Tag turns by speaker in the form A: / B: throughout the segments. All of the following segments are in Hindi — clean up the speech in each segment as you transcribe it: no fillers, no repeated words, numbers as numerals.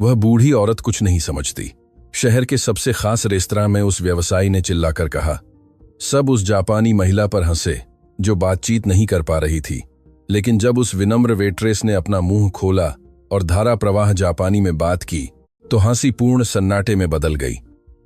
A: वह बूढ़ी औरत कुछ नहीं समझती। शहर के सबसे खास रेस्तरां में उस व्यवसायी ने चिल्लाकर कहा। सब उस जापानी महिला पर हंसे जो बातचीत नहीं कर पा रही थी, लेकिन जब उस विनम्र वेट्रेस ने अपना मुंह खोला और धारा प्रवाह जापानी में बात की तो हंसी पूर्ण सन्नाटे में बदल गई।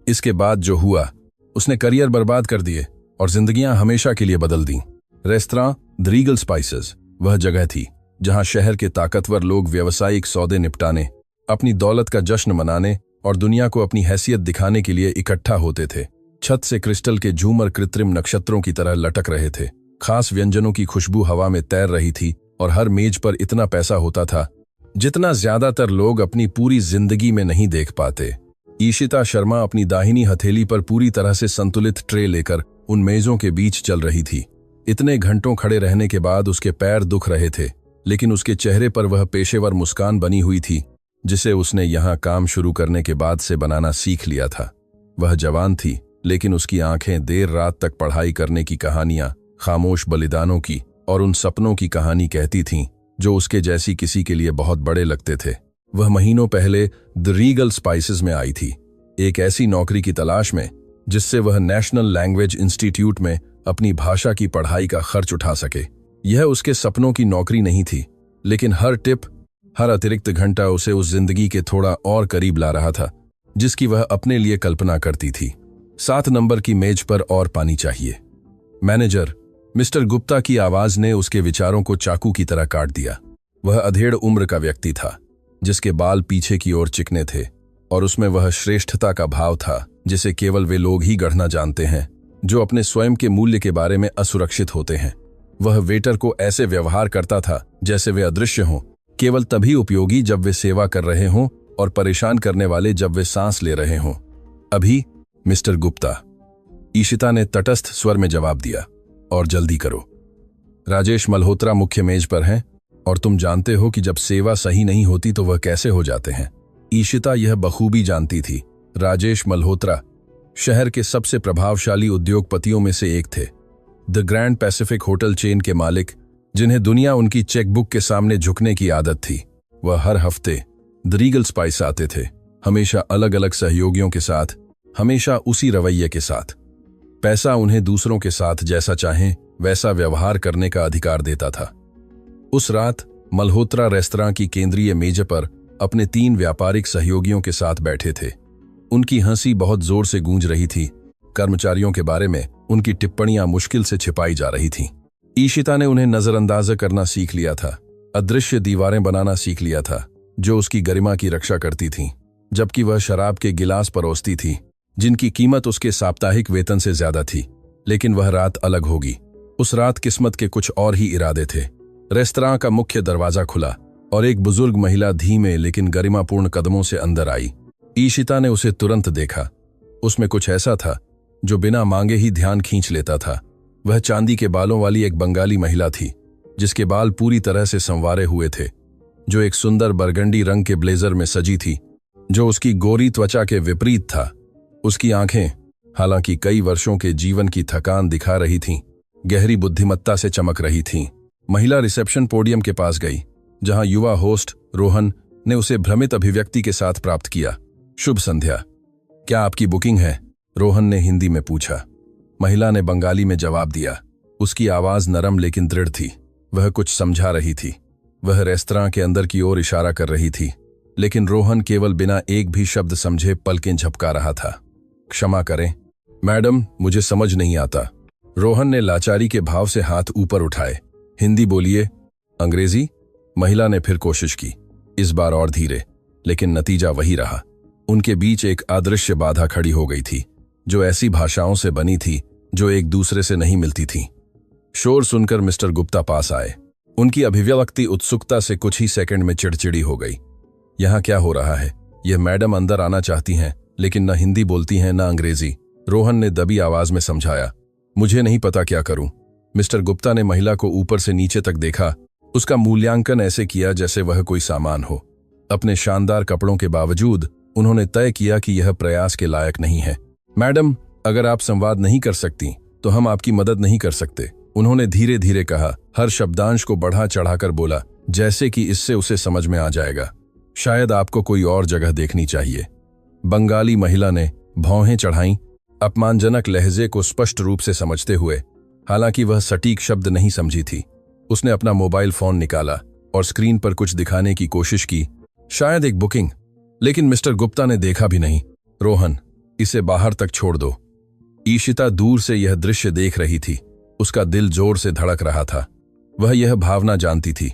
A: इसके बाद जो हुआ, उसने करियर बर्बाद कर दिए और जिंदगियां हमेशा के लिए बदल दी। रेस्तरां द रीगल स्पाइसेस वह जगह थी जहां शहर के ताकतवर लोग व्यावसायिक सौदे निपटाने, अपनी दौलत का जश्न मनाने और दुनिया को अपनी हैसियत दिखाने के लिए इकट्ठा होते थे। छत से क्रिस्टल के झूमर कृत्रिम नक्षत्रों की तरह लटक रहे थे। खास व्यंजनों की खुशबू हवा में तैर रही थी और हर मेज पर इतना पैसा होता था जितना ज्यादातर लोग अपनी पूरी जिंदगी में नहीं देख पाते। ईशिता शर्मा अपनी दाहिनी हथेली पर पूरी तरह से संतुलित ट्रे लेकर उन मेजों के बीच चल रही थी। इतने घंटों खड़े रहने के बाद उसके पैर दुख रहे थे, लेकिन उसके चेहरे पर वह पेशेवर मुस्कान बनी हुई थी जिसे उसने यहाँ काम शुरू करने के बाद से बनाना सीख लिया था। वह जवान थी, लेकिन उसकी आंखें देर रात तक पढ़ाई करने की कहानियां, खामोश बलिदानों की और उन सपनों की कहानी कहती थीं जो उसके जैसी किसी के लिए बहुत बड़े लगते थे। वह महीनों पहले द रीगल स्पाइसेस में आई थी, एक ऐसी नौकरी की तलाश में जिससे वह नेशनल लैंग्वेज इंस्टीट्यूट में अपनी भाषा की पढ़ाई का खर्च उठा सके। यह उसके सपनों की नौकरी नहीं थी, लेकिन हर टिप, हर अतिरिक्त घंटा उसे उस जिंदगी के थोड़ा और करीब ला रहा था जिसकी वह अपने लिए कल्पना करती थी। 7 नंबर की मेज पर और पानी चाहिए। मैनेजर मिस्टर गुप्ता की आवाज ने उसके विचारों को चाकू की तरह काट दिया। वह अधेड़ उम्र का व्यक्ति था जिसके बाल पीछे की ओर चिकने थे और उसमें वह श्रेष्ठता का भाव था जिसे केवल वे लोग ही गढ़ना जानते हैं जो अपने स्वयं के मूल्य के बारे में असुरक्षित होते हैं। वह वेटर को ऐसे व्यवहार करता था जैसे वे अदृश्य हों, केवल तभी उपयोगी जब वे सेवा कर रहे हों और परेशान करने वाले जब वे सांस ले रहे हों। अभी मिस्टर गुप्ता, ईशिता ने तटस्थ स्वर में जवाब दिया, और जल्दी करो। राजेश मल्होत्रा मुख्य मेज पर हैं और तुम जानते हो कि जब सेवा सही नहीं होती तो वह कैसे हो जाते हैं। ईशिता यह बखूबी जानती थी। राजेश मल्होत्रा शहर के सबसे प्रभावशाली उद्योगपतियों में से एक थे। The grand Pacific hotel chain के मालिक, जिन्हें दुनिया उनकी चेकबुक के सामने झुकने की आदत थी। वह हर हफ्ते द रीगल स्पाइस आते थे, हमेशा अलग अलग सहयोगियों के साथ, हमेशा उसी रवैये के साथ। पैसा उन्हें दूसरों के साथ जैसा चाहें वैसा व्यवहार करने का अधिकार देता था। उस रात मल्होत्रा रेस्तरां की केंद्रीय मेज पर अपने 3 व्यापारिक सहयोगियों के साथ बैठे थे। उनकी हंसी बहुत जोर से गूंज रही थी। कर्मचारियों के बारे में उनकी टिप्पणियां मुश्किल से छिपाई जा रही थीं। ईशिता ने उन्हें नजरअंदाज करना सीख लिया था, अदृश्य दीवारें बनाना सीख लिया था जो उसकी गरिमा की रक्षा करती थीं, जबकि वह शराब के गिलास परोसती थी जिनकी कीमत उसके साप्ताहिक वेतन से ज्यादा थी। लेकिन वह रात अलग होगी। उस रात किस्मत के कुछ और ही इरादे थे। रेस्तरां का मुख्य दरवाजा खुला और एक बुजुर्ग महिला धीमे लेकिन गरिमापूर्ण कदमों से अंदर आई। ईशिता ने उसे तुरंत देखा। उसमें कुछ ऐसा था जो बिना मांगे ही ध्यान खींच लेता था। वह चांदी के बालों वाली एक बंगाली महिला थी जिसके बाल पूरी तरह से संवारे हुए थे, जो एक सुंदर बरगंडी रंग के ब्लेजर में सजी थी जो उसकी गोरी त्वचा के विपरीत था। उसकी आंखें, हालांकि कई वर्षों के जीवन की थकान दिखा रही थीं, गहरी बुद्धिमत्ता से चमक रही थीं। महिला रिसेप्शन पोडियम के पास गई जहां युवा होस्ट रोहन ने उसे भ्रमित अभिव्यक्ति के साथ प्राप्त किया। शुभ संध्या, क्या आपकी बुकिंग है? रोहन ने हिंदी में पूछा। महिला ने बंगाली में जवाब दिया। उसकी आवाज नरम लेकिन दृढ़ थी। वह कुछ समझा रही थी। वह रेस्तरां के अंदर की ओर इशारा कर रही थी, लेकिन रोहन केवल बिना एक भी शब्द समझे पलकें झपका रहा था। क्षमा करें मैडम, मुझे समझ नहीं आता। रोहन ने लाचारी के भाव से हाथ ऊपर उठाए। हिंदी बोलिए। अंग्रेजी? महिला ने फिर कोशिश की, इस बार और धीरे, लेकिन नतीजा वही रहा। उनके बीच एक अदृश्य बाधा खड़ी हो गई थी जो ऐसी भाषाओं से बनी थी जो एक दूसरे से नहीं मिलती थी। शोर सुनकर मिस्टर गुप्ता पास आए। उनकी अभिव्यक्ति उत्सुकता से कुछ ही सेकंड में चिड़चिड़ी हो गई। यहाँ क्या हो रहा है? यह मैडम अंदर आना चाहती हैं, लेकिन न हिंदी बोलती हैं न अंग्रेजी। रोहन ने दबी आवाज में समझाया। मुझे नहीं पता क्या करूं। मिस्टर गुप्ता ने महिला को ऊपर से नीचे तक देखा, उसका मूल्यांकन ऐसे किया जैसे वह कोई सामान हो। अपने शानदार कपड़ों के बावजूद उन्होंने तय किया कि यह प्रयास के लायक नहीं है। मैडम, अगर आप संवाद नहीं कर सकती तो हम आपकी मदद नहीं कर सकते, उन्होंने धीरे धीरे कहा, हर शब्दांश को बढ़ा चढ़ाकर बोला, जैसे कि इससे उसे समझ में आ जाएगा। शायद आपको कोई और जगह देखनी चाहिए। बंगाली महिला ने भौहें चढ़ाईं, अपमानजनक लहजे को स्पष्ट रूप से समझते हुए, हालांकि वह सटीक शब्द नहीं समझी थी। उसने अपना मोबाइल फोन निकाला और स्क्रीन पर कुछ दिखाने की कोशिश की, शायद एक बुकिंग, लेकिन मिस्टर गुप्ता ने देखा भी नहीं। रोहन, इसे बाहर तक छोड़ दो। ईशिता दूर से यह दृश्य देख रही थी। उसका दिल जोर से धड़क रहा था। वह यह भावना जानती थी।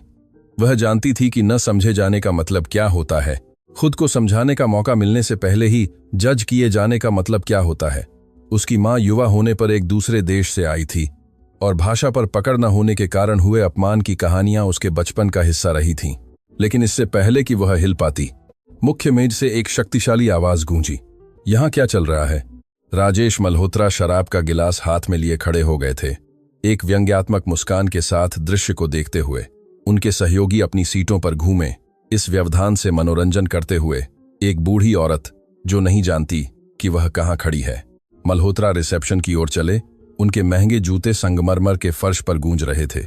A: वह जानती थी कि न समझे जाने का मतलब क्या होता है, खुद को समझाने का मौका मिलने से पहले ही जज किए जाने का मतलब क्या होता है। उसकी मां युवा होने पर एक दूसरे देश से आई थी और भाषा पर पकड़ न होने के कारण हुए अपमान की कहानियां उसके बचपन का हिस्सा रही थीं। लेकिन इससे पहले कि वह हिल पाती, मुख्य मेज से एक शक्तिशाली आवाज गूंजी। यहां क्या चल रहा है? राजेश मल्होत्रा शराब का गिलास हाथ में लिए खड़े हो गए थे, एक व्यंग्यात्मक मुस्कान के साथ दृश्य को देखते हुए। उनके सहयोगी अपनी सीटों पर घूमे, इस व्यवधान से मनोरंजन करते हुए। एक बूढ़ी औरत जो नहीं जानती कि वह कहां खड़ी है। मल्होत्रा रिसेप्शन की ओर चले। उनके महंगे जूते संगमरमर के फर्श पर गूंज रहे थे।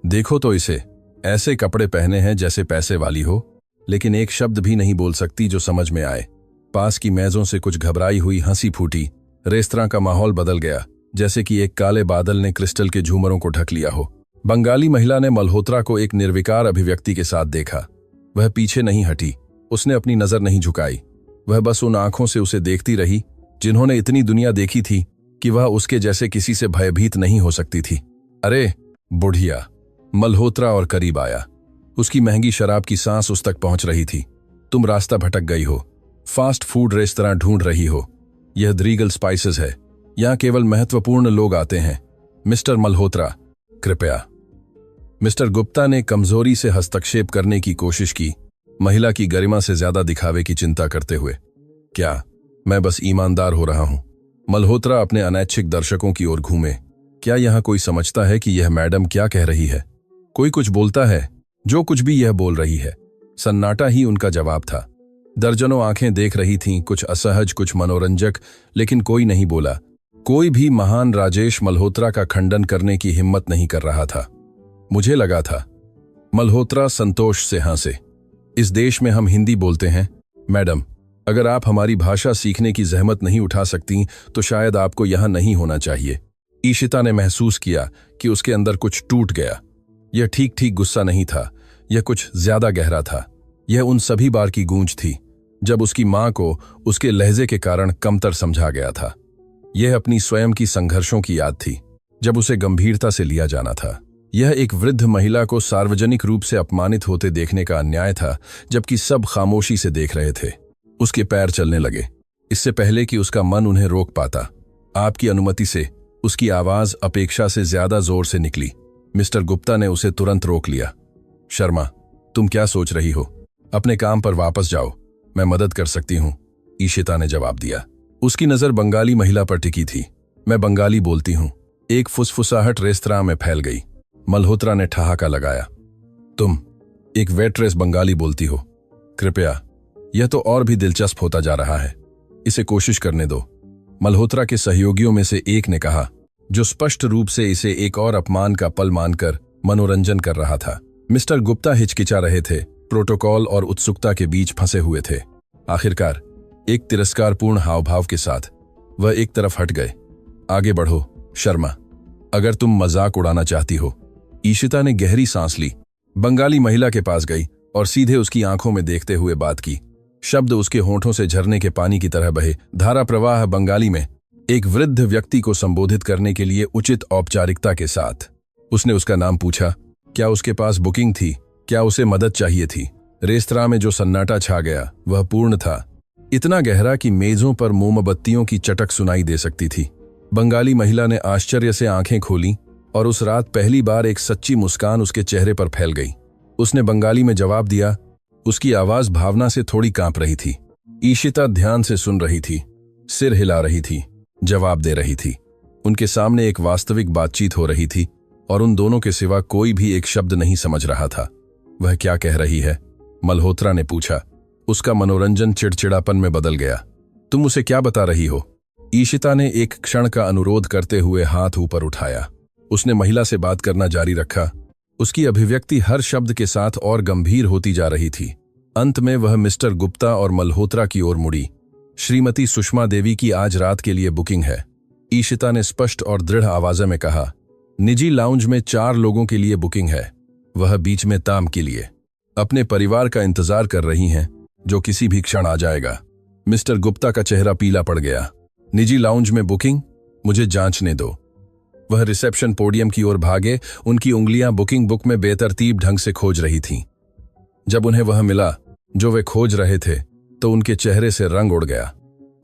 A: देखो तो इसे, ऐसे कपड़े पहने हैं जैसे पैसे वाली हो, लेकिन एक शब्द भी नहीं बोल सकती जो समझ में आए। पास की मेजों से कुछ घबराई हुई हंसी फूटी। रेस्तरां का माहौल बदल गया, जैसे कि एक काले बादल ने क्रिस्टल के झूमरों को ढक लिया हो। बंगाली महिला ने मल्होत्रा को एक निर्विकार अभिव्यक्ति के साथ देखा। वह पीछे नहीं हटी, उसने अपनी नजर नहीं झुकाई। वह बस उन आंखों से उसे देखती रही जिन्होंने इतनी दुनिया देखी थी कि वह उसके जैसे किसी से भयभीत नहीं हो सकती थी। अरे बुढ़िया! मल्होत्रा और करीब आया। उसकी महंगी शराब की सांस उस तक पहुंच रही थी। तुम रास्ता भटक गई हो, फास्ट फूड रेस्तरां ढूंढ रही हो। यह रीगल स्पाइसेस है, यहां केवल महत्वपूर्ण लोग आते हैं। मिस्टर मल्होत्रा, कृपया। मिस्टर गुप्ता ने कमजोरी से हस्तक्षेप करने की कोशिश की, महिला की गरिमा से ज्यादा दिखावे की चिंता करते हुए। क्या? मैं बस ईमानदार हो रहा हूं। मल्होत्रा अपने अनैच्छिक दर्शकों की ओर घूमे। क्या यहां कोई समझता है कि यह मैडम क्या कह रही है? कोई कुछ बोलता है? जो कुछ भी यह बोल रही है। सन्नाटा ही उनका जवाब था। दर्जनों आंखें देख रही थीं, कुछ असहज, कुछ मनोरंजक, लेकिन कोई नहीं बोला। कोई भी महान राजेश मल्होत्रा का खंडन करने की हिम्मत नहीं कर रहा था। मुझे लगा था। मल्होत्रा संतोष से हंसे। इस देश में हम हिंदी बोलते हैं मैडम। अगर आप हमारी भाषा सीखने की जहमत नहीं उठा सकती तो शायद आपको यहां नहीं होना चाहिए। ईशिता ने महसूस किया कि उसके अंदर कुछ टूट गया। यह ठीक ठीक गुस्सा नहीं था, यह कुछ ज्यादा गहरा था। यह उन सभी बार की गूंज थी जब उसकी मां को उसके लहजे के कारण कमतर समझा गया था। यह अपनी स्वयं की संघर्षों की याद थी, जब उसे गंभीरता से लिया जाना था। यह एक वृद्ध महिला को सार्वजनिक रूप से अपमानित होते देखने का अन्याय था, जबकि सब खामोशी से देख रहे थे। उसके पैर चलने लगे, इससे पहले कि उसका मन उन्हें रोक पाता। आपकी अनुमति से, उसकी आवाज अपेक्षा से ज्यादा जोर से निकली। मिस्टर गुप्ता ने उसे तुरंत रोक लिया। शर्मा, तुम क्या सोच रही हो? अपने काम पर वापस जाओ, मैं मदद कर सकती हूं, ईशिता ने जवाब दिया। उसकी नजर बंगाली महिला पर टिकी थी। मैं बंगाली बोलती हूं। एक फुसफुसाहट रेस्तरां में फैल गई। मल्होत्रा ने ठहाका लगाया। तुम एक वेट्रेस बंगाली बोलती हो? कृपया, यह तो और भी दिलचस्प होता जा रहा है, इसे कोशिश करने दो, मल्होत्रा के सहयोगियों में से एक ने कहा, जो स्पष्ट रूप से इसे एक और अपमान का पल मानकर मनोरंजन कर रहा था। मिस्टर गुप्ता हिचकिचा रहे थे, प्रोटोकॉल और उत्सुकता के बीच फंसे हुए थे। आखिरकार एक तिरस्कारपूर्ण हावभाव के साथ वह एक तरफ हट गए। आगे बढ़ो शर्मा, अगर तुम मजाक उड़ाना चाहती हो। ईशिता ने गहरी सांस ली, बंगाली महिला के पास गई और सीधे उसकी आंखों में देखते हुए बात की। शब्द उसके होठों से झरने के पानी की तरह बहे। धारा प्रवाह बंगाली में, एक वृद्ध व्यक्ति को संबोधित करने के लिए उचित औपचारिकता के साथ। उसने उसका नाम पूछा। क्या उसके पास बुकिंग थी? क्या उसे मदद चाहिए थी? रेस्तरां में जो सन्नाटा छा गया वह पूर्ण था, इतना गहरा कि मेजों पर मोमबत्तियों की चटक सुनाई दे सकती थी। बंगाली महिला ने आश्चर्य से आंखें खोली और उस रात पहली बार एक सच्ची मुस्कान उसके चेहरे पर फैल गई। उसने बंगाली में जवाब दिया। उसकी आवाज भावना से थोड़ी कांप रही थी। ईशिता ध्यान से सुन रही थी, सिर हिला रही थी, जवाब दे रही थी। उनके सामने एक वास्तविक बातचीत हो रही थी और उन दोनों के सिवा कोई भी एक शब्द नहीं समझ रहा था। वह क्या कह रही है? मल्होत्रा ने पूछा। उसका मनोरंजन चिड़चिड़ापन में बदल गया। तुम उसे क्या बता रही हो? ईशिता ने एक क्षण का अनुरोध करते हुए हाथ ऊपर उठाया। उसने महिला से बात करना जारी रखा। उसकी अभिव्यक्ति हर शब्द के साथ और गंभीर होती जा रही थी। अंत में वह मिस्टर गुप्ता और मल्होत्रा की ओर मुड़ी। श्रीमती सुषमा देवी की आज रात के लिए बुकिंग है, ईशिता ने स्पष्ट और दृढ़ आवाज़ में कहा। निजी लाउंज में 4 लोगों के लिए बुकिंग है, वह बीच में ताम के लिए अपने परिवार का इंतजार कर रही हैं, जो किसी भी क्षण आ जाएगा। मिस्टर गुप्ता का चेहरा पीला पड़ गया। निजी लाउंज में बुकिंग? मुझे जांचने दो। वह रिसेप्शन पोडियम की ओर भागे, उनकी उंगलियां बुकिंग बुक में बेतरतीब ढंग से खोज रही थीं। जब उन्हें वह मिला जो वे खोज रहे थे, तो उनके चेहरे से रंग उड़ गया।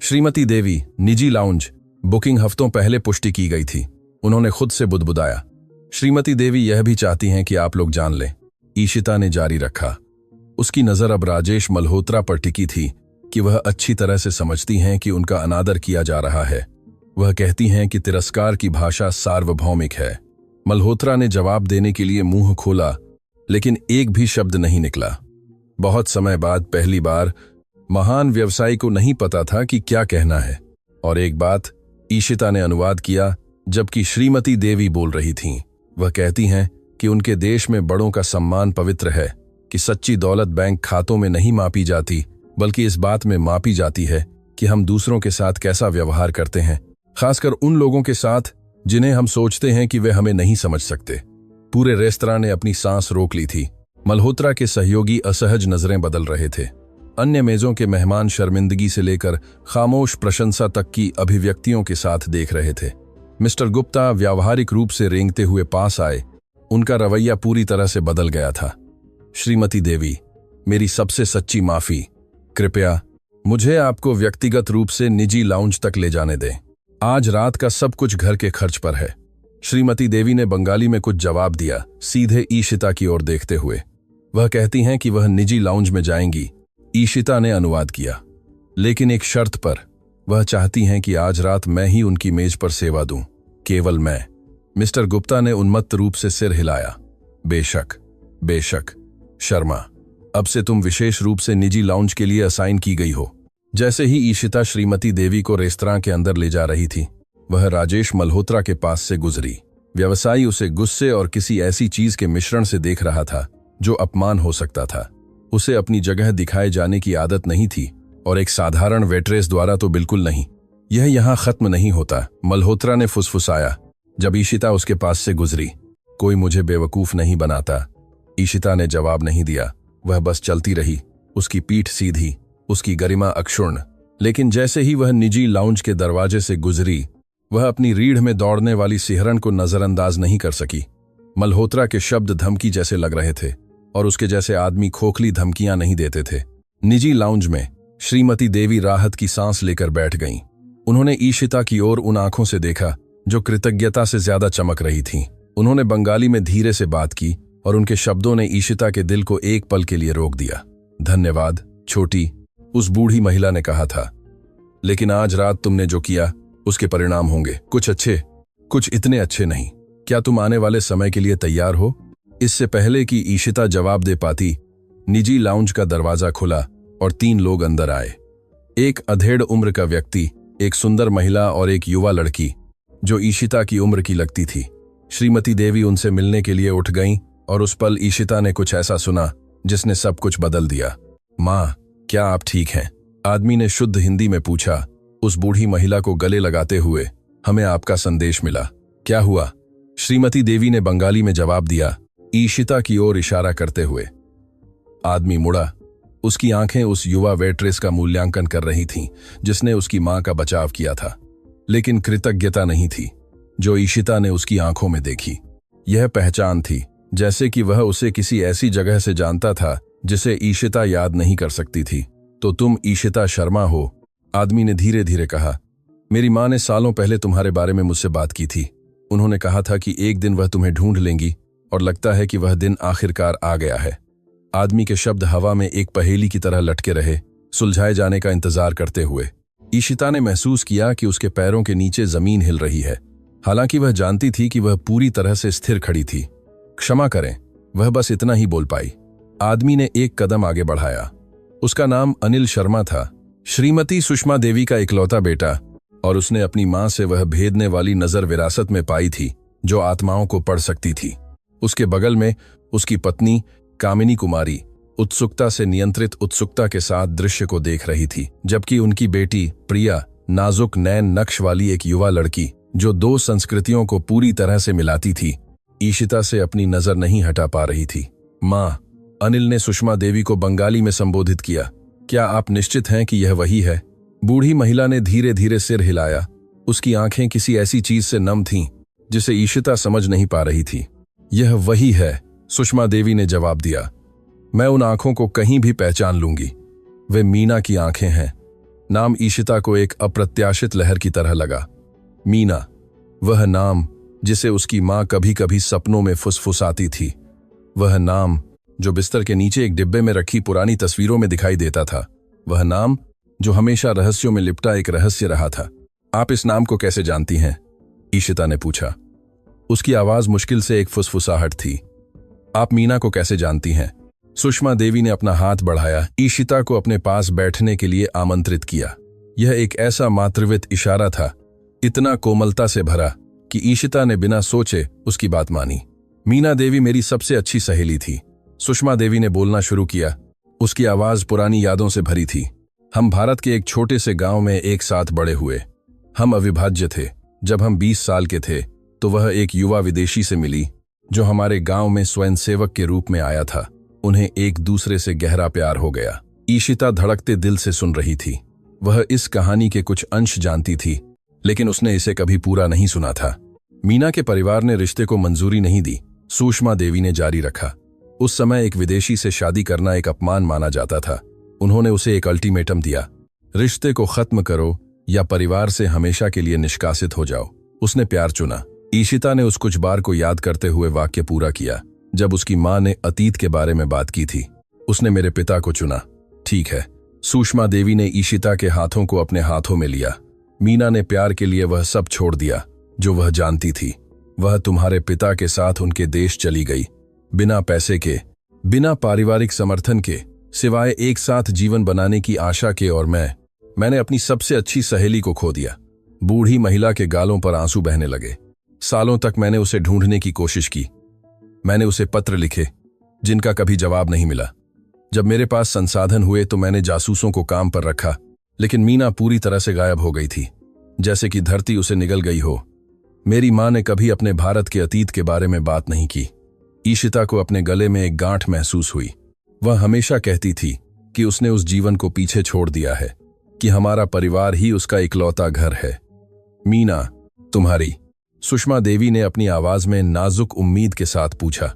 A: श्रीमती देवी, निजी लाउंज बुकिंग हफ्तों पहले पुष्टि की गई थी, उन्होंने खुद से बुदबुदाया। श्रीमती देवी यह भी चाहती हैं कि आप लोग जान लें, ईशिता ने जारी रखा। उसकी नजर अब राजेश मल्होत्रा पर टिकी थी कि वह अच्छी तरह से समझती हैं कि उनका अनादर किया जा रहा है। वह कहती हैं कि तिरस्कार की भाषा सार्वभौमिक है। मल्होत्रा ने जवाब देने के लिए मुंह खोला, लेकिन एक भी शब्द नहीं निकला। बहुत समय बाद पहली बार महान व्यवसायी को नहीं पता था कि क्या कहना है। और एक बात ईशिता ने अनुवाद किया जबकि श्रीमती देवी बोल रही थीं। वह कहती हैं कि उनके देश में बड़ों का सम्मान पवित्र है, कि सच्ची दौलत बैंक खातों में नहीं मापी जाती, बल्कि इस बात में मापी जाती है कि हम दूसरों के साथ कैसा व्यवहार करते हैं, खासकर उन लोगों के साथ जिन्हें हम सोचते हैं कि वे हमें नहीं समझ सकते। पूरे रेस्तरां ने अपनी सांस रोक ली थी। मल्होत्रा के सहयोगी असहज नजरें बदल रहे थे। अन्य मेजों के मेहमान शर्मिंदगी से लेकर खामोश प्रशंसा तक की अभिव्यक्तियों के साथ देख रहे थे। मिस्टर गुप्ता व्यावहारिक रूप से रेंगते हुए पास आए। उनका रवैया पूरी तरह से बदल गया था। श्रीमती देवी, मेरी सबसे सच्ची माफी। कृपया मुझे आपको व्यक्तिगत रूप से निजी लाउंज तक ले जाने दें। आज रात का सब कुछ घर के खर्च पर है। श्रीमती देवी ने बंगाली में कुछ जवाब दिया, सीधे ईशिता की ओर देखते हुए। वह कहती हैं कि वह निजी लाउंज में जाएंगी, ईशिता ने अनुवाद किया, लेकिन एक शर्त पर। वह चाहती हैं कि आज रात मैं ही उनकी मेज पर सेवा दूं, केवल मैं। मिस्टर गुप्ता ने उन्मत्त रूप से सिर हिलाया। बेशक, बेशक शर्मा, अब से तुम विशेष रूप से निजी लाउंज के लिए असाइन की गई हो। जैसे ही ईशिता श्रीमती देवी को रेस्तरां के अंदर ले जा रही थी, वह राजेश मल्होत्रा के पास से गुजरी। व्यवसायी उसे गुस्से और किसी ऐसी चीज के मिश्रण से देख रहा था जो अपमान हो सकता था। उसे अपनी जगह दिखाए जाने की आदत नहीं थी, और एक साधारण वेट्रेस द्वारा तो बिल्कुल नहीं। यह यहां खत्म नहीं होता, मल्होत्रा ने फुसफुसाया जब ईशिता उसके पास से गुजरी। कोई मुझे बेवकूफ नहीं बनाता। ईशिता ने जवाब नहीं दिया, वह बस चलती रही, उसकी पीठ सीधी, उसकी गरिमा अक्षुण्ण। लेकिन जैसे ही वह निजी लाउंज के दरवाजे से गुजरी, वह अपनी रीढ़ में दौड़ने वाली सिहरन को नजरअंदाज नहीं कर सकी। मल्होत्रा के शब्द धमकी जैसे लग रहे थे, और उसके जैसे आदमी खोखली धमकियां नहीं देते थे। निजी लाउंज में श्रीमती देवी राहत की सांस लेकर बैठ गईं। उन्होंने ईशिता की ओर उन आंखों से देखा जो कृतज्ञता से ज्यादा चमक रही थीं। उन्होंने बंगाली में धीरे से बात की, और उनके शब्दों ने ईशिता के दिल को एक पल के लिए रोक दिया। धन्यवाद छोटी, उस बूढ़ी महिला ने कहा था, लेकिन आज रात तुमने जो किया उसके परिणाम होंगे, कुछ अच्छे, कुछ इतने अच्छे नहीं। क्या तुम आने वाले समय के लिए तैयार हो? इससे पहले कि ईशिता जवाब दे पाती, निजी लाउंज का दरवाजा खुला और 3 लोग अंदर आए। एक अधेड़ उम्र का व्यक्ति, एक सुंदर महिला और एक युवा लड़की जो ईशिता की उम्र की लगती थी। श्रीमती देवी उनसे मिलने के लिए उठ गईं, और उस पल ईशिता ने कुछ ऐसा सुना जिसने सब कुछ बदल दिया। माँ, क्या आप ठीक हैं? आदमी ने शुद्ध हिंदी में पूछा, उस बूढ़ी महिला को गले लगाते हुए। हमें आपका संदेश मिला। क्या हुआ? श्रीमती देवी ने बंगाली में जवाब दिया, ईशिता की ओर इशारा करते हुए। आदमी मुड़ा। उसकी आंखें उस युवा वेट्रेस का मूल्यांकन कर रही थीं जिसने उसकी मां का बचाव किया था, लेकिन कृतज्ञता नहीं थी जो ईशिता ने उसकी आंखों में देखी। यह पहचान थी, जैसे कि वह उसे किसी ऐसी जगह से जानता था जिसे ईशिता याद नहीं कर सकती थी। तो तुम ईशिता शर्मा हो? आदमी ने धीरे धीरे कहा। मेरी मां ने सालों पहले तुम्हारे बारे में मुझसे बात की थी। उन्होंने कहा था कि एक दिन वह तुम्हें ढूंढ लेंगी, और लगता है कि वह दिन आखिरकार आ गया है। आदमी के शब्द हवा में एक पहेली की तरह लटके रहे, सुलझाए जाने का इंतजार करते हुए। ईशिता ने महसूस किया कि उसके पैरों के नीचे जमीन हिल रही है, हालांकि वह जानती थी कि वह पूरी तरह से स्थिर खड़ी थी। क्षमा करें, वह बस इतना ही बोल पाई। आदमी ने एक कदम आगे बढ़ाया। उसका नाम अनिल शर्मा था, श्रीमती सुषमा देवी का इकलौता बेटा, और उसने अपनी मां से वह भेदने वाली नजर विरासत में पाई थी जो आत्माओं को पढ़ सकती थी। उसके बगल में उसकी पत्नी कामिनी कुमारी, उत्सुकता से नियंत्रित उत्सुकता के साथ दृश्य को देख रही थी, जबकि उनकी बेटी प्रिया नाजुक नैन नक्श वाली एक युवा लड़की जो दो संस्कृतियों को पूरी तरह से मिलाती थी, ईशिता से अपनी नजर नहीं हटा पा रही थी। माँ, अनिल ने सुषमा देवी को बंगाली में संबोधित किया। क्या आप निश्चित हैं कि यह वही है? बूढ़ी महिला ने धीरे धीरे सिर हिलाया। उसकी आंखें किसी ऐसी चीज से नम थीं जिसे ईशिता समझ नहीं पा रही थी। यह वही है, सुषमा देवी ने जवाब दिया। मैं उन आंखों को कहीं भी पहचान लूंगी। वे मीना की आंखें हैं। नाम ईशिता को एक अप्रत्याशित लहर की तरह लगा। मीना, वह नाम जिसे उसकी मां कभी कभी सपनों में फुसफुसाती थी, वह नाम जो बिस्तर के नीचे एक डिब्बे में रखी पुरानी तस्वीरों में दिखाई देता था, वह नाम जो हमेशा रहस्यों में लिपटा एक रहस्य रहा था। आप इस नाम को कैसे जानती हैं? ईशिता ने पूछा। उसकी आवाज मुश्किल से एक फुसफुसाहट थी। आप मीना को कैसे जानती हैं? सुषमा देवी ने अपना हाथ बढ़ाया, ईशिता को अपने पास बैठने के लिए आमंत्रित किया। यह एक ऐसा मातृवत इशारा था, इतना कोमलता से भरा कि ईशिता ने बिना सोचे उसकी बात मानी। मीना देवी मेरी सबसे अच्छी सहेली थी, सुषमा देवी ने बोलना शुरू किया। उसकी आवाज पुरानी यादों से भरी थी। हम भारत के एक छोटे से गांव में एक साथ बड़े हुए। हम अविभाज्य थे। जब हम 20 साल के थे तो वह एक युवा विदेशी से मिली जो हमारे गांव में स्वयंसेवक के रूप में आया था। उन्हें एक दूसरे से गहरा प्यार हो गया। ईशिता धड़कते दिल से सुन रही थी। वह इस कहानी के कुछ अंश जानती थी, लेकिन उसने इसे कभी पूरा नहीं सुना था। मीना के परिवार ने रिश्ते को मंजूरी नहीं दी, सुषमा देवी ने जारी रखा। उस समय एक विदेशी से शादी करना एक अपमान माना जाता था। उन्होंने उसे एक अल्टीमेटम दिया, रिश्ते को खत्म करो या परिवार से हमेशा के लिए निष्कासित हो जाओ। उसने प्यार चुना। ईशिता ने उस कुछ बार को याद करते हुए वाक्य पूरा किया। जब उसकी मां ने अतीत के बारे में बात की थी, उसने मेरे पिता को चुना। ठीक है। सुषमा देवी ने ईशिता के हाथों को अपने हाथों में लिया। मीना ने प्यार के लिए वह सब छोड़ दिया जो वह जानती थी। वह तुम्हारे पिता के साथ उनके देश चली गई, बिना पैसे के, बिना पारिवारिक समर्थन के, सिवाय एक साथ जीवन बनाने की आशा के। और मैंने अपनी सबसे अच्छी सहेली को खो दिया। बूढ़ी महिला के गालों पर आंसू बहने लगे। सालों तक मैंने उसे ढूंढने की कोशिश की। मैंने उसे पत्र लिखे जिनका कभी जवाब नहीं मिला। जब मेरे पास संसाधन हुए तो मैंने जासूसों को काम पर रखा, लेकिन मीना पूरी तरह से गायब हो गई थी, जैसे कि धरती उसे निगल गई हो। मेरी मां ने कभी अपने भारत के अतीत के बारे में बात नहीं की। ईशिता को अपने गले में एक गांठ महसूस हुई। वह हमेशा कहती थी कि उसने उस जीवन को पीछे छोड़ दिया है, कि हमारा परिवार ही उसका इकलौता घर है। मीना, तुम्हारी? सुषमा देवी ने अपनी आवाज में नाजुक उम्मीद के साथ पूछा।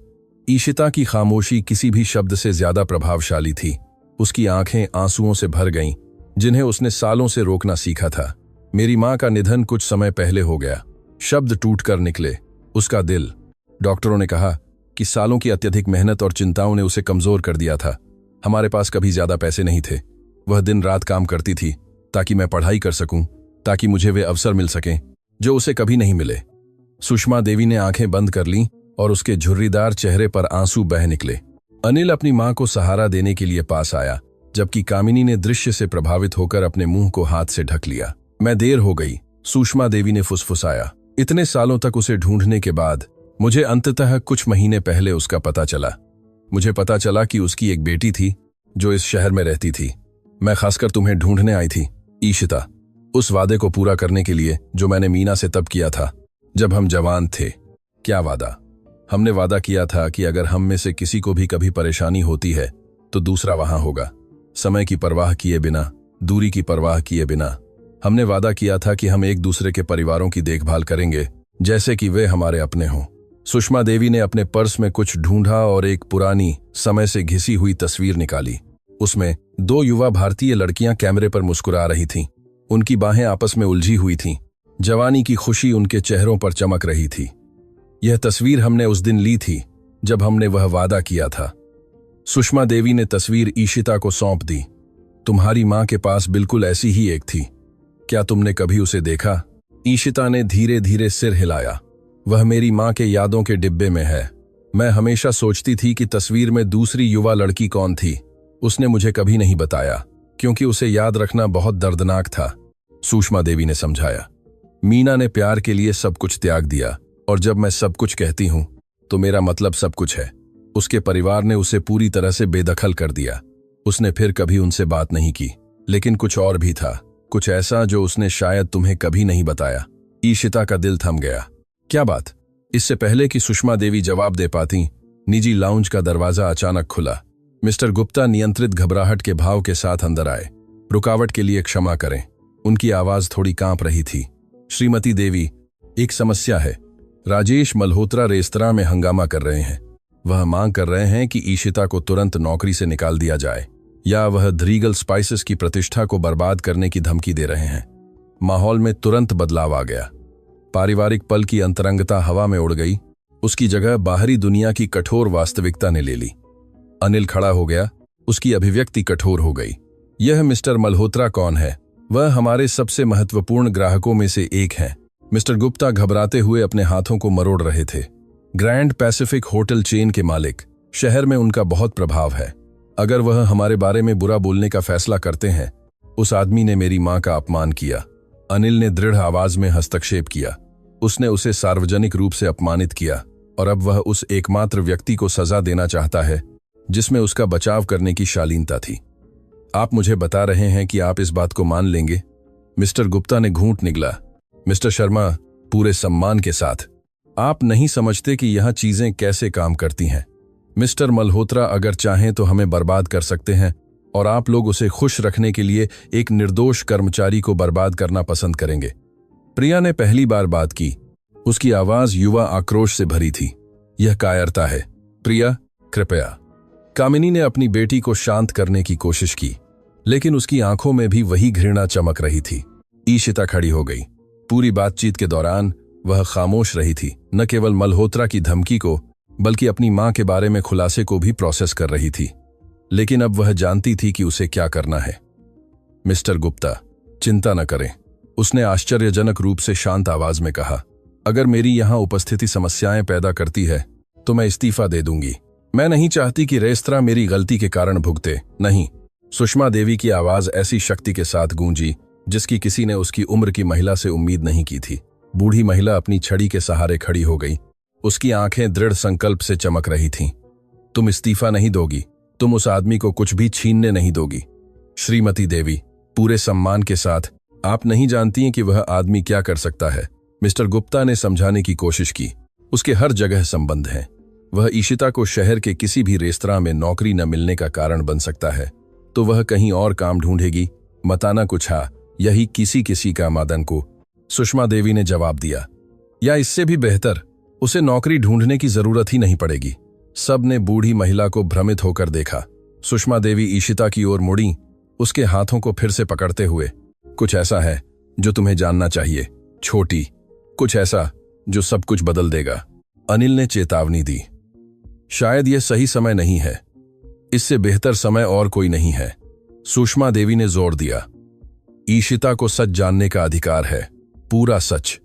A: ईशिता की खामोशी किसी भी शब्द से ज्यादा प्रभावशाली थी। उसकी आंखें आंसुओं से भर गईं, जिन्हें उसने सालों से रोकना सीखा था। मेरी मां का निधन कुछ समय पहले हो गया। शब्द टूटकर निकले। उसका दिल। डॉक्टरों ने कहा कि सालों की अत्यधिक मेहनत और चिंताओं ने उसे कमजोर कर दिया था। हमारे पास कभी ज्यादा पैसे नहीं थे। वह दिन रात काम करती थी ताकि मैं पढ़ाई कर सकूं, ताकि मुझे वे अवसर मिल सकें जो उसे कभी नहीं मिले। सुषमा देवी ने आंखें बंद कर लीं और उसके झुर्रीदार चेहरे पर आंसू बह निकले। अनिल अपनी मां को सहारा देने के लिए पास आया, जबकि कामिनी ने दृश्य से प्रभावित होकर अपने मुंह को हाथ से ढक लिया। मैं देर हो गई, सुषमा देवी ने फुसफुसाया। इतने सालों तक उसे ढूंढने के बाद मुझे अंततः कुछ महीने पहले उसका पता चला। मुझे पता चला कि उसकी एक बेटी थी जो इस शहर में रहती थी। मैं खासकर तुम्हें ढूंढने आई थी, ईशिता, उस वादे को पूरा करने के लिए जो मैंने मीना से तब किया था जब हम जवान थे। क्या वादा? हमने वादा किया था कि अगर हम में से किसी को भी कभी परेशानी होती है तो दूसरा वहां होगा, समय की परवाह किए बिना, दूरी की परवाह किए बिना। हमने वादा किया था कि हम एक दूसरे के परिवारों की देखभाल करेंगे जैसे कि वे हमारे अपने हों। सुषमा देवी ने अपने पर्स में कुछ ढूंढा और एक पुरानी, समय से घिसी हुई तस्वीर निकाली। उसमें 2 युवा भारतीय लड़कियां कैमरे पर मुस्कुरा रही थीं। उनकी बाहें आपस में उलझी हुई थीं। जवानी की खुशी उनके चेहरों पर चमक रही थी। यह तस्वीर हमने उस दिन ली थी जब हमने वह वादा किया था। सुषमा देवी ने तस्वीर ईशिता को सौंप दी। तुम्हारी मां के पास बिल्कुल ऐसी ही एक थी। क्या तुमने कभी उसे देखा? ईशिता ने धीरे धीरे सिर हिलाया। वह मेरी मां के यादों के डिब्बे में है। मैं हमेशा सोचती थी कि तस्वीर में दूसरी युवा लड़की कौन थी। उसने मुझे कभी नहीं बताया, क्योंकि उसे याद रखना बहुत दर्दनाक था, सुषमा देवी ने समझाया। मीना ने प्यार के लिए सब कुछ त्याग दिया, और जब मैं सब कुछ कहती हूं तो मेरा मतलब सब कुछ है। उसके परिवार ने उसे पूरी तरह से बेदखल कर दिया। उसने फिर कभी उनसे बात नहीं की। लेकिन कुछ और भी था, कुछ ऐसा जो उसने शायद तुम्हें कभी नहीं बताया। ईशिता का दिल थम गया। क्या बात? इससे पहले कि सुषमा देवी जवाब दे पाती, निजी लाउंज का दरवाजा अचानक खुला। मिस्टर गुप्ता नियंत्रित घबराहट के भाव के साथ अंदर आए। रुकावट के लिए क्षमा करें। उनकी आवाज थोड़ी कांप रही थी। श्रीमती देवी, एक समस्या है। राजेश मल्होत्रा रेस्तरां में हंगामा कर रहे हैं। वह मांग कर रहे हैं कि ईशिता को तुरंत नौकरी से निकाल दिया जाए, या वह ध्रीगल स्पाइसेस की प्रतिष्ठा को बर्बाद करने की धमकी दे रहे हैं। माहौल में तुरंत बदलाव आ गया। पारिवारिक पल की अंतरंगता हवा में उड़ गई। उसकी जगह बाहरी दुनिया की कठोर वास्तविकता ने ले ली। अनिल खड़ा हो गया। उसकी अभिव्यक्ति कठोर हो गई। यह मिस्टर मल्होत्रा कौन है? वह हमारे सबसे महत्वपूर्ण ग्राहकों में से एक हैं। मिस्टर गुप्ता घबराते हुए अपने हाथों को मरोड़ रहे थे। ग्रैंड पैसिफिक होटल चेन के मालिक, शहर में उनका बहुत प्रभाव है। अगर वह हमारे बारे में बुरा बोलने का फैसला करते हैं। उस आदमी ने मेरी मां का अपमान किया। अनिल ने दृढ़ आवाज में हस्तक्षेप किया। उसने उसे सार्वजनिक रूप से अपमानित किया, और अब वह उस एकमात्र व्यक्ति को सजा देना चाहता है जिसमें उसका बचाव करने की शालीनता थी। आप मुझे बता रहे हैं कि आप इस बात को मान लेंगे? मिस्टर गुप्ता ने घूंट निगला। मिस्टर शर्मा, पूरे सम्मान के साथ, आप नहीं समझते कि यह चीजें कैसे काम करती हैं। मिस्टर मल्होत्रा अगर चाहें तो हमें बर्बाद कर सकते हैं, और आप लोग उसे खुश रखने के लिए एक निर्दोष कर्मचारी को बर्बाद करना पसंद करेंगे। प्रिया ने पहली बार बात की। उसकी आवाज युवा आक्रोश से भरी थी। यह कायरता है। प्रिया, कृपया। कामिनी ने अपनी बेटी को शांत करने की कोशिश की, लेकिन उसकी आंखों में भी वही घृणा चमक रही थी। ईशिता खड़ी हो गई। पूरी बातचीत के दौरान वह खामोश रही थी। न केवल मल्होत्रा की धमकी को, बल्कि अपनी मां के बारे में खुलासे को भी प्रोसेस कर रही थी। लेकिन अब वह जानती थी कि उसे क्या करना है। मिस्टर गुप्ता, चिंता न करें, उसने आश्चर्यजनक रूप से शांत आवाज में कहा। अगर मेरी यहां उपस्थिति समस्याएं पैदा करती है तो मैं इस्तीफा दे दूंगी। मैं नहीं चाहती कि रेस्तरां मेरी गलती के कारण भुगते। नहीं। सुषमा देवी की आवाज ऐसी शक्ति के साथ गूंजी जिसकी किसी ने उसकी उम्र की महिला से उम्मीद नहीं की थी। बूढ़ी महिला अपनी छड़ी के सहारे खड़ी हो गई। उसकी आंखें दृढ़ संकल्प से चमक रही थीं। तुम इस्तीफा नहीं दोगी। तुम उस आदमी को कुछ भी छीनने नहीं दोगी। श्रीमती देवी, पूरे सम्मान के साथ, आप नहीं जानती कि वह आदमी क्या कर सकता है। मिस्टर गुप्ता ने समझाने की कोशिश की। उसके हर जगह संबंध हैं। वह ईशिता को शहर के किसी भी रेस्तरां में नौकरी न मिलने का कारण बन सकता है, तो वह कहीं और काम ढूंढेगी। बताना कुछ हा, यही किसी का मादन को। सुषमा देवी ने जवाब दिया। या इससे भी बेहतर, उसे नौकरी ढूंढने की जरूरत ही नहीं पड़ेगी। सब ने बूढ़ी महिला को भ्रमित होकर देखा। सुषमा देवी ईशिता की ओर मुड़ी, उसके हाथों को फिर से पकड़ते हुए। कुछ ऐसा है जो तुम्हें जानना चाहिए, छोटी। कुछ ऐसा जो सब कुछ बदल देगा। अनिल ने चेतावनी दी। शायद यह सही समय नहीं है। इससे बेहतर समय और कोई नहीं है। सुषमा देवी ने जोर दिया। ईशिता को सच जानने का अधिकार है, पूरा सच।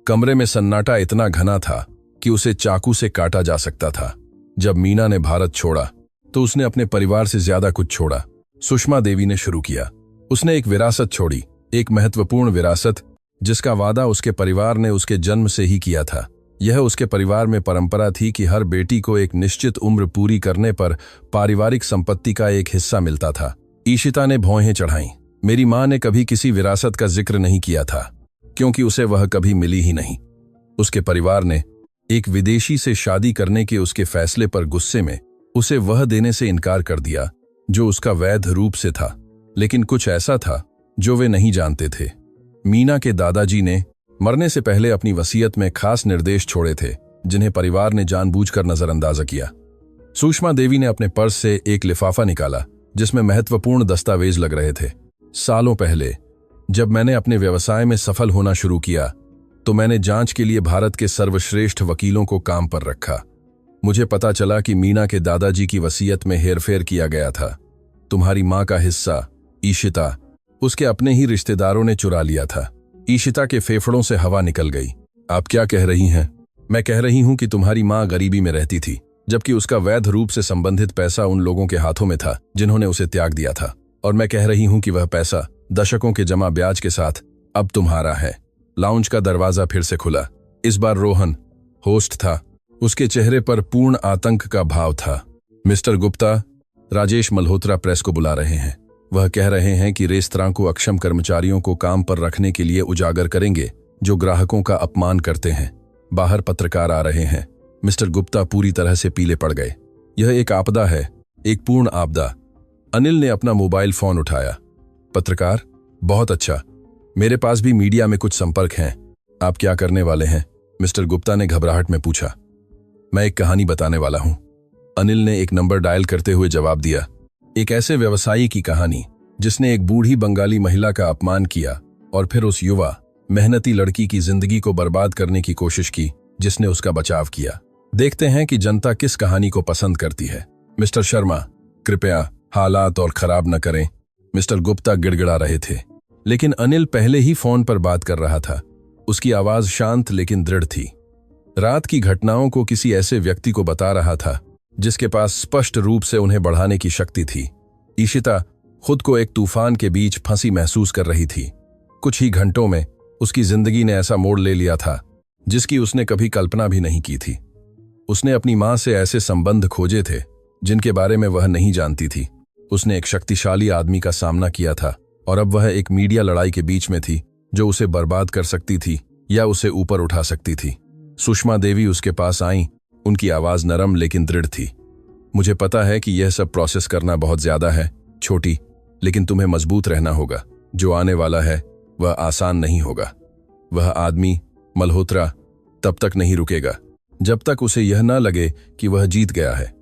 A: कमरे में सन्नाटा इतना घना था कि उसे चाकू से काटा जा सकता था। जब मीना ने भारत छोड़ा तो उसने अपने परिवार से ज्यादा कुछ छोड़ा। सुषमा देवी ने शुरू किया। उसने एक विरासत छोड़ी, एक महत्वपूर्ण विरासत जिसका वादा उसके परिवार ने उसके जन्म से ही किया था। यह उसके परिवार में परंपरा थी कि हर बेटी को एक निश्चित उम्र पूरी करने पर पारिवारिक संपत्ति का एक हिस्सा मिलता था। ईशिता ने भौहें चढ़ाईं। मेरी मां ने कभी किसी विरासत का जिक्र नहीं किया था, क्योंकि उसे वह कभी मिली ही नहीं। उसके परिवार ने एक विदेशी से शादी करने के उसके फैसले पर गुस्से में उसे वह देने से इनकार कर दिया जो उसका वैध रूप से था। लेकिन कुछ ऐसा था जो वे नहीं जानते थे। मीना के दादाजी ने मरने से पहले अपनी वसीयत में खास निर्देश छोड़े थे, जिन्हें परिवार ने जानबूझकर नजरअंदाज किया। सुषमा देवी ने अपने पर्स से एक लिफाफा निकाला जिसमें महत्वपूर्ण दस्तावेज लग रहे थे। सालों पहले जब मैंने अपने व्यवसाय में सफल होना शुरू किया तो मैंने जांच के लिए भारत के सर्वश्रेष्ठ वकीलों को काम पर रखा। मुझे पता चला कि मीना के दादाजी की वसीयत में हेरफेर किया गया था। तुम्हारी मां का हिस्सा, ईशिता, उसके अपने ही रिश्तेदारों ने चुरा लिया था। ईशिता के फेफड़ों से हवा निकल गई। आप क्या कह रही हैं? मैं कह रही हूं कि तुम्हारी मां गरीबी में रहती थी, जबकि उसका वैध रूप से संबंधित पैसा उन लोगों के हाथों में था जिन्होंने उसे त्याग दिया था। और मैं कह रही हूं कि वह पैसा दशकों के जमा ब्याज के साथ अब तुम्हारा है। लाउंज का दरवाजा फिर से खुला। इस बार रोहन होस्ट था। उसके चेहरे पर पूर्ण आतंक का भाव था। मिस्टर गुप्ता, राजेश मल्होत्रा प्रेस को बुला रहे हैं। वह कह रहे हैं कि रेस्तरां को अक्षम कर्मचारियों को काम पर रखने के लिए उजागर करेंगे जो ग्राहकों का अपमान करते हैं। बाहर पत्रकार आ रहे हैं। मिस्टर गुप्ता पूरी तरह से पीले पड़ गए। यह एक आपदा है, एक पूर्ण आपदा। अनिल ने अपना मोबाइल फोन उठाया। पत्रकार, बहुत अच्छा, मेरे पास भी मीडिया में कुछ संपर्क हैं। आप क्या करने वाले हैं? मिस्टर गुप्ता ने घबराहट में पूछा। मैं एक कहानी बताने वाला हूं, अनिल ने एक नंबर डायल करते हुए जवाब दिया। एक ऐसे व्यवसायी की कहानी जिसने एक बूढ़ी बंगाली महिला का अपमान किया और फिर उस युवा मेहनती लड़की की जिंदगी को बर्बाद करने की कोशिश की जिसने उसका बचाव किया। देखते हैं कि जनता किस कहानी को पसंद करती है। मिस्टर शर्मा, कृपया हालात और खराब न करें। मिस्टर गुप्ता गिड़गिड़ा रहे थे, लेकिन अनिल पहले ही फोन पर बात कर रहा था। उसकी आवाज शांत लेकिन दृढ़ थी। रात की घटनाओं को किसी ऐसे व्यक्ति को बता रहा था जिसके पास स्पष्ट रूप से उन्हें बढ़ाने की शक्ति थी। ईशिता खुद को एक तूफान के बीच फंसी महसूस कर रही थी। कुछ ही घंटों में उसकी जिंदगी ने ऐसा मोड़ ले लिया था जिसकी उसने कभी कल्पना भी नहीं की थी। उसने अपनी मां से ऐसे संबंध खोजे थे जिनके बारे में वह नहीं जानती थी। उसने एक शक्तिशाली आदमी का सामना किया था और अब वह एक मीडिया लड़ाई के बीच में थी जो उसे बर्बाद कर सकती थी या उसे ऊपर उठा सकती थी। सुषमा देवी उसके पास आईं। उनकी आवाज नरम लेकिन दृढ़ थी। मुझे पता है कि यह सब प्रोसेस करना बहुत ज्यादा है छोटी, लेकिन तुम्हें मजबूत रहना होगा। जो आने वाला है वह आसान नहीं होगा। वह आदमी मल्होत्रा तब तक नहीं रुकेगा जब तक उसे यह न लगे कि वह जीत गया है।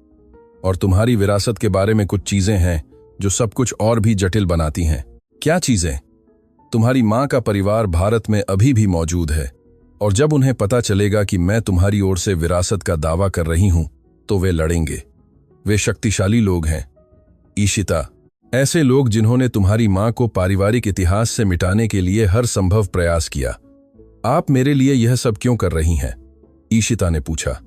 A: और तुम्हारी विरासत के बारे में कुछ चीजें हैं जो सब कुछ और भी जटिल बनाती हैं। क्या चीजें? तुम्हारी मां का परिवार भारत में अभी भी मौजूद है, और जब उन्हें पता चलेगा कि मैं तुम्हारी ओर से विरासत का दावा कर रही हूं तो वे लड़ेंगे। वे शक्तिशाली लोग हैं ईशिता, ऐसे लोग जिन्होंने तुम्हारी मां को पारिवारिक इतिहास से मिटाने के लिए हर संभव प्रयास किया। आप मेरे लिए यह सब क्यों कर रही हैं? ईशिता ने पूछा।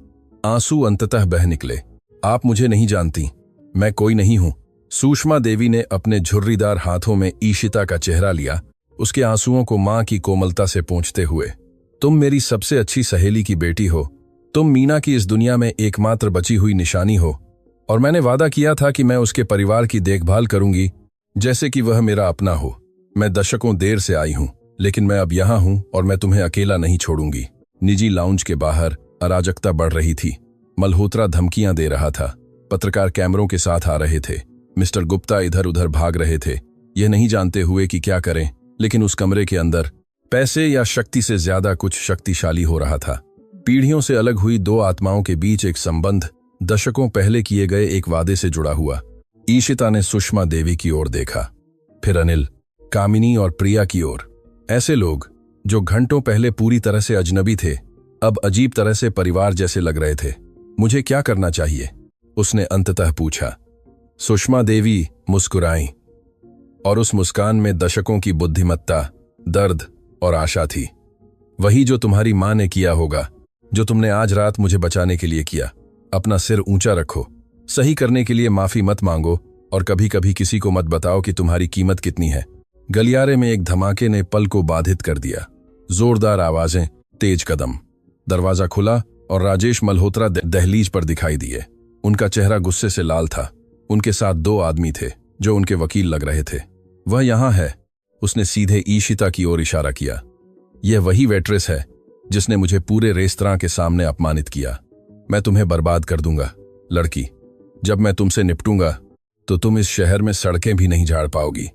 A: आंसू अंततः बह निकले। आप मुझे नहीं जानती, मैं कोई नहीं हूं। सुषमा देवी ने अपने झुर्रीदार हाथों में ईशिता का चेहरा लिया, उसके आंसुओं को मां की कोमलता से पोंछते हुए। तुम मेरी सबसे अच्छी सहेली की बेटी हो। तुम मीना की इस दुनिया में एकमात्र बची हुई निशानी हो, और मैंने वादा किया था कि मैं उसके परिवार की देखभाल करूंगी जैसे कि वह मेरा अपना हो। मैं दशकों देर से आई हूं, लेकिन मैं अब यहां हूं और मैं तुम्हें अकेला नहीं छोड़ूंगी। निजी लाउंज के बाहर अराजकता बढ़ रही थी। मल्होत्रा धमकियां दे रहा था। पत्रकार कैमरों के साथ आ रहे थे। मिस्टर गुप्ता इधर उधर भाग रहे थे, यह नहीं जानते हुए कि क्या करें। लेकिन उस कमरे के अंदर पैसे या शक्ति से ज्यादा कुछ शक्तिशाली हो रहा था। पीढ़ियों से अलग हुई दो आत्माओं के बीच एक संबंध, दशकों पहले किए गए एक वादे से जुड़ा हुआ। ईशिता ने सुषमा देवी की ओर देखा, फिर अनिल, कामिनी और प्रिया की ओर। ऐसे लोग जो घंटों पहले पूरी तरह से अजनबी थे, अब अजीब तरह से परिवार जैसे लग रहे थे। मुझे क्या करना चाहिए? उसने अंततः पूछा। सुषमा देवी मुस्कुराईं, और उस मुस्कान में दशकों की बुद्धिमत्ता, दर्द और आशा थी। वही जो तुम्हारी मां ने किया होगा, जो तुमने आज रात मुझे बचाने के लिए किया। अपना सिर ऊंचा रखो, सही करने के लिए माफी मत मांगो, और कभी कभी किसी को मत बताओ कि तुम्हारी कीमत कितनी है। गलियारे में एक धमाके ने पल को बाधित कर दिया। जोरदार आवाजें, तेज कदम। दरवाजा खुला और राजेश मल्होत्रा दहलीज पर दिखाई दिए। उनका चेहरा गुस्से से लाल था। उनके साथ दो आदमी थे जो उनके वकील लग रहे थे। वह यहां है। उसने सीधे ईशिता की ओर इशारा किया। यह वही वेट्रेस है जिसने मुझे पूरे रेस्तरां के सामने अपमानित किया। मैं तुम्हें बर्बाद कर दूंगा लड़की। जब मैं तुमसे निपटूंगा तो तुम इस शहर में सड़कें भी नहीं झाड़ पाओगी।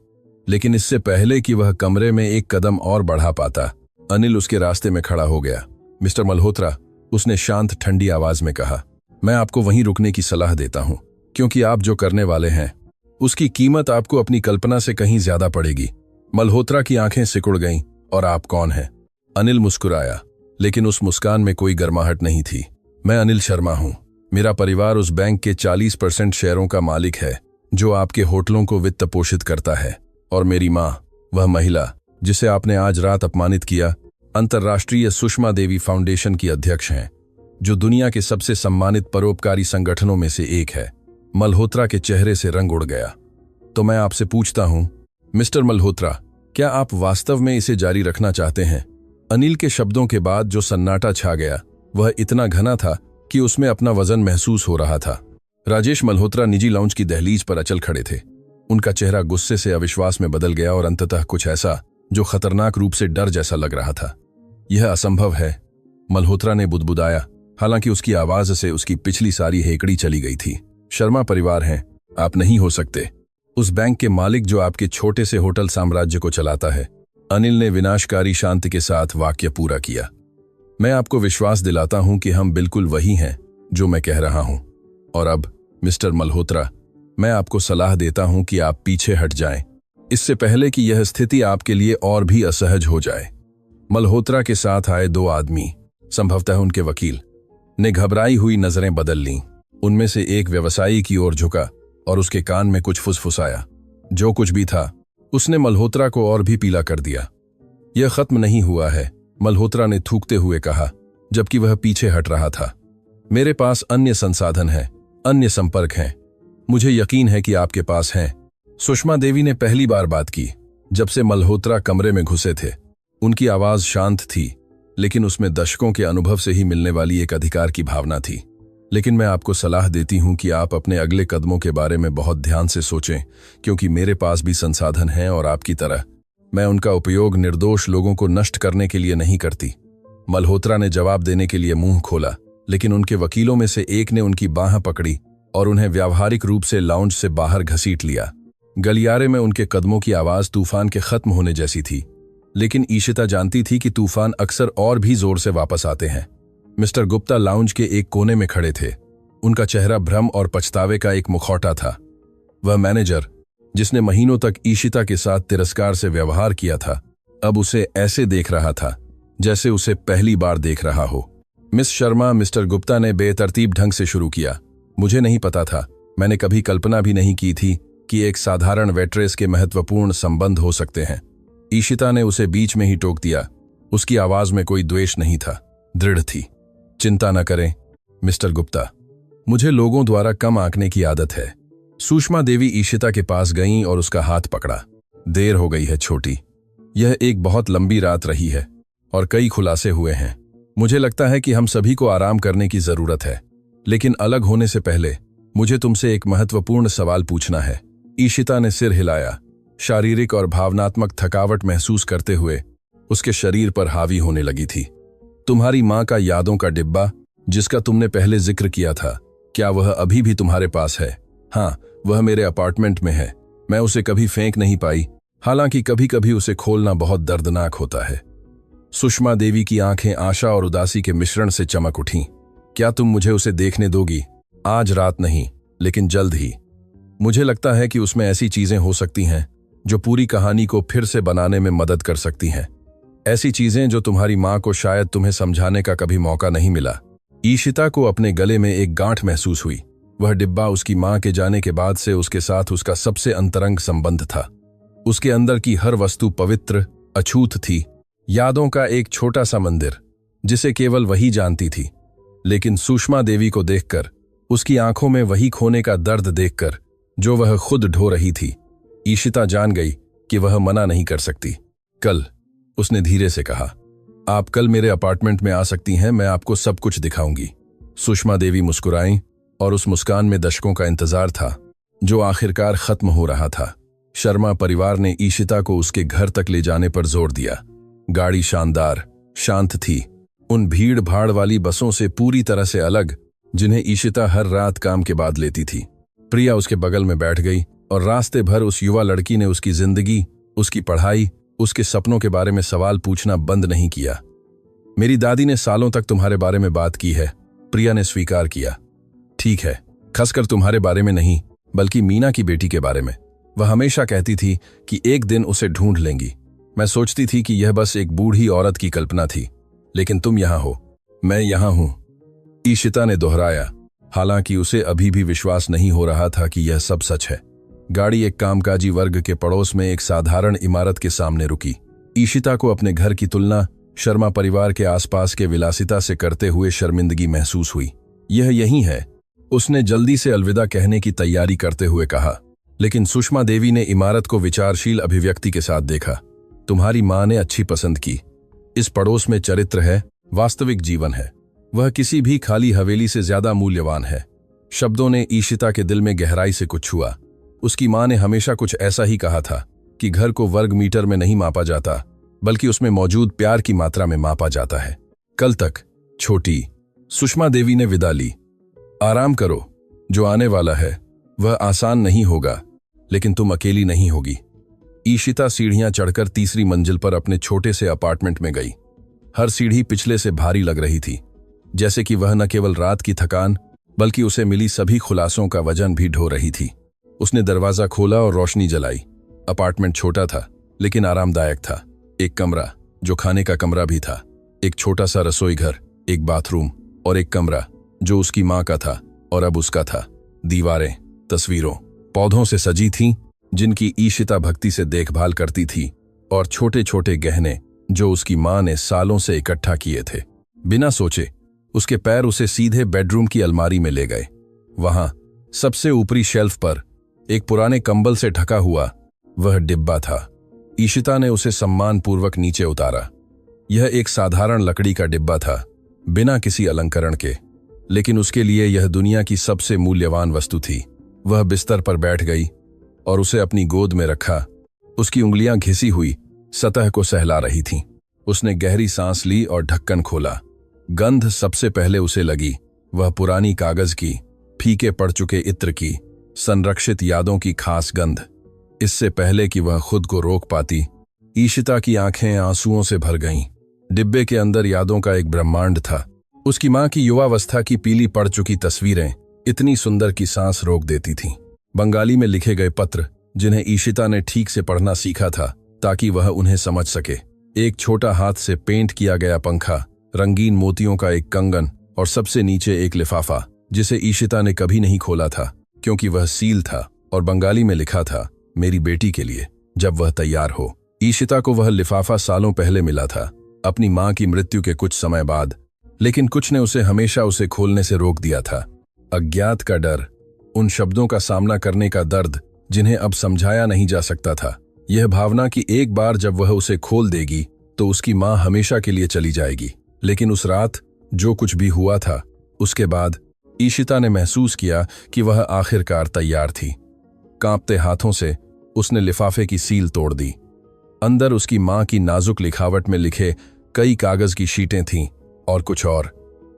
A: लेकिन इससे पहले कि वह कमरे में एक कदम और बढ़ा पाता, अनिल उसके रास्ते में खड़ा हो गया। मिस्टर मल्होत्रा, उसने शांत ठंडी आवाज में कहा, मैं आपको वहीं रुकने की सलाह देता हूं, क्योंकि आप जो करने वाले हैं उसकी कीमत आपको अपनी कल्पना से कहीं ज्यादा पड़ेगी। मल्होत्रा की आंखें सिकुड़ गईं। और आप कौन हैं? अनिल मुस्कुराया, लेकिन उस मुस्कान में कोई गर्माहट नहीं थी। मैं अनिल शर्मा हूं। मेरा परिवार उस बैंक के 40% शेयरों का मालिक है जो आपके होटलों को वित्त पोषित करता है। और मेरी मां, वह महिला जिसे आपने आज रात अपमानित किया, अंतर्राष्ट्रीय सुषमा देवी फाउंडेशन की अध्यक्ष हैं, जो दुनिया के सबसे सम्मानित परोपकारी संगठनों में से एक है। मल्होत्रा के चेहरे से रंग उड़ गया। तो मैं आपसे पूछता हूं, मिस्टर मल्होत्रा, क्या आप वास्तव में इसे जारी रखना चाहते हैं? अनिल के शब्दों के बाद जो सन्नाटा छा गया वह इतना घना था कि उसमें अपना वजन महसूस हो रहा था। राजेश मल्होत्रा निजी लाउंज की दहलीज पर अचल खड़े थे। उनका चेहरा गुस्से से अविश्वास में बदल गया और अंततः कुछ ऐसा जो खतरनाक रूप से डर जैसा लग रहा था। यह असंभव है, मल्होत्रा ने बुदबुदाया, हालांकि उसकी आवाज से उसकी पिछली सारी हेकड़ी चली गई थी। शर्मा परिवार हैं, आप नहीं हो सकते। उस बैंक के मालिक जो आपके छोटे से होटल साम्राज्य को चलाता है। अनिल ने विनाशकारी शांति के साथ वाक्य पूरा किया। मैं आपको विश्वास दिलाता हूं कि हम बिल्कुल वही हैं जो मैं कह रहा हूं। और अब मिस्टर मल्होत्रा, मैं आपको सलाह देता हूं कि आप पीछे हट जाएं, इससे पहले कि यह स्थिति आपके लिए और भी असहज हो जाए। मल्होत्रा के साथ आए दो आदमी, संभवतः उनके वकील, ने घबराई हुई नजरें बदल लीं। उनमें से एक व्यवसायी की ओर झुका और उसके कान में कुछ फुसफुसाया। जो कुछ भी था, उसने मल्होत्रा को और भी पीला कर दिया। यह खत्म नहीं हुआ है, मल्होत्रा ने थूकते हुए कहा, जबकि वह पीछे हट रहा था। मेरे पास अन्य संसाधन हैं, अन्य संपर्क हैं। मुझे यकीन है कि आपके पास हैं। सुषमा देवी ने पहली बार बात की जब से मल्होत्रा कमरे में घुसे थे। उनकी आवाज शांत थी, लेकिन उसमें दशकों के अनुभव से ही मिलने वाली एक अधिकार की भावना थी। लेकिन मैं आपको सलाह देती हूं कि आप अपने अगले कदमों के बारे में बहुत ध्यान से सोचें, क्योंकि मेरे पास भी संसाधन हैं और आपकी तरह मैं उनका उपयोग निर्दोष लोगों को नष्ट करने के लिए नहीं करती। मल्होत्रा ने जवाब देने के लिए मुंह खोला, लेकिन उनके वकीलों में से एक ने उनकी बांह पकड़ी और उन्हें व्यावहारिक रूप से लाउंज से बाहर घसीट लिया। गलियारे में उनके कदमों की आवाज तूफान के खत्म होने जैसी थी, लेकिन ईशिता जानती थी कि तूफान अक्सर और भी जोर से वापस आते हैं। मिस्टर गुप्ता लाउंज के एक कोने में खड़े थे। उनका चेहरा भ्रम और पछतावे का एक मुखौटा था। वह मैनेजर, जिसने महीनों तक ईशिता के साथ तिरस्कार से व्यवहार किया था, अब उसे ऐसे देख रहा था जैसे उसे पहली बार देख रहा हो। मिस शर्मा, मिस्टर गुप्ता ने बेतरतीब ढंग से शुरू किया, मुझे नहीं पता था, मैंने कभी कल्पना भी नहीं की थी कि एक साधारण वेट्रेस के महत्वपूर्ण संबंध हो सकते हैं। ईशिता ने उसे बीच में ही टोक दिया। उसकी आवाज में कोई द्वेष नहीं था, दृढ़ थी। चिंता न करें मिस्टर गुप्ता, मुझे लोगों द्वारा कम आंकने की आदत है। सुषमा देवी ईशिता के पास गईं और उसका हाथ पकड़ा। देर हो गई है छोटी, यह एक बहुत लंबी रात रही है और कई खुलासे हुए हैं। मुझे लगता है कि हम सभी को आराम करने की जरूरत है, लेकिन अलग होने से पहले मुझे तुमसे एक महत्वपूर्ण सवाल पूछना है। ईशिता ने सिर हिलाया, शारीरिक और भावनात्मक थकावट महसूस करते हुए उसके शरीर पर हावी होने लगी थी। तुम्हारी मां का यादों का डिब्बा, जिसका तुमने पहले जिक्र किया था, क्या वह अभी भी तुम्हारे पास है? हाँ, वह मेरे अपार्टमेंट में है। मैं उसे कभी फेंक नहीं पाई, हालांकि कभी कभी उसे खोलना बहुत दर्दनाक होता है। सुषमा देवी की आंखें आशा और उदासी के मिश्रण से चमक उठीं। क्या तुम मुझे उसे देखने दोगी? आज रात नहीं, लेकिन जल्द ही। मुझे लगता है कि उसमें ऐसी चीजें हो सकती हैं जो पूरी कहानी को फिर से बनाने में मदद कर सकती हैं। ऐसी चीजें जो तुम्हारी मां को शायद तुम्हें समझाने का कभी मौका नहीं मिला। ईशिता को अपने गले में एक गांठ महसूस हुई। वह डिब्बा उसकी मां के जाने के बाद से उसके साथ उसका सबसे अंतरंग संबंध था। उसके अंदर की हर वस्तु पवित्र, अछूत थी, यादों का एक छोटा सा मंदिर जिसे केवल वही जानती थी। लेकिन सुषमा देवी को देखकर, उसकी आंखों में वही खोने का दर्द देखकर जो वह खुद ढो रही थी, ईशिता जान गई कि वह मना नहीं कर सकती। कल, उसने धीरे से कहा, आप कल मेरे अपार्टमेंट में आ सकती हैं, मैं आपको सब कुछ दिखाऊंगी। सुषमा देवी मुस्कुराईं और उस मुस्कान में दशकों का इंतजार था जो आखिरकार खत्म हो रहा था। शर्मा परिवार ने ईशिता को उसके घर तक ले जाने पर जोर दिया। गाड़ी शानदार, शांत थी, उन भीड़ भाड़ वाली बसों से पूरी तरह से अलग जिन्हें ईशिता हर रात काम के बाद लेती थी। प्रिया उसके बगल में बैठ गई और रास्ते भर उस युवा लड़की ने उसकी जिंदगी, उसकी पढ़ाई, उसके सपनों के बारे में सवाल पूछना बंद नहीं किया। मेरी दादी ने सालों तक तुम्हारे बारे में बात की है, प्रिया ने स्वीकार किया। ठीक है, खासकर तुम्हारे बारे में नहीं, बल्कि मीना की बेटी के बारे में। वह हमेशा कहती थी कि एक दिन उसे ढूंढ लेंगी। मैं सोचती थी कि यह बस एक बूढ़ी औरत की कल्पना थी, लेकिन तुम यहां हो, मैं यहां हूं, ईशिता ने दोहराया, हालांकि उसे अभी भी विश्वास नहीं हो रहा था कि यह सब सच है। गाड़ी एक कामकाजी वर्ग के पड़ोस में एक साधारण इमारत के सामने रुकी। ईशिता को अपने घर की तुलना शर्मा परिवार के आसपास के विलासिता से करते हुए शर्मिंदगी महसूस हुई। यह यही है, उसने जल्दी से अलविदा कहने की तैयारी करते हुए कहा, लेकिन सुषमा देवी ने इमारत को विचारशील अभिव्यक्ति के साथ देखा। तुम्हारी मां ने अच्छी पसंद की। इस पड़ोस में चरित्र है, वास्तविक जीवन है। वह किसी भी खाली हवेली से ज्यादा मूल्यवान है। शब्दों ने ईशिता के दिल में गहराई से कुछ छुआ। उसकी मां ने हमेशा कुछ ऐसा ही कहा था कि घर को वर्ग मीटर में नहीं मापा जाता, बल्कि उसमें मौजूद प्यार की मात्रा में मापा जाता है। कल तक छोटी सुषमा देवी ने विदा ली। आराम करो, जो आने वाला है वह आसान नहीं होगा, लेकिन तुम अकेली नहीं होगी। ईशिता सीढ़ियां चढ़कर तीसरी मंजिल पर अपने छोटे से अपार्टमेंट में गई। हर सीढ़ी पिछले से भारी लग रही थी, जैसे कि वह न केवल रात की थकान बल्कि उसे मिली सभी खुलासों का वजन भी ढो रही थी। उसने दरवाजा खोला और रोशनी जलाई। अपार्टमेंट छोटा था लेकिन आरामदायक था। एक कमरा जो खाने का कमरा भी था, एक छोटा सा रसोई घर, एक बाथरूम और एक कमरा जो उसकी मां का था और अब उसका था। दीवारें तस्वीरों, पौधों से सजी थीं जिनकी ईशिता भक्ति से देखभाल करती थी, और छोटे छोटे गहने जो उसकी मां ने सालों से इकट्ठा किए थे। बिना सोचे उसके पैर उसे सीधे बेडरूम की अलमारी में ले गए। वहां सबसे ऊपरी शेल्फ पर एक पुराने कंबल से ढका हुआ वह डिब्बा था। ईशिता ने उसे सम्मानपूर्वक नीचे उतारा। यह एक साधारण लकड़ी का डिब्बा था, बिना किसी अलंकरण के, लेकिन उसके लिए यह दुनिया की सबसे मूल्यवान वस्तु थी। वह बिस्तर पर बैठ गई और उसे अपनी गोद में रखा। उसकी उंगलियां घिसी हुई सतह को सहला रही थीं। उसने गहरी सांस ली और ढक्कन खोला। गंध सबसे पहले उसे लगी, वह पुरानी कागज की, फीके पड़ चुके इत्र की, संरक्षित यादों की खास गंध। इससे पहले कि वह खुद को रोक पाती, ईशिता की आंखें आंसुओं से भर गईं। डिब्बे के अंदर यादों का एक ब्रह्मांड था। उसकी मां की युवावस्था की पीली पड़ चुकी तस्वीरें इतनी सुंदर कि सांस रोक देती थीं। बंगाली में लिखे गए पत्र जिन्हें ईशिता ने ठीक से पढ़ना सीखा था ताकि वह उन्हें समझ सके। एक छोटा हाथ से पेंट किया गया पंखा, रंगीन मोतियों का एक कंगन और सबसे नीचे एक लिफाफा जिसे ईशिता ने कभी नहीं खोला था क्योंकि वह सील था और बंगाली में लिखा था, मेरी बेटी के लिए, जब वह तैयार हो। ईशिता को वह लिफाफा सालों पहले मिला था, अपनी मां की मृत्यु के कुछ समय बाद, लेकिन कुछ ने उसे हमेशा उसे खोलने से रोक दिया था। अज्ञात का डर, उन शब्दों का सामना करने का दर्द जिन्हें अब समझाया नहीं जा सकता था। यह भावना कि एक बार जब वह उसे खोल देगी तो उसकी मां हमेशा के लिए चली जाएगी। लेकिन उस रात जो कुछ भी हुआ था, उसके बाद ईशिता ने महसूस किया कि वह आखिरकार तैयार थी। कांपते हाथों से उसने लिफाफे की सील तोड़ दी। अंदर उसकी मां की नाजुक लिखावट में लिखे कई कागज की शीटें थीं और कुछ और।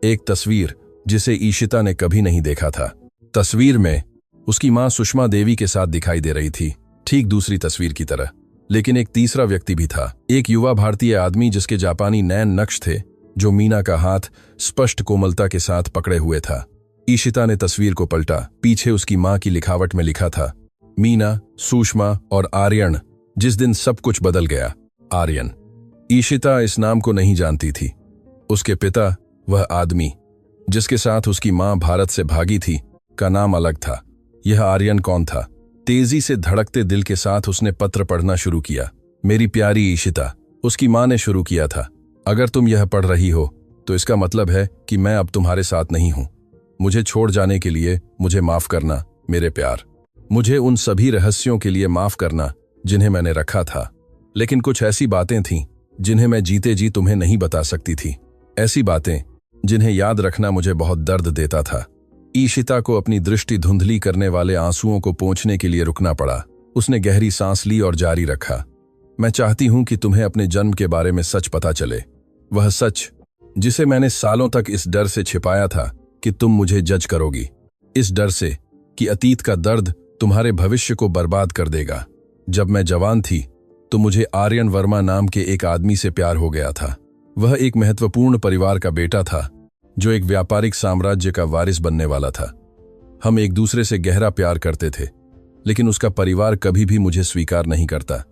A: एक तस्वीर जिसे ईशिता ने कभी नहीं देखा था। तस्वीर में उसकी मां सुषमा देवी के साथ दिखाई दे रही थी, ठीक दूसरी तस्वीर की तरह। लेकिन एक तीसरा व्यक्ति भी था, एक युवा भारतीय आदमी जिसके जापानी नैन नक्श थे, जो मीना का हाथ स्पष्ट कोमलता के साथ पकड़े हुए था। ईशिता ने तस्वीर को पलटा। पीछे उसकी मां की लिखावट में लिखा था, मीना, सुषमा और आर्यन, जिस दिन सब कुछ बदल गया। आर्यन। ईशिता इस नाम को नहीं जानती थी। उसके पिता, वह आदमी जिसके साथ उसकी मां भारत से भागी थी, का नाम अलग था। यह आर्यन कौन था? तेजी से धड़कते दिल के साथ उसने पत्र पढ़ना शुरू किया। मेरी प्यारी ईशिता, उसकी मां ने शुरू किया था, अगर तुम यह पढ़ रही हो तो इसका मतलब है कि मैं अब तुम्हारे साथ नहीं हूं। मुझे छोड़ जाने के लिए मुझे माफ करना, मेरे प्यार। मुझे उन सभी रहस्यों के लिए माफ करना जिन्हें मैंने रखा था, लेकिन कुछ ऐसी बातें थीं जिन्हें मैं जीते जी तुम्हें नहीं बता सकती थी। ऐसी बातें जिन्हें याद रखना मुझे बहुत दर्द देता था। ईशिता को अपनी दृष्टि धुंधली करने वाले आंसुओं को पोंछने के लिए रुकना पड़ा। उसने गहरी सांस ली और जारी रखा, मैं चाहती हूं कि तुम्हें अपने जन्म के बारे में सच पता चले। वह सच जिसे मैंने सालों तक इस डर से छिपाया था कि तुम मुझे जज करोगी। इस डर से कि अतीत का दर्द तुम्हारे भविष्य को बर्बाद कर देगा। जब मैं जवान थी तो मुझे आर्यन वर्मा नाम के एक आदमी से प्यार हो गया था। वह एक महत्वपूर्ण परिवार का बेटा था जो एक व्यापारिक साम्राज्य का वारिस बनने वाला था। हम एक दूसरे से गहरा प्यार करते थे, लेकिन उसका परिवार कभी भी मुझे स्वीकार नहीं करता।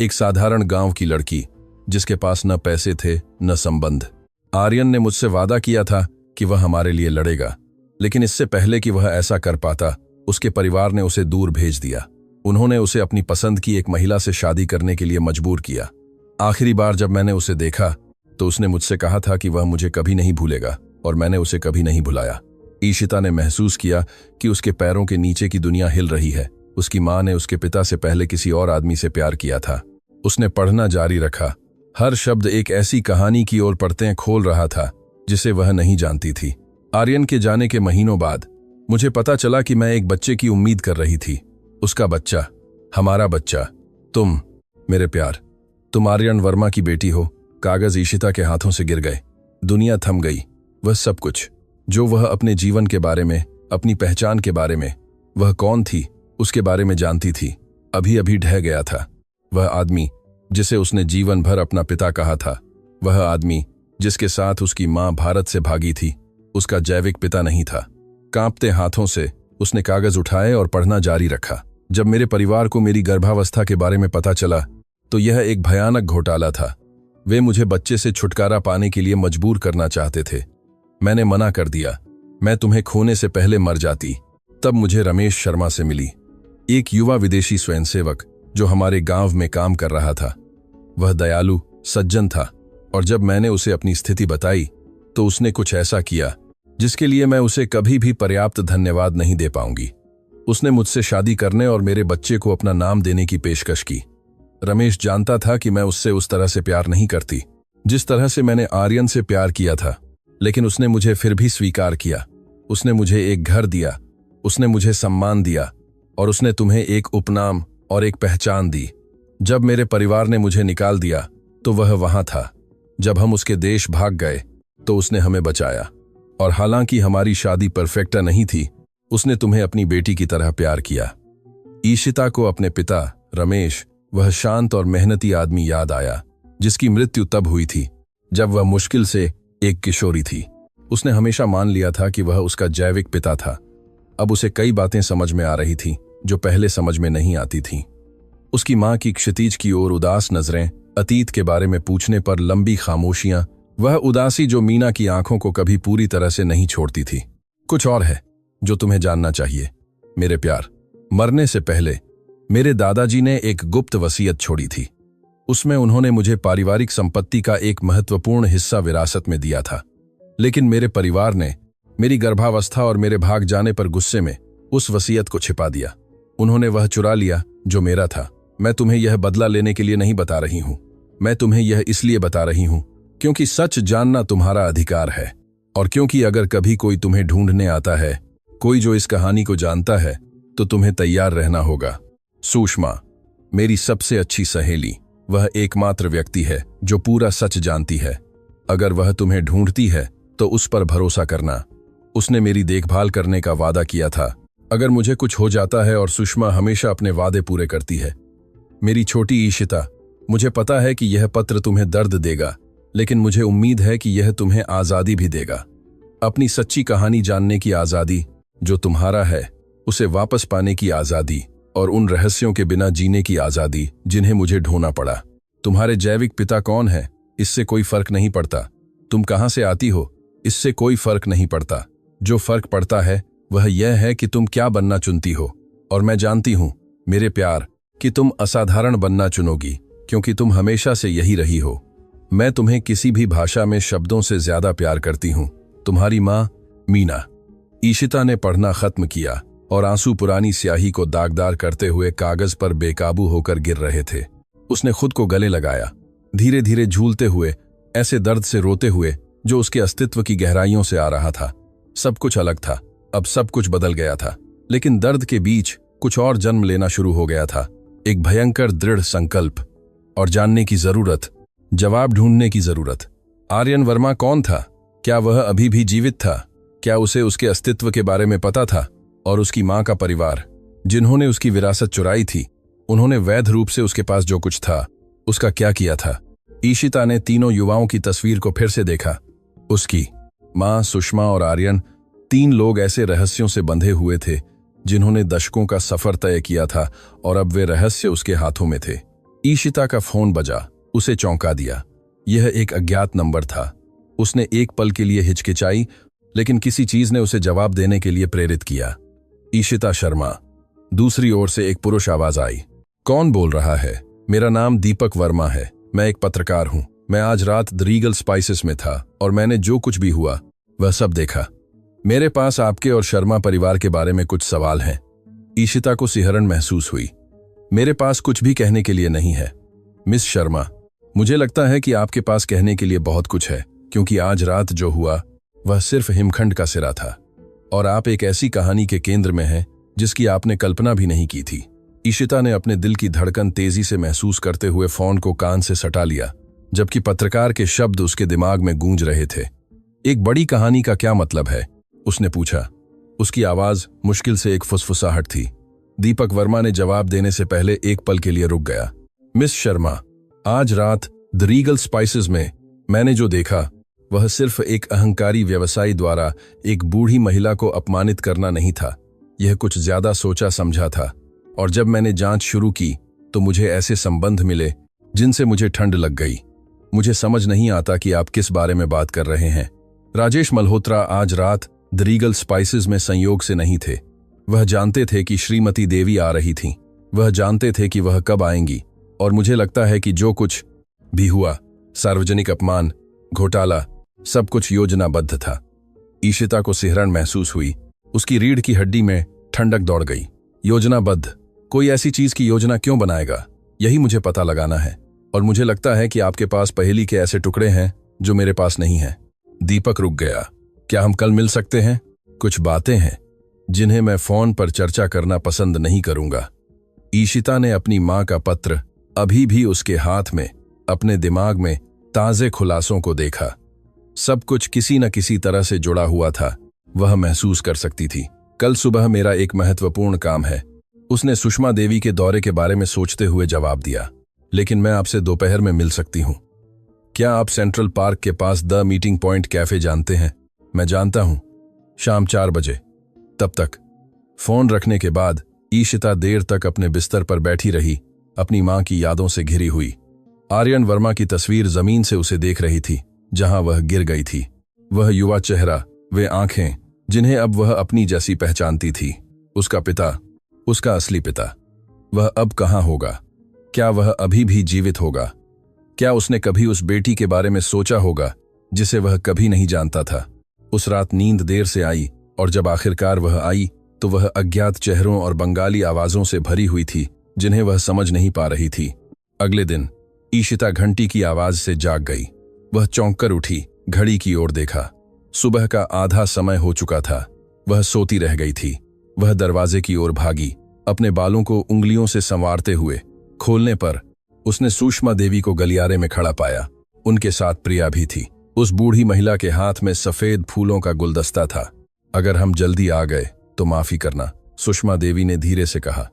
A: एक साधारण गांव की लड़की जिसके पास न पैसे थे न संबंध। आर्यन ने मुझसे वादा किया था कि वह हमारे लिए लड़ेगा, लेकिन इससे पहले कि वह ऐसा कर पाता, उसके परिवार ने उसे दूर भेज दिया। उन्होंने उसे अपनी पसंद की एक महिला से शादी करने के लिए मजबूर किया। आखिरी बार जब मैंने उसे देखा तो उसने मुझसे कहा था कि वह मुझे कभी नहीं भूलेगा, और मैंने उसे कभी नहीं भुलाया। ईशिता ने महसूस किया कि उसके पैरों के नीचे की दुनिया हिल रही है। उसकी मां ने उसके पिता से पहले किसी और आदमी से प्यार किया था। उसने पढ़ना जारी रखा। हर शब्द एक ऐसी कहानी की ओर परतें खोल रहा था जिसे वह नहीं जानती थी। आर्यन के जाने के महीनों बाद मुझे पता चला कि मैं एक बच्चे की उम्मीद कर रही थी। उसका बच्चा, हमारा बच्चा, तुम, मेरे प्यार। तुम आर्यन वर्मा की बेटी हो। कागज ईशिता के हाथों से गिर गए। दुनिया थम गई। वह सब कुछ जो वह अपने जीवन के बारे में, अपनी पहचान के बारे में, वह कौन थी उसके बारे में जानती थी, अभी अभी ढह गया था। वह आदमी जिसे उसने जीवन भर अपना पिता कहा था, वह आदमी जिसके साथ उसकी मां भारत से भागी थी, उसका जैविक पिता नहीं था। कांपते हाथों से उसने कागज उठाए और पढ़ना जारी रखा। जब मेरे परिवार को मेरी गर्भावस्था के बारे में पता चला तो यह एक भयानक घोटाला था। वे मुझे बच्चे से छुटकारा पाने के लिए मजबूर करना चाहते थे। मैंने मना कर दिया। मैं तुम्हें खोने से पहले मर जाती। तब मुझे रमेश शर्मा से मिली, एक युवा विदेशी स्वयंसेवक जो हमारे गांव में काम कर रहा था। वह दयालु, सज्जन था और जब मैंने उसे अपनी स्थिति बताई तो उसने कुछ ऐसा किया जिसके लिए मैं उसे कभी भी पर्याप्त धन्यवाद नहीं दे पाऊंगी। उसने मुझसे शादी करने और मेरे बच्चे को अपना नाम देने की पेशकश की। रमेश जानता था कि मैं उससे उस तरह से प्यार नहीं करती जिस तरह से मैंने आर्यन से प्यार किया था, लेकिन उसने मुझे फिर भी स्वीकार किया। उसने मुझे एक घर दिया, उसने मुझे सम्मान दिया और उसने तुम्हें एक उपनाम और एक पहचान दी। जब मेरे परिवार ने मुझे निकाल दिया तो वह वहां था। जब हम उसके देश भाग गए तो उसने हमें बचाया। और हालांकि हमारी शादी परफेक्टा नहीं थी, उसने तुम्हें अपनी बेटी की तरह प्यार किया। ईशिता को अपने पिता रमेश, वह शांत और मेहनती आदमी याद आया जिसकी मृत्यु तब हुई थी जब वह मुश्किल से एक किशोरी थी। उसने हमेशा मान लिया था कि वह उसका जैविक पिता था। अब उसे कई बातें समझ में आ रही थीं जो पहले समझ में नहीं आती थीं। उसकी मां की क्षितिज की ओर उदास नजरें, अतीत के बारे में पूछने पर लंबी खामोशियां, वह उदासी जो मीना की आंखों को कभी पूरी तरह से नहीं छोड़ती थी। कुछ और है जो तुम्हें जानना चाहिए मेरे प्यार। मरने से पहले मेरे दादाजी ने एक गुप्त वसीयत छोड़ी थी। उसमें उन्होंने मुझे पारिवारिक संपत्ति का एक महत्वपूर्ण हिस्सा विरासत में दिया था, लेकिन मेरे परिवार ने मेरी गर्भावस्था और मेरे भाग जाने पर गुस्से में उस वसीयत को छिपा दिया। उन्होंने वह चुरा लिया जो मेरा था। मैं तुम्हें यह बदला लेने के लिए नहीं बता रही हूं, मैं तुम्हें यह इसलिए बता रही हूं क्योंकि सच जानना तुम्हारा अधिकार है, और क्योंकि अगर कभी कोई तुम्हें ढूंढने आता है, कोई जो इस कहानी को जानता है, तो तुम्हें तैयार रहना होगा। सुषमा, मेरी सबसे अच्छी सहेली, वह एकमात्र व्यक्ति है जो पूरा सच जानती है। अगर वह तुम्हें ढूंढती है तो उस पर भरोसा करना। उसने मेरी देखभाल करने का वादा किया था। अगर मुझे कुछ हो जाता है, और सुषमा हमेशा अपने वादे पूरे करती है। मेरी छोटी ईशिता, मुझे पता है कि यह पत्र तुम्हें दर्द देगा, लेकिन मुझे उम्मीद है कि यह तुम्हें आजादी भी देगा। अपनी सच्ची कहानी जानने की आजादी जो तुम्हारा है, उसे वापस पाने की आजादी, और उन रहस्यों के बिना जीने की आजादी जिन्हें मुझे ढूंढना पड़ा। तुम्हारे जैविक पिता कौन है इससे कोई फर्क नहीं पड़ता। तुम कहां से आती हो इससे कोई फर्क नहीं पड़ता। जो फर्क पड़ता है वह यह है कि तुम क्या बनना चुनती हो। और मैं जानती हूं मेरे प्यार कि तुम असाधारण बनना चुनोगी, क्योंकि तुम हमेशा से यही रही हो। मैं तुम्हें किसी भी भाषा में शब्दों से ज्यादा प्यार करती हूं। तुम्हारी मां मीना। ईशिता ने पढ़ना खत्म किया और आंसू पुरानी स्याही को दागदार करते हुए कागज पर बेकाबू होकर गिर रहे थे। उसने खुद को गले लगाया, धीरे धीरे झूलते हुए, ऐसे दर्द से रोते हुए जो उसके अस्तित्व की गहराइयों से आ रहा था। सब कुछ अलग था, अब सब कुछ बदल गया था, लेकिन दर्द के बीच कुछ और जन्म लेना शुरू हो गया था। एक भयंकर दृढ़ संकल्प और जानने की जरूरत, जवाब ढूंढने की जरूरत। आर्यन वर्मा कौन था? क्या वह अभी भी जीवित था? क्या उसे उसके अस्तित्व के बारे में पता था? और उसकी मां का परिवार, जिन्होंने उसकी विरासत चुराई थी, उन्होंने वैध रूप से उसके पास जो कुछ था उसका क्या किया था? ईशिता ने तीनों युवाओं की तस्वीर को फिर से देखा। उसकी मां, सुषमा और आर्यन, तीन लोग ऐसे रहस्यों से बंधे हुए थे जिन्होंने दशकों का सफर तय किया था, और अब वे रहस्य उसके हाथों में थे। ईशिता का फोन बजा, उसे चौंका दिया। यह एक अज्ञात नंबर था। उसने एक पल के लिए हिचकिचाई, लेकिन किसी चीज ने उसे जवाब देने के लिए प्रेरित किया। ईशिता शर्मा। दूसरी ओर से एक पुरुष आवाज आई। कौन बोल रहा है? मेरा नाम दीपक वर्मा है। मैं एक पत्रकार हूं। मैं आज रात द रीगल स्पाइसेस में था और मैंने जो कुछ भी हुआ वह सब देखा। मेरे पास आपके और शर्मा परिवार के बारे में कुछ सवाल हैं। ईशिता को सिहरन महसूस हुई। मेरे पास कुछ भी कहने के लिए नहीं है मिस शर्मा। मुझे लगता है कि आपके पास कहने के लिए बहुत कुछ है, क्योंकि आज रात जो हुआ वह सिर्फ हिमखंड का सिरा था, और आप एक ऐसी कहानी के केंद्र में हैं जिसकी आपने कल्पना भी नहीं की थी। ईशिता ने अपने दिल की धड़कन तेजी से महसूस करते हुए फोन को कान से सटा लिया, जबकि पत्रकार के शब्द उसके दिमाग में गूंज रहे थे। एक बड़ी कहानी का क्या मतलब है? उसने पूछा। उसकी आवाज मुश्किल से एक फुसफुसाहट थी। दीपक वर्मा ने जवाब देने से पहले एक पल के लिए रुक गया। मिस शर्मा, आज रात द रीगल स्पाइसेस में मैंने जो देखा वह सिर्फ एक अहंकारी व्यवसायी द्वारा एक बूढ़ी महिला को अपमानित करना नहीं था। यह कुछ ज्यादा सोचा समझा था, और जब मैंने जांच शुरू की तो मुझे ऐसे संबंध मिले जिनसे मुझे ठंड लग गई। मुझे समझ नहीं आता कि आप किस बारे में बात कर रहे हैं। राजेश मल्होत्रा आज रात द रीगल स्पाइसेस में संयोग से नहीं थे। वह जानते थे कि श्रीमती देवी आ रही थीं। वह जानते थे कि वह कब आएंगी, और मुझे लगता है कि जो कुछ भी हुआ, सार्वजनिक अपमान, घोटाला, सब कुछ योजनाबद्ध था। ईशिता को सिहरन महसूस हुई। उसकी रीढ़ की हड्डी में ठंडक दौड़ गई। योजनाबद्ध? कोई ऐसी चीज की योजना क्यों बनाएगा? यही मुझे पता लगाना है, और मुझे लगता है कि आपके पास पहेली के ऐसे टुकड़े हैं जो मेरे पास नहीं हैं। दीपक रुक गया। क्या हम कल मिल सकते हैं? कुछ बातें हैं जिन्हें मैं फोन पर चर्चा करना पसंद नहीं करूंगा। ईशिता ने अपनी मां का पत्र अभी भी उसके हाथ में अपने दिमाग में ताजे खुलासों को देखा। सब कुछ किसी न किसी तरह से जुड़ा हुआ था, वह महसूस कर सकती थी। कल सुबह मेरा एक महत्वपूर्ण काम है, उसने सुषमा देवी के दौरे के बारे में सोचते हुए जवाब दिया। लेकिन मैं आपसे दोपहर में मिल सकती हूं। क्या आप सेंट्रल पार्क के पास द मीटिंग पॉइंट कैफे जानते हैं? मैं जानता हूं। शाम 4 बजे। तब तक। फोन रखने के बाद ईशिता देर तक अपने बिस्तर पर बैठी रही, अपनी मां की यादों से घिरी हुई। आर्यन वर्मा की तस्वीर जमीन से उसे देख रही थी, जहां वह गिर गई थी। वह युवा चेहरा, वे आंखें जिन्हें अब वह अपनी जैसी पहचानती थी। उसका पिता, उसका असली पिता, वह अब कहां होगा? क्या वह अभी भी जीवित होगा? क्या उसने कभी उस बेटी के बारे में सोचा होगा जिसे वह कभी नहीं जानता था? उस रात नींद देर से आई, और जब आखिरकार वह आई तो वह अज्ञात चेहरों और बंगाली आवाजों से भरी हुई थी जिन्हें वह समझ नहीं पा रही थी। अगले दिन ईशिता घंटी की आवाज से जाग गई। वह चौंक कर उठी, घड़ी की ओर देखा। सुबह का आधा समय हो चुका था। वह सोती रह गई थी। वह दरवाजे की ओर भागी, अपने बालों को उंगलियों से संवारते हुए। खोलने पर उसने सुषमा देवी को गलियारे में खड़ा पाया। उनके साथ प्रिया भी थी। उस बूढ़ी महिला के हाथ में सफेद फूलों का गुलदस्ता था। अगर हम जल्दी आ गए तो माफी करना, सुषमा देवी ने धीरे से कहा।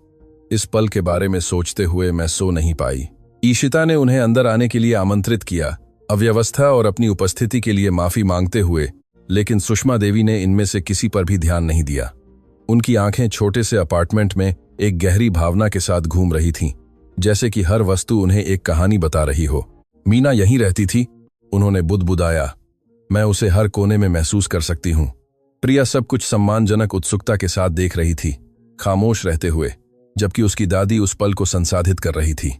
A: इस पल के बारे में सोचते हुए मैं सो नहीं पाई। ईशिता ने उन्हें अंदर आने के लिए आमंत्रित किया, अव्यवस्था और अपनी उपस्थिति के लिए माफी मांगते हुए, लेकिन सुषमा देवी ने इनमें से किसी पर भी ध्यान नहीं दिया। उनकी आंखें छोटे से अपार्टमेंट में एक गहरी भावना के साथ घूम रही थीं, जैसे कि हर वस्तु उन्हें एक कहानी बता रही हो। मीना यहीं रहती थी? उन्होंने बुदबुदाया। मैं उसे हर कोने में महसूस कर सकती हूं। प्रिया सब कुछ सम्मानजनक उत्सुकता के साथ देख रही थी, खामोश रहते हुए, जबकि उसकी दादी उस पल को संसाधित कर रही थी।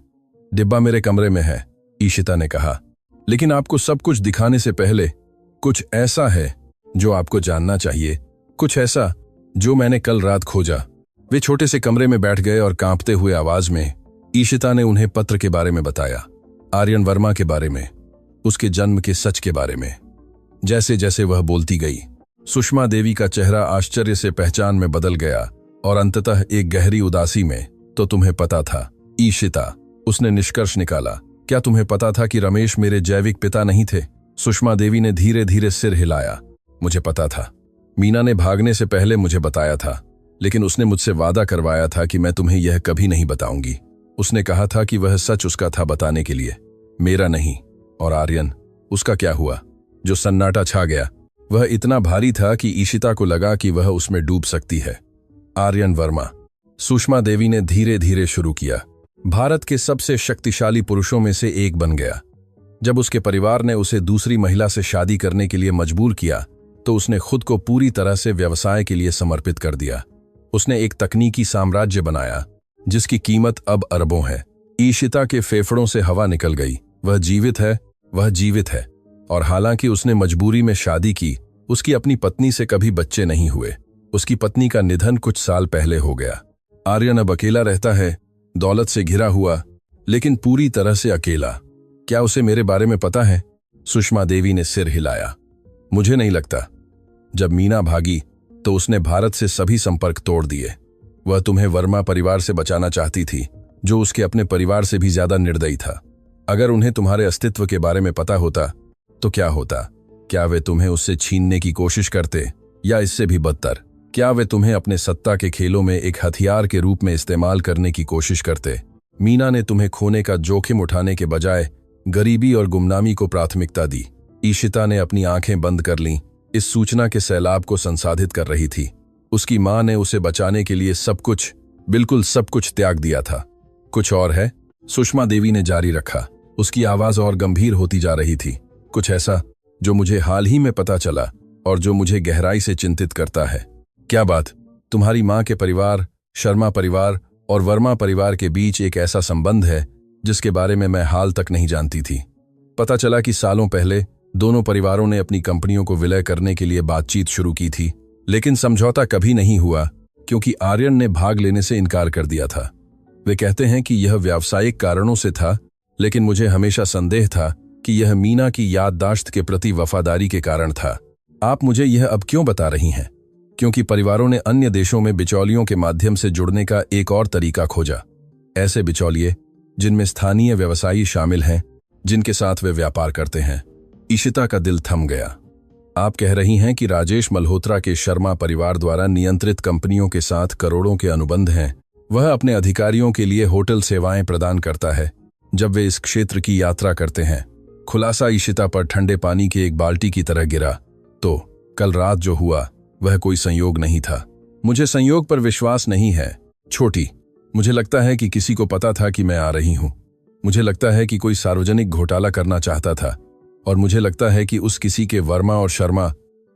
A: डिब्बा मेरे कमरे में है, ईशिता ने कहा, लेकिन आपको सब कुछ दिखाने से पहले कुछ ऐसा है जो आपको जानना चाहिए, कुछ ऐसा जो मैंने कल रात खोजा। वे छोटे से कमरे में बैठ गए और कांपते हुए आवाज में ईशिता ने उन्हें पत्र के बारे में बताया, आर्यन वर्मा के बारे में, उसके जन्म के सच के बारे में। जैसे जैसे वह बोलती गई, सुषमा देवी का चेहरा आश्चर्य से पहचान में बदल गया और अंततः एक गहरी उदासी में। तो तुम्हें पता था, ईशिता, उसने निष्कर्ष निकाला। क्या तुम्हें पता था कि रमेश मेरे जैविक पिता नहीं थे? सुषमा देवी ने धीरे धीरे सिर हिलाया। मुझे पता था। मीना ने भागने से पहले मुझे बताया था, लेकिन उसने मुझसे वादा करवाया था कि मैं तुम्हें यह कभी नहीं बताऊंगी। उसने कहा था कि वह सच उसका था बताने के लिए, मेरा नहीं। और आर्यन, उसका क्या हुआ? जो सन्नाटा छा गया वह इतना भारी था कि ईशिता को लगा कि वह उसमें डूब सकती है। आर्यन वर्मा, सुषमा देवी ने धीरे धीरे शुरू किया, भारत के सबसे शक्तिशाली पुरुषों में से एक बन गया। जब उसके परिवार ने उसे दूसरी महिला से शादी करने के लिए मजबूर किया तो उसने खुद को पूरी तरह से व्यवसाय के लिए समर्पित कर दिया। उसने एक तकनीकी साम्राज्य बनाया जिसकी कीमत अब अरबों है। ईशिता के फेफड़ों से हवा निकल गई। वह जीवित है, वह जीवित है। और हालांकि उसने मजबूरी में शादी की, उसकी अपनी पत्नी से कभी बच्चे नहीं हुए। उसकी पत्नी का निधन कुछ साल पहले हो गया। आर्यन अब अकेला रहता है, दौलत से घिरा हुआ, लेकिन पूरी तरह से अकेला। क्या उसे मेरे बारे में पता है? सुषमा देवी ने सिर हिलाया। मुझे नहीं लगता। जब मीना भागी तो उसने भारत से सभी संपर्क तोड़ दिए। वह तुम्हें वर्मा परिवार से बचाना चाहती थी, जो उसके अपने परिवार से भी ज्यादा निर्दयी था। अगर उन्हें तुम्हारे अस्तित्व के बारे में पता होता तो क्या होता? क्या वे तुम्हें उससे छीनने की कोशिश करते, या इससे भी बदतर, क्या वे तुम्हें अपने सत्ता के खेलों में एक हथियार के रूप में इस्तेमाल करने की कोशिश करते? मीना ने तुम्हें खोने का जोखिम उठाने के बजाय गरीबी और गुमनामी को प्राथमिकता दी। ईशिता ने अपनी आंखें बंद कर लीं, इस सूचना के सैलाब को संसाधित कर रही थी। उसकी मां ने उसे बचाने के लिए सब कुछ, बिल्कुल सब कुछ त्याग दिया था। कुछ और है? सुषमा देवी ने जारी रखा। उसकी आवाज और गंभीर होती जा रही थी। कुछ ऐसा जो मुझे हाल ही में पता चला और जो मुझे गहराई से चिंतित करता है। क्या बात? तुम्हारी मां के परिवार, शर्मा परिवार और वर्मा परिवार के बीच एक ऐसा संबंध है जिसके बारे में मैं हाल तक नहीं जानती थी। पता चला कि सालों पहले दोनों परिवारों ने अपनी कंपनियों को विलय करने के लिए बातचीत शुरू की थी, लेकिन समझौता कभी नहीं हुआ क्योंकि आर्यन ने भाग लेने से इनकार कर दिया था। वे कहते हैं कि यह व्यावसायिक कारणों से था, लेकिन मुझे हमेशा संदेह था कि यह मीना की याददाश्त के प्रति वफादारी के कारण था। आप मुझे यह अब क्यों बता रही हैं? क्योंकि परिवारों ने अन्य देशों में बिचौलियों के माध्यम से जुड़ने का एक और तरीका खोजा। ऐसे बिचौलिए जिनमें स्थानीय व्यवसायी शामिल हैं, जिनके साथ वे व्यापार करते हैं। ईशिता का दिल थम गया। आप कह रही हैं कि राजेश मल्होत्रा के शर्मा परिवार द्वारा नियंत्रित कंपनियों के साथ करोड़ों के अनुबंध हैं। वह अपने अधिकारियों के लिए होटल सेवाएं प्रदान करता है जब वे इस क्षेत्र की यात्रा करते हैं। खुलासा ईशिता पर ठंडे पानी की एक बाल्टी की तरह गिरा। तो कल रात जो हुआ वह कोई संयोग नहीं था। मुझे संयोग पर विश्वास नहीं है, छोटी। मुझे लगता है कि किसी को पता था कि मैं आ रही हूं। मुझे लगता है कि कोई सार्वजनिक घोटाला करना चाहता था, और मुझे लगता है कि उस किसी के वर्मा और शर्मा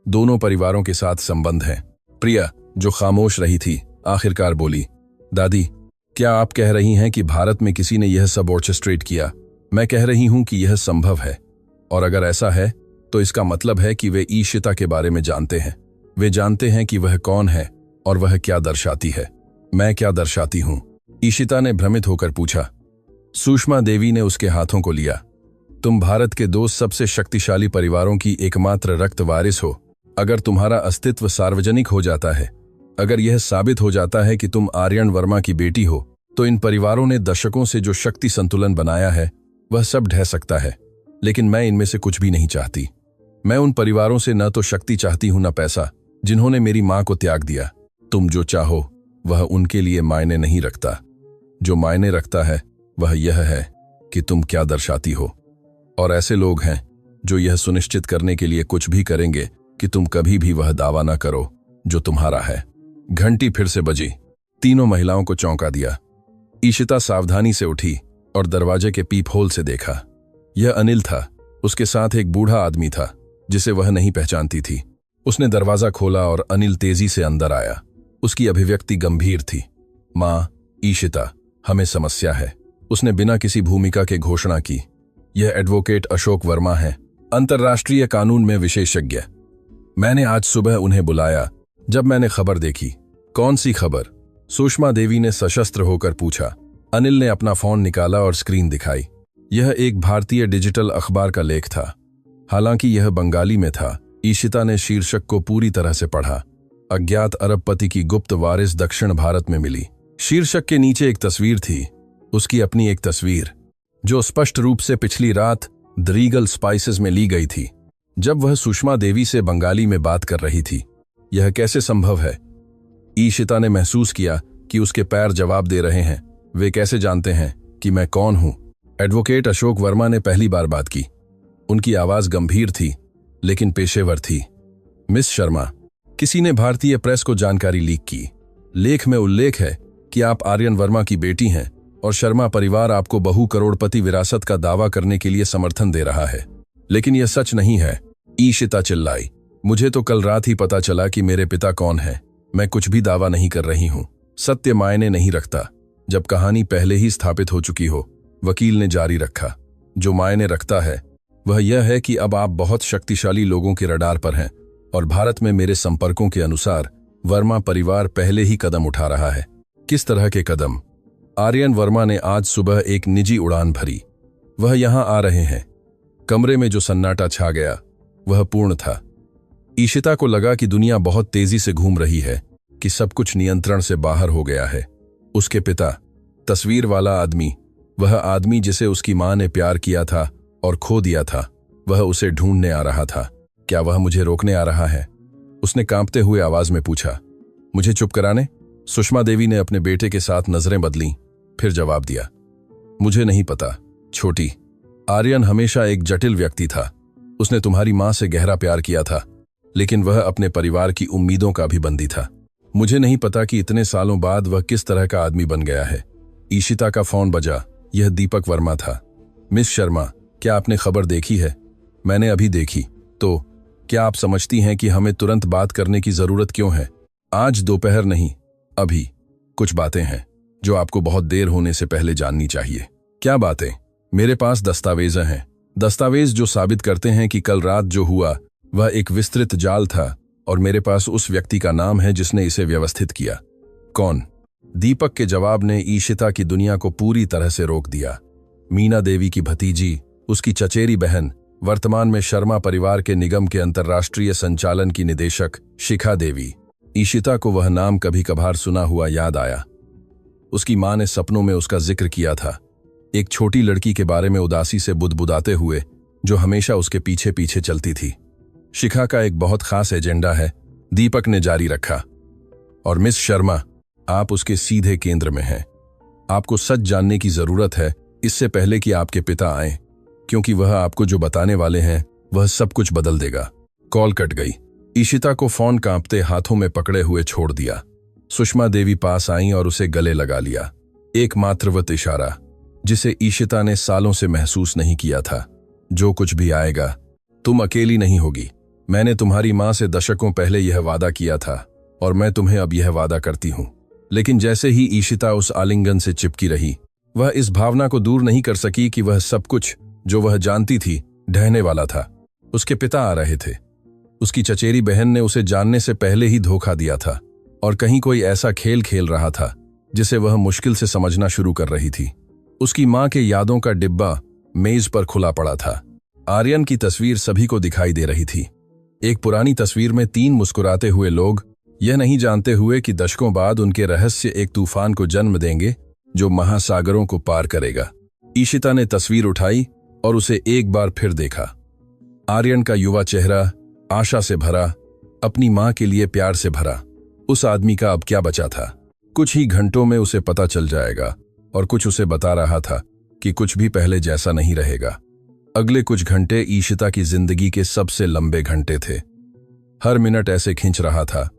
A: दोनों परिवारों के साथ संबंध है। प्रिया, जो खामोश रही थी, आखिरकार बोली, दादी, क्या आप कह रही हैं कि भारत में किसी ने यह सब ऑर्केस्ट्रेट किया? मैं कह रही हूं कि यह संभव है, और अगर ऐसा है तो इसका मतलब है कि वे ईशिता के बारे में जानते हैं। वे जानते हैं कि वह कौन है और वह क्या दर्शाती है। मैं क्या दर्शाती हूं? ईशिता ने भ्रमित होकर पूछा। सुषमा देवी ने उसके हाथों को लिया। तुम भारत के दो सबसे शक्तिशाली परिवारों की एकमात्र रक्त वारिस हो। अगर तुम्हारा अस्तित्व सार्वजनिक हो जाता है, अगर यह साबित हो जाता है कि तुम आर्यन वर्मा की बेटी हो, तो इन परिवारों ने दशकों से जो शक्ति संतुलन बनाया है वह सब ढह सकता है। लेकिन मैं इनमें से कुछ भी नहीं चाहती। मैं उन परिवारों से न तो शक्ति चाहती हूं, न पैसा, जिन्होंने मेरी मां को त्याग दिया। तुम जो चाहो वह उनके लिए मायने नहीं रखता। जो मायने रखता है वह यह है कि तुम क्या दर्शाती हो। और ऐसे लोग हैं जो यह सुनिश्चित करने के लिए कुछ भी करेंगे कि तुम कभी भी वह दावा न करो जो तुम्हारा है। घंटी फिर से बजी। तीनों महिलाओं को चौंका दिया। ईशिता सावधानी से उठी और दरवाजे के पीप होल से देखा। यह अनिल था। उसके साथ एक बूढ़ा आदमी था जिसे वह नहीं पहचानती थी। उसने दरवाजा खोला और अनिल तेजी से अंदर आया। उसकी अभिव्यक्ति गंभीर थी। मां, ईशिता, हमें समस्या है। उसने बिना किसी भूमिका के घोषणा की। यह एडवोकेट अशोक वर्मा है, अंतर्राष्ट्रीय कानून में विशेषज्ञ। मैंने आज सुबह उन्हें बुलाया जब मैंने खबर देखी। कौन सी खबर? सुषमा देवी ने सशस्त्र होकर पूछा। अनिल ने अपना फोन निकाला और स्क्रीन दिखाई। यह एक भारतीय डिजिटल अखबार का लेख था। हालांकि यह बंगाली में था। ईशिता ने शीर्षक को पूरी तरह से पढ़ा। अज्ञात अरबपति की गुप्त वारिस दक्षिण भारत में मिली। शीर्षक के नीचे एक तस्वीर थी, उसकी अपनी एक तस्वीर, जो स्पष्ट रूप से पिछली रात द रीगल स्पाइसेस में ली गई थी, जब वह सुषमा देवी से बंगाली में बात कर रही थी। यह कैसे संभव है? ईशिता ने महसूस किया कि उसके पैर जवाब दे रहे हैं। वे कैसे जानते हैं कि मैं कौन हूं? एडवोकेट अशोक वर्मा ने पहली बार बात की। उनकी आवाज गंभीर थी लेकिन पेशेवर थी। मिस शर्मा, किसी ने भारतीय प्रेस को जानकारी लीक की। लेख में उल्लेख है कि आप आर्यन वर्मा की बेटी हैं और शर्मा परिवार आपको बहु करोड़पति विरासत का दावा करने के लिए समर्थन दे रहा है। लेकिन यह सच नहीं है। ईशिता चिल्लाई। मुझे तो कल रात ही पता चला कि मेरे पिता कौन है। मैं कुछ भी दावा नहीं कर रही हूं। सत्य मायने नहीं रखता जब कहानी पहले ही स्थापित हो चुकी हो। वकील ने जारी रखा। जो मायने रखता है वह यह है कि अब आप बहुत शक्तिशाली लोगों के रडार पर हैं और भारत में मेरे संपर्कों के अनुसार वर्मा परिवार पहले ही कदम उठा रहा है। किस तरह के कदम? आर्यन वर्मा ने आज सुबह एक निजी उड़ान भरी। वह यहां आ रहे हैं। कमरे में जो सन्नाटा छा गया वह पूर्ण था। ईशिता को लगा कि दुनिया बहुत तेजी से घूम रही है, कि सब कुछ नियंत्रण से बाहर हो गया है। उसके पिता, तस्वीर वाला आदमी, वह आदमी जिसे उसकी मां ने प्यार किया था और खो दिया था, वह उसे ढूंढने आ रहा था। क्या वह मुझे रोकने आ रहा है? उसने कांपते हुए आवाज में पूछा। मुझे चुप कराने? सुषमा देवी ने अपने बेटे के साथ नजरें बदलीं, फिर जवाब दिया। मुझे नहीं पता छोटी। आर्यन हमेशा एक जटिल व्यक्ति था। उसने तुम्हारी मां से गहरा प्यार किया था, लेकिन वह अपने परिवार की उम्मीदों का भी बंदी था। मुझे नहीं पता कि इतने सालों बाद वह किस तरह का आदमी बन गया है। ईशिता का फोन बजा। यह दीपक वर्मा था। मिस शर्मा, क्या आपने खबर देखी है? मैंने अभी देखी। तो क्या आप समझती हैं कि हमें तुरंत बात करने की जरूरत क्यों है? आज दोपहर नहीं, अभी। कुछ बातें हैं जो आपको बहुत देर होने से पहले जाननी चाहिए। क्या बातें? मेरे पास दस्तावेज हैं, दस्तावेज जो साबित करते हैं कि कल रात जो हुआ वह एक विस्तृत जाल था, और मेरे पास उस व्यक्ति का नाम है जिसने इसे व्यवस्थित किया। कौन? दीपक के जवाब ने ईशिता की दुनिया को पूरी तरह से रोक दिया। मीना देवी की भतीजी, उसकी चचेरी बहन, वर्तमान में शर्मा परिवार के निगम के अंतर्राष्ट्रीय संचालन की निदेशक शिखा देवी। ईशिता को वह नाम कभी कभार सुना हुआ याद आया। उसकी मां ने सपनों में उसका जिक्र किया था, एक छोटी लड़की के बारे में उदासी से बुदबुदाते हुए, जो हमेशा उसके पीछे पीछे चलती थी। शिखा का एक बहुत खास एजेंडा है, दीपक ने जारी रखा। और मिस शर्मा, आप उसके सीधे केंद्र में हैं। आपको सच जानने की जरूरत है इससे पहले कि आपके पिता आए, क्योंकि वह आपको जो बताने वाले हैं वह सब कुछ बदल देगा। कॉल कट गई। ईशिता को फोन कांपते हाथों में पकड़े हुए छोड़ दिया। सुषमा देवी पास आईं और उसे गले लगा लिया। एक मात्रवत इशारा, जिसे ईशिता ने सालों से महसूस नहीं किया था। जो कुछ भी आएगा, तुम अकेली नहीं होगी। मैंने तुम्हारी मां से दशकों पहले यह वादा किया था, और मैं तुम्हें अब यह वादा करती हूं। लेकिन जैसे ही ईशिता उस आलिंगन से चिपकी रही, वह इस भावना को दूर नहीं कर सकी कि वह सब कुछ जो वह जानती थी ढहने वाला था। उसके पिता आ रहे थे। उसकी चचेरी बहन ने उसे जानने से पहले ही धोखा दिया था, और कहीं कोई ऐसा खेल खेल रहा था जिसे वह मुश्किल से समझना शुरू कर रही थी। उसकी मां के यादों का डिब्बा मेज पर खुला पड़ा था। आर्यन की तस्वीर सभी को दिखाई दे रही थी। एक पुरानी तस्वीर में 3 मुस्कुराते हुए लोग, यह नहीं जानते हुए कि दशकों बाद उनके रहस्य एक तूफान को जन्म देंगे जो महासागरों को पार करेगा। ईशिता ने तस्वीर उठाई और उसे एक बार फिर देखा। आर्यन का युवा चेहरा, आशा से भरा, अपनी मां के लिए प्यार से भरा। उस आदमी का अब क्या बचा था? कुछ ही घंटों में उसे पता चल जाएगा, और कुछ उसे बता रहा था कि कुछ भी पहले जैसा नहीं रहेगा। अगले कुछ घंटे ईशिता की जिंदगी के सबसे लंबे घंटे थे। हर मिनट ऐसे खिंच रहा था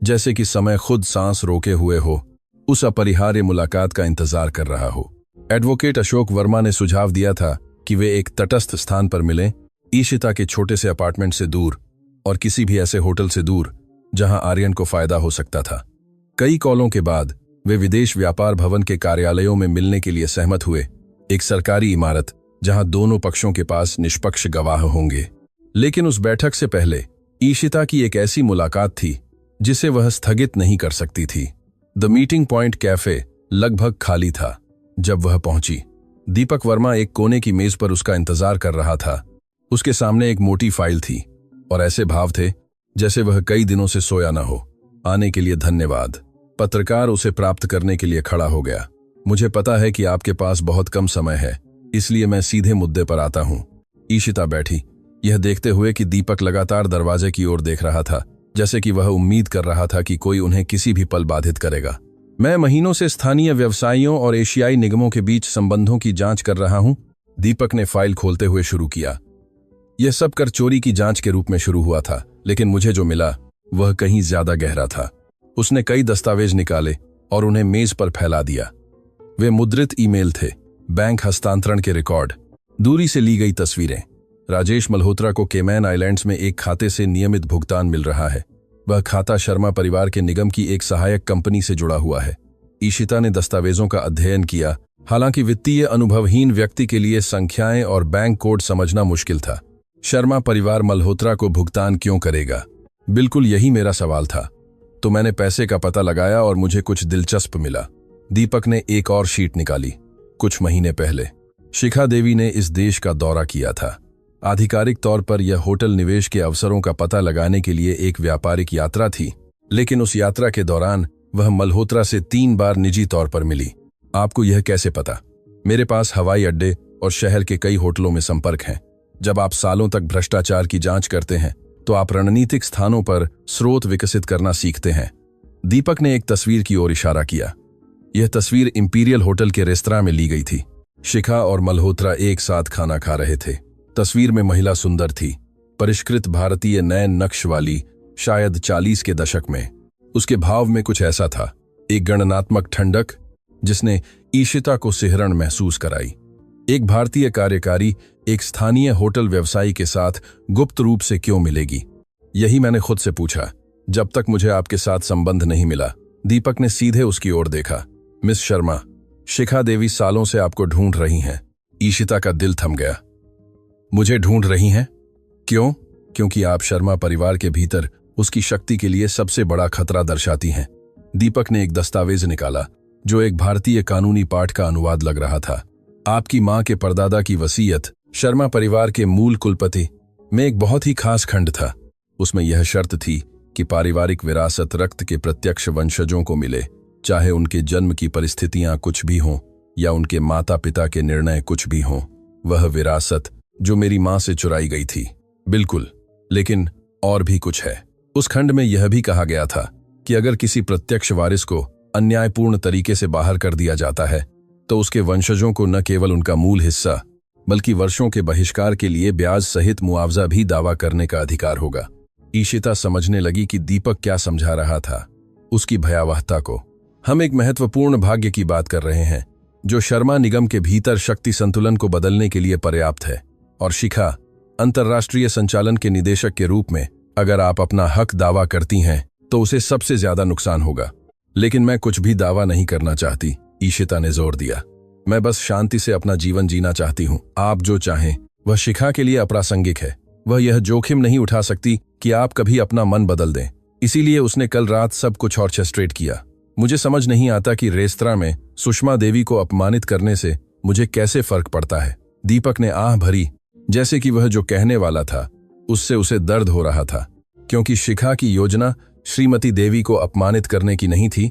A: जैसे कि समय खुद सांस रोके हुए हो, उस अपरिहार्य मुलाकात का इंतजार कर रहा हो। एडवोकेट अशोक वर्मा ने सुझाव दिया था कि वे एक तटस्थ स्थान पर मिलें, ईशिता के छोटे से अपार्टमेंट से दूर, और किसी भी ऐसे होटल से दूर जहां आर्यन को फायदा हो सकता था। कई कॉलों के बाद वे विदेश व्यापार भवन के कार्यालयों में मिलने के लिए सहमत हुए, एक सरकारी इमारत जहां दोनों पक्षों के पास निष्पक्ष गवाह होंगे। लेकिन उस बैठक से पहले ईशिता की एक ऐसी मुलाकात थी जिसे वह स्थगित नहीं कर सकती थी। द मीटिंग पॉइंट कैफे लगभग खाली था जब वह पहुंची। दीपक वर्मा एक कोने की मेज पर उसका इंतजार कर रहा था। उसके सामने एक मोटी फाइल थी, और ऐसे भाव थे जैसे वह कई दिनों से सोया न हो। आने के लिए धन्यवाद। पत्रकार उसे प्राप्त करने के लिए खड़ा हो गया। मुझे पता है कि आपके पास बहुत कम समय है, इसलिए मैं सीधे मुद्दे पर आता हूं। ईशिता बैठी, यह देखते हुए कि दीपक लगातार दरवाजे की ओर देख रहा था, जैसे कि वह उम्मीद कर रहा था कि कोई उन्हें किसी भी पल बाधित करेगा। मैं महीनों से स्थानीय व्यवसायियों और एशियाई निगमों के बीच संबंधों की जांच कर रहा हूं। दीपक ने फाइल खोलते हुए शुरू किया। यह सब कर चोरी की जांच के रूप में शुरू हुआ था, लेकिन मुझे जो मिला वह कहीं ज्यादा गहरा था। उसने कई दस्तावेज निकाले और उन्हें मेज पर फैला दिया। वे मुद्रित ईमेल थे, बैंक हस्तांतरण के रिकॉर्ड, दूरी से ली गई तस्वीरें। राजेश मल्होत्रा को केमैन आइलैंड्स में एक खाते से नियमित भुगतान मिल रहा है। वह खाता शर्मा परिवार के निगम की एक सहायक कंपनी से जुड़ा हुआ है। ईशिता ने दस्तावेजों का अध्ययन किया। हालांकि वित्तीय अनुभवहीन व्यक्ति के लिए संख्याएं और बैंक कोड समझना मुश्किल था। शर्मा परिवार मल्होत्रा को भुगतान क्यों करेगा? बिल्कुल यही मेरा सवाल था। तो मैंने पैसे का पता लगाया और मुझे कुछ दिलचस्प मिला। दीपक ने एक और शीट निकाली। कुछ महीने पहले शिखा देवी ने इस देश का दौरा किया था। आधिकारिक तौर पर यह होटल निवेश के अवसरों का पता लगाने के लिए एक व्यापारिक यात्रा थी, लेकिन उस यात्रा के दौरान वह मल्होत्रा से 3 बार निजी तौर पर मिली। आपको यह कैसे पता? मेरे पास हवाई अड्डे और शहर के कई होटलों में संपर्क हैं। जब आप सालों तक भ्रष्टाचार की जांच करते हैं तो आप रणनीतिक स्थानों पर स्रोत विकसित करना सीखते हैं। दीपक ने एक तस्वीर की ओर इशारा किया। यह तस्वीर इंपीरियल होटल के रेस्तरां में ली गई थी। शिखा और मल्होत्रा एक साथ खाना खा रहे थे। तस्वीर में महिला सुंदर थी, परिष्कृत भारतीय नयन नक्श वाली, शायद 40 के दशक में। उसके भाव में कुछ ऐसा था, एक गणनात्मक ठंडक जिसने ईशिता को सिहरण महसूस कराई। एक भारतीय कार्यकारी एक स्थानीय होटल व्यवसायी के साथ गुप्त रूप से क्यों मिलेगी? यही मैंने खुद से पूछा जब तक मुझे आपके साथ संबंध नहीं मिला। दीपक ने सीधे उसकी ओर देखा। मिस शर्मा, शिखा देवी सालों से आपको ढूंढ रही हैं। ईशिता का दिल थम गया। मुझे ढूंढ रही हैं? क्यों? क्योंकि आप शर्मा परिवार के भीतर उसकी शक्ति के लिए सबसे बड़ा खतरा दर्शाती हैं। दीपक ने एक दस्तावेज निकाला जो एक भारतीय कानूनी पाठ का अनुवाद लग रहा था। आपकी मां के परदादा की वसीयत शर्मा परिवार के मूल कुलपति में एक बहुत ही खास खंड था। उसमें यह शर्त थी कि पारिवारिक विरासत रक्त के प्रत्यक्ष वंशजों को मिले, चाहे उनके जन्म की परिस्थितियां कुछ भी हों या उनके माता पिता के निर्णय कुछ भी हों। वह विरासत जो मेरी मां से चुराई गई थी। बिल्कुल, लेकिन और भी कुछ है। उस खंड में यह भी कहा गया था कि अगर किसी प्रत्यक्ष वारिस को अन्यायपूर्ण तरीके से बाहर कर दिया जाता है तो उसके वंशजों को न केवल उनका मूल हिस्सा बल्कि वर्षों के बहिष्कार के लिए ब्याज सहित मुआवजा भी दावा करने का अधिकार होगा। ईशिता समझने लगी कि दीपक क्या समझा रहा था, उसकी भयावहता को। हम एक महत्वपूर्ण भाग्य की बात कर रहे हैं जो शर्मा निगम के भीतर शक्ति संतुलन को बदलने के लिए पर्याप्त है। और शिखा, अंतर्राष्ट्रीय संचालन के निदेशक के रूप में अगर आप अपना हक दावा करती हैं तो उसे सबसे ज्यादा नुकसान होगा। लेकिन मैं कुछ भी दावा नहीं करना चाहती, ईशिता ने जोर दिया। मैं बस शांति से अपना जीवन जीना चाहती हूँ। आप जो चाहें वह शिखा के लिए अप्रासंगिक है। वह यह जोखिम नहीं उठा सकती कि आप कभी अपना मन बदल दें। इसीलिए उसने कल रात सब कुछ ऑर्केस्ट्रेट किया। मुझे समझ नहीं आता कि रेस्तरां में सुषमा देवी को अपमानित करने से मुझे कैसे फर्क पड़ता है। दीपक ने आह भरी, जैसे कि वह जो कहने वाला था उससे उसे दर्द हो रहा था। क्योंकि शिखा की योजना श्रीमती देवी को अपमानित करने की नहीं थी,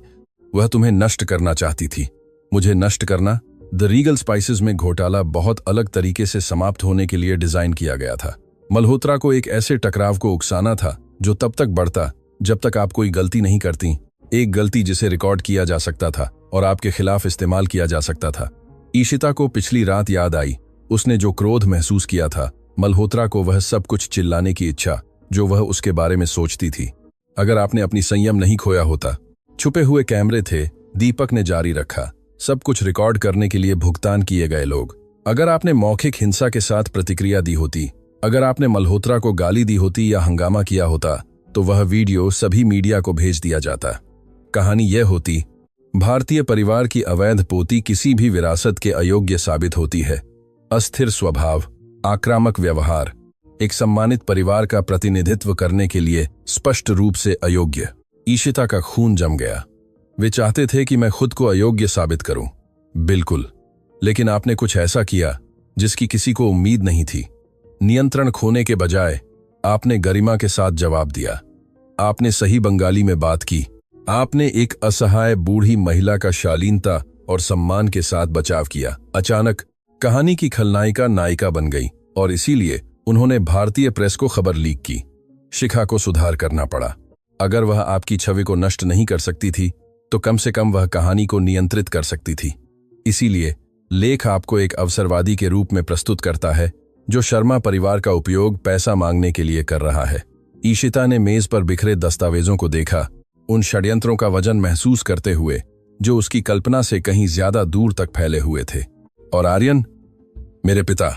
A: वह तुम्हें नष्ट करना चाहती थी। मुझे नष्ट करना? द रीगल स्पाइसेस में घोटाला बहुत अलग तरीके से समाप्त होने के लिए डिजाइन किया गया था। मल्होत्रा को एक ऐसे टकराव को उकसाना था जो तब तक बढ़ता जब तक आप कोई गलती नहीं करती, एक गलती जिसे रिकॉर्ड किया जा सकता था और आपके खिलाफ इस्तेमाल किया जा सकता था। ईशिता को पिछली रात याद आई। उसने जो क्रोध महसूस किया था, मल्होत्रा को वह सब कुछ चिल्लाने की इच्छा जो वह उसके बारे में सोचती थी। अगर आपने अपनी संयम नहीं खोया होता। छुपे हुए कैमरे थे, दीपक ने जारी रखा। सब कुछ रिकॉर्ड करने के लिए भुगतान किए गए लोग। अगर आपने मौखिक हिंसा के साथ प्रतिक्रिया दी होती, अगर आपने मल्होत्रा को गाली दी होती या हंगामा किया होता, तो वह वीडियो सभी मीडिया को भेज दिया जाता। कहानी यह होती, भारतीय परिवार की अवैध पोती किसी भी विरासत के अयोग्य साबित होती है। अस्थिर स्वभाव, आक्रामक व्यवहार, एक सम्मानित परिवार का प्रतिनिधित्व करने के लिए स्पष्ट रूप से अयोग्य। ईशिता का खून जम गया। वे चाहते थे कि मैं खुद को अयोग्य साबित करूं। बिल्कुल, लेकिन आपने कुछ ऐसा किया जिसकी किसी को उम्मीद नहीं थी। नियंत्रण खोने के बजाय आपने गरिमा के साथ जवाब दिया। आपने सही बंगाली में बात की। आपने एक असहाय बूढ़ी महिला का शालीनता और सम्मान के साथ बचाव किया। अचानक कहानी की खलनायिका नायिका बन गई और इसीलिए उन्होंने भारतीय प्रेस को खबर लीक की। शिखा को सुधार करना पड़ा। अगर वह आपकी छवि को नष्ट नहीं कर सकती थी तो कम से कम वह कहानी को नियंत्रित कर सकती थी। इसीलिए लेख आपको एक अवसरवादी के रूप में प्रस्तुत करता है जो शर्मा परिवार का उपयोग पैसा मांगने के लिए कर रहा है। ईशिता ने मेज पर बिखरे दस्तावेजों को देखा, उन षड्यंत्रों का वजन महसूस करते हुए जो उसकी कल्पना से कहीं ज्यादा दूर तक फैले हुए थे। और आर्यन, मेरे पिता,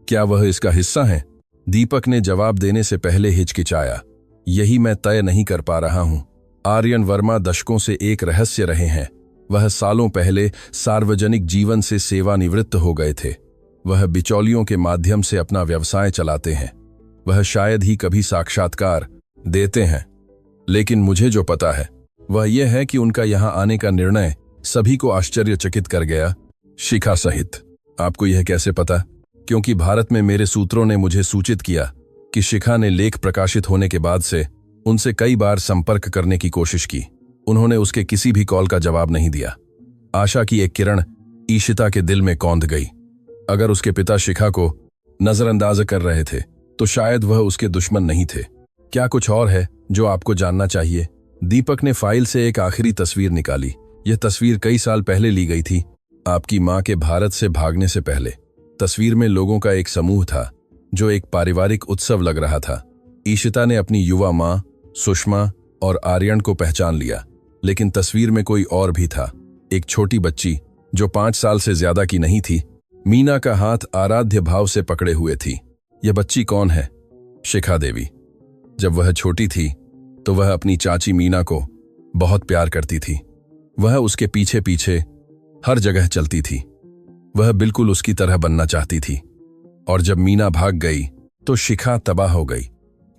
A: क्या वह इसका हिस्सा हैं? दीपक ने जवाब देने से पहले हिचकिचाया। यही मैं तय नहीं कर पा रहा हूं। आर्यन वर्मा दशकों से एक रहस्य रहे हैं। वह सालों पहले सार्वजनिक जीवन से सेवानिवृत्त हो गए थे। वह बिचौलियों के माध्यम से अपना व्यवसाय चलाते हैं। वह शायद ही कभी साक्षात्कार देते हैं। लेकिन मुझे जो पता है वह यह है कि उनका यहां आने का निर्णय सभी को आश्चर्यचकित कर गया, शिखा सहित। आपको यह कैसे पता? क्योंकि भारत में मेरे सूत्रों ने मुझे सूचित किया कि शिखा ने लेख प्रकाशित होने के बाद से उनसे कई बार संपर्क करने की कोशिश की। उन्होंने उसके किसी भी कॉल का जवाब नहीं दिया। आशा की एक किरण ईशिता के दिल में कौंध गई। अगर उसके पिता शिखा को नजरअंदाज कर रहे थे तो शायद वह उसके दुश्मन नहीं थे। क्या कुछ और है जो आपको जानना चाहिए? दीपक ने फाइल से एक आखिरी तस्वीर निकाली। यह तस्वीर कई साल पहले ली गई थी, आपकी मां के भारत से भागने से पहले। तस्वीर में लोगों का एक समूह था जो एक पारिवारिक उत्सव लग रहा था। ईशिता ने अपनी युवा मां सुषमा और आर्यन को पहचान लिया, लेकिन तस्वीर में कोई और भी था। एक छोटी बच्ची जो 5 साल से ज्यादा की नहीं थी, मीना का हाथ आराध्य भाव से पकड़े हुए थी। यह बच्ची कौन है? शिखा देवी। जब वह छोटी थी तो वह अपनी चाची मीना को बहुत प्यार करती थी। वह उसके पीछे पीछे हर जगह चलती थी। वह बिल्कुल उसकी तरह बनना चाहती थी। और जब मीना भाग गई तो शिखा तबाह हो गई।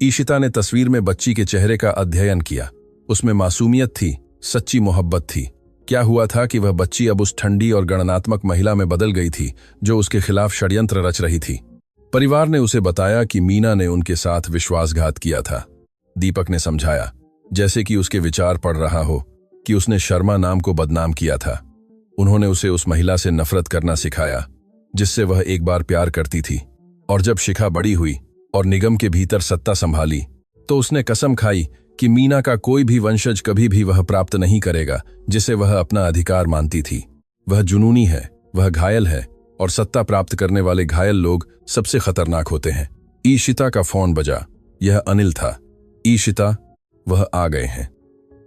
A: ईशिता ने तस्वीर में बच्ची के चेहरे का अध्ययन किया। उसमें मासूमियत थी, सच्ची मोहब्बत थी। क्या हुआ था कि वह बच्ची अब उस ठंडी और गणनात्मक महिला में बदल गई थी जो उसके खिलाफ षड्यंत्र रच रही थी। परिवार ने उसे बताया कि मीना ने उनके साथ विश्वासघात किया था। दीपक ने समझाया, जैसे कि उसके विचार पड़ रहा हो, कि उसने शर्मा नाम को बदनाम किया था। उन्होंने उसे उस महिला से नफरत करना सिखाया जिससे वह एक बार प्यार करती थी। और जब शिखा बड़ी हुई और निगम के भीतर सत्ता संभाली तो उसने कसम खाई कि मीना का कोई भी वंशज कभी भी वह प्राप्त नहीं करेगा जिसे वह अपना अधिकार मानती थी। वह जुनूनी है, वह घायल है, और सत्ता प्राप्त करने वाले घायल लोग सबसे खतरनाक होते हैं। ईशिता का फोन बजा। यह अनिल था। ईशिता, वह आ गए हैं।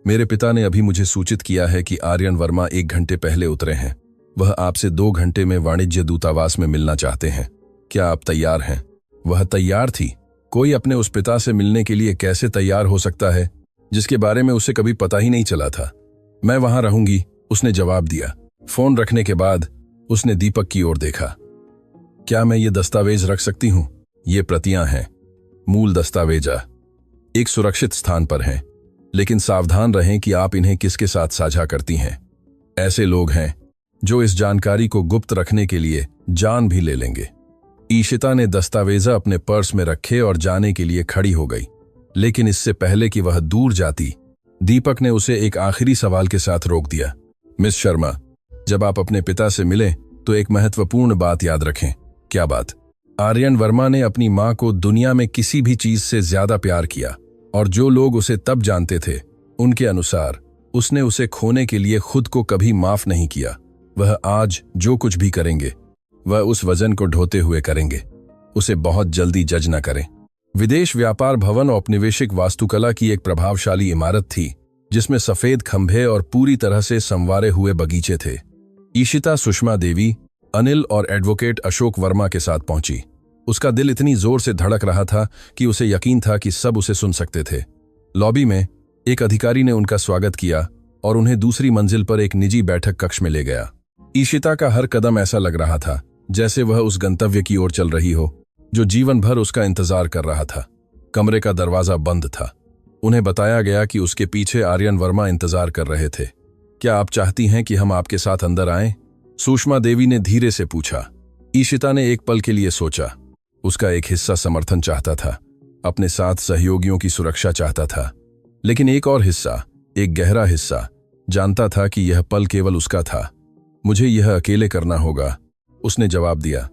A: मेरे पिता ने अभी मुझे सूचित किया है कि आर्यन वर्मा 1 घंटे पहले उतरे हैं। वह आपसे 2 घंटे में वाणिज्य दूतावास में मिलना चाहते हैं। क्या आप तैयार हैं? वह तैयार थी। कोई अपने उस पिता से मिलने के लिए कैसे तैयार हो सकता है जिसके बारे में उसे कभी पता ही नहीं चला था। मैं वहां रहूंगी, उसने जवाब दिया। फोन रखने के बाद उसने दीपक की ओर देखा। क्या मैं ये दस्तावेज रख सकती हूं? ये प्रतियां हैं, मूल दस्तावेजा एक सुरक्षित स्थान पर हैं, लेकिन सावधान रहें कि आप इन्हें किसके साथ साझा करती हैं। ऐसे लोग हैं जो इस जानकारी को गुप्त रखने के लिए जान भी ले लेंगे। ईशिता ने दस्तावेजा अपने पर्स में रखे और जाने के लिए खड़ी हो गई, लेकिन इससे पहले कि वह दूर जाती, दीपक ने उसे एक आखिरी सवाल के साथ रोक दिया। मिस शर्मा, जब आप अपने पिता से मिलें तो एक महत्वपूर्ण बात याद रखें। क्या बात? आर्यन वर्मा ने अपनी मां को दुनिया में किसी भी चीज से ज्यादा प्यार किया, और जो लोग उसे तब जानते थे उनके अनुसार उसने उसे खोने के लिए खुद को कभी माफ नहीं किया। वह आज जो कुछ भी करेंगे वह उस वजन को ढोते हुए करेंगे। उसे बहुत जल्दी जज न करें। विदेश व्यापार भवन औपनिवेशिक वास्तुकला की एक प्रभावशाली इमारत थी जिसमें सफेद खंभे और पूरी तरह से संवारे हुए बगीचे थे। ईशिता सुषमा देवी, अनिल और एडवोकेट अशोक वर्मा के साथ पहुंची। उसका दिल इतनी जोर से धड़क रहा था कि उसे यकीन था कि सब उसे सुन सकते थे। लॉबी में एक अधिकारी ने उनका स्वागत किया और उन्हें दूसरी मंजिल पर एक निजी बैठक कक्ष में ले गया। ईशिता का हर कदम ऐसा लग रहा था जैसे वह उस गंतव्य की ओर चल रही हो जो जीवन भर उसका इंतजार कर रहा था। कमरे का दरवाजा बंद था। उन्हें बताया गया कि उसके पीछे आर्यन वर्मा इंतजार कर रहे थे। क्या आप चाहती हैं कि हम आपके साथ अंदर आएं? सुषमा देवी ने धीरे से पूछा। ईशिता ने एक पल के लिए सोचा। उसका एक हिस्सा समर्थन चाहता था, अपने साथ सहयोगियों की सुरक्षा चाहता था, लेकिन एक और हिस्सा, एक गहरा हिस्सा, जानता था कि यह पल केवल उसका था। मुझे यह अकेले करना होगा, उसने जवाब दिया।